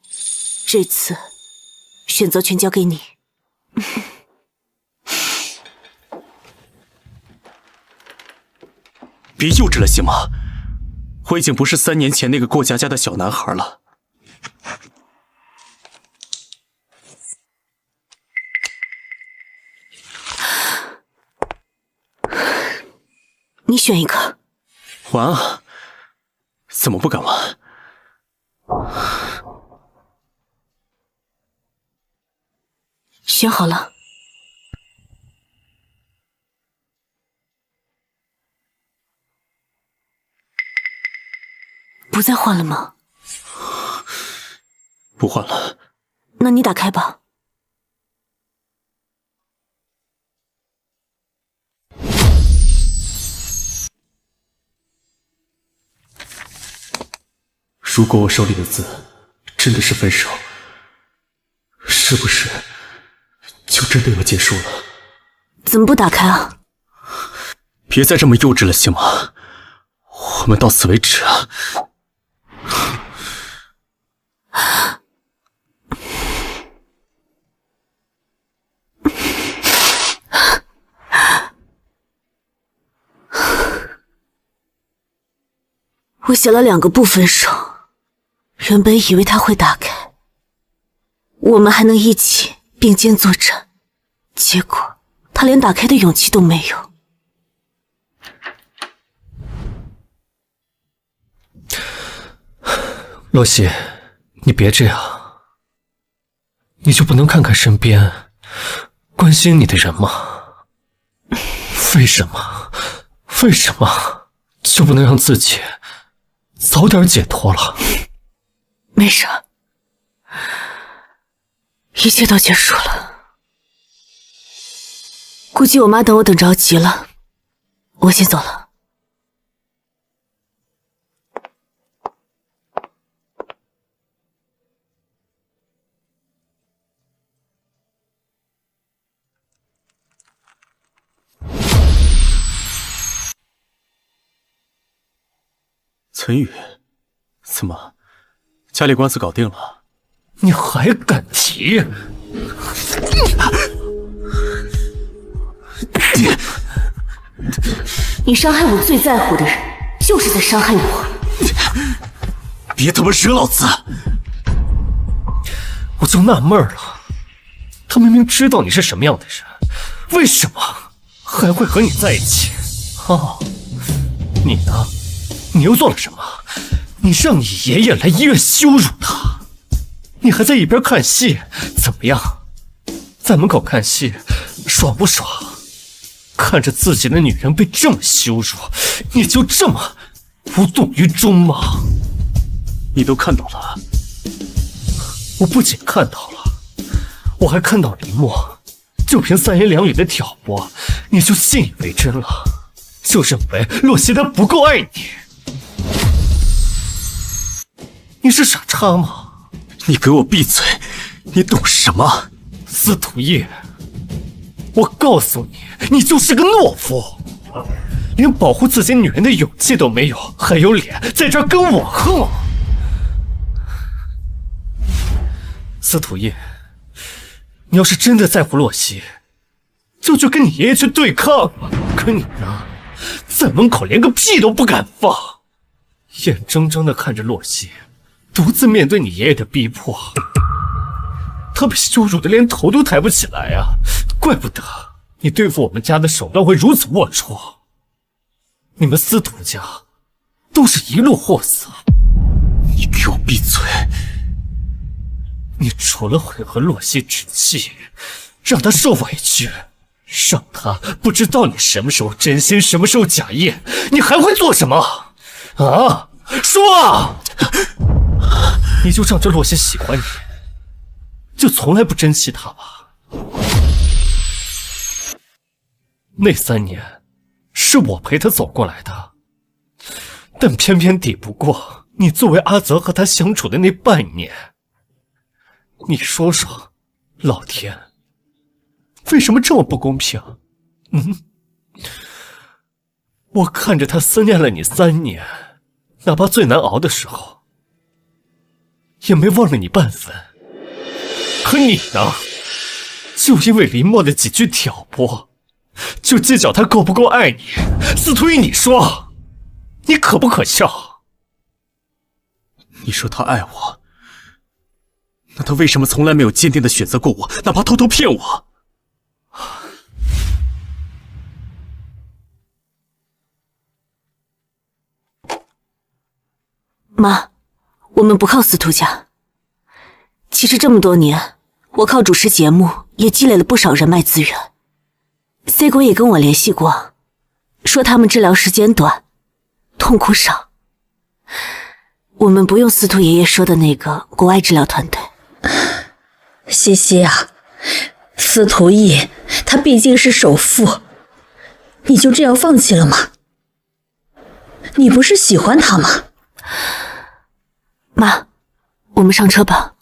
这次选择权交给你。别幼稚了行吗？我已经不是3年前那个过家家的小男孩了。你选一个。玩啊？怎么不敢玩？选好了。不再换了吗？不换了。那你打开吧。如果我手里的字真的是分手，是不是就真的要结束了？怎么不打开啊？别再这么幼稚了行吗？我们到此为止啊！我写了2个不分手，原本以为他会打开，我们还能一起并肩作战，结果他连打开的勇气都没有。洛曦，你别这样，你就不能看看身边关心你的人吗？为什么就不能让自己早点解脱了？没事，一切都结束了。估计我妈等我等着急了，我先走了。岑宇，怎么，家里官司搞定了？你还敢提？你伤害我最在乎的人，就是在伤害我。别他妈惹老子！我就纳闷了，他明明知道你是什么样的人，为什么还会和你在一起？哦，你呢？你又做了什么？你让你爷爷来医院羞辱他，你还在一边看戏，怎么样？在门口看戏，爽不爽？看着自己的女人被这么羞辱，你就这么无动于衷吗？你都看到了？我不仅看到了，我还看到林墨，就凭三言两语的挑拨，你就信以为真了，就认为洛曦她不够爱你。你是傻叉吗？你给我闭嘴！你懂什么？司徒叶，我告诉你，你就是个懦夫，连保护自己女人的勇气都没有，还有脸在这儿跟我横。司徒叶，你要是真的在乎洛曦，就去跟你爷爷去对抗吧。可你呢，在门口连个屁都不敢放，眼睁睁地看着洛曦独自面对你爷爷的逼迫，他被羞辱的连头都抬不起来啊！怪不得你对付我们家的手段会如此龌龊。你们司徒家都是一路货色。你给我闭嘴！你除了会和洛曦置气，让他受委屈，让他不知道你什么时候真心，什么时候假意，你还会做什么？啊，说啊！你就仗着洛曦喜欢你，就从来不珍惜他吧？那3年是我陪他走过来的，但偏偏抵不过你作为阿泽和他相处的那半年。你说说，老天，为什么这么不公平？我看着他思念了你3年，哪怕最难熬的时候，也没忘了你半分。可你呢？就因为林墨的几句挑拨，就计较他够不够爱你。司徒玉，你说，你可不可笑？你说他爱我，那他为什么从来没有坚定的选择过我，哪怕偷偷骗我？妈，我们不靠司徒家。其实这么多年，我靠主持节目也积累了不少人脉资源。C 国也跟我联系过，说他们治疗时间短，痛苦少。我们不用司徒爷爷说的那个国外治疗团队。西西啊，司徒义他毕竟是首富，你就这样放弃了吗？你不是喜欢他吗？妈，我们上车吧。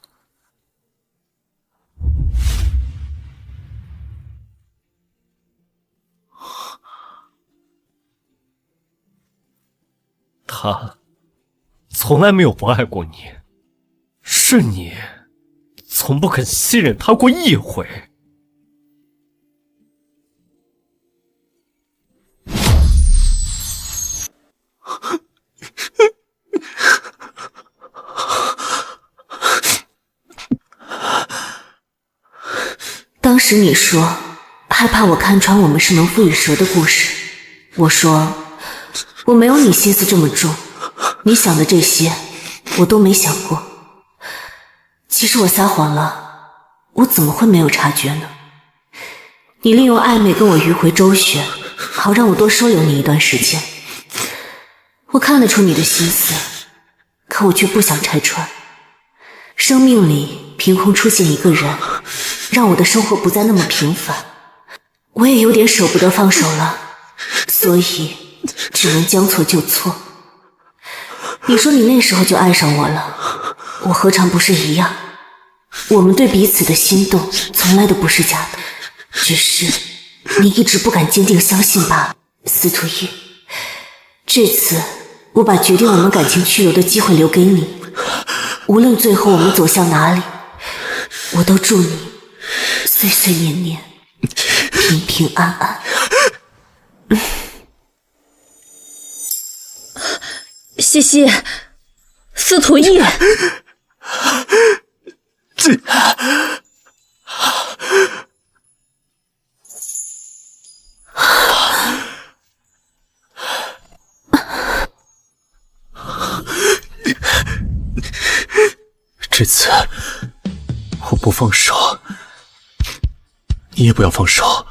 他从来没有不爱过你，是你从不肯信任他过一回。当时你说害怕我看穿我们是农夫与蛇的故事，我说我没有你心思这么重，你想的这些我都没想过。其实我撒谎了，我怎么会没有察觉呢？你利用暧昧跟我迂回周旋，好让我多收留你一段时间。我看得出你的心思，可我却不想拆穿。生命里凭空出现一个人，让我的生活不再那么平凡，我也有点舍不得放手了，所以只能将错就错。你说你那时候就爱上我了，我何尝不是一样？我们对彼此的心动从来都不是假的，只是你一直不敢坚定相信罢了。司徒叶，这次我把决定我们感情去留的机会留给你，无论最后我们走向哪里，我都祝你岁岁年年平平安安。西西，司徒叶，这次我不放手，你也不要放手。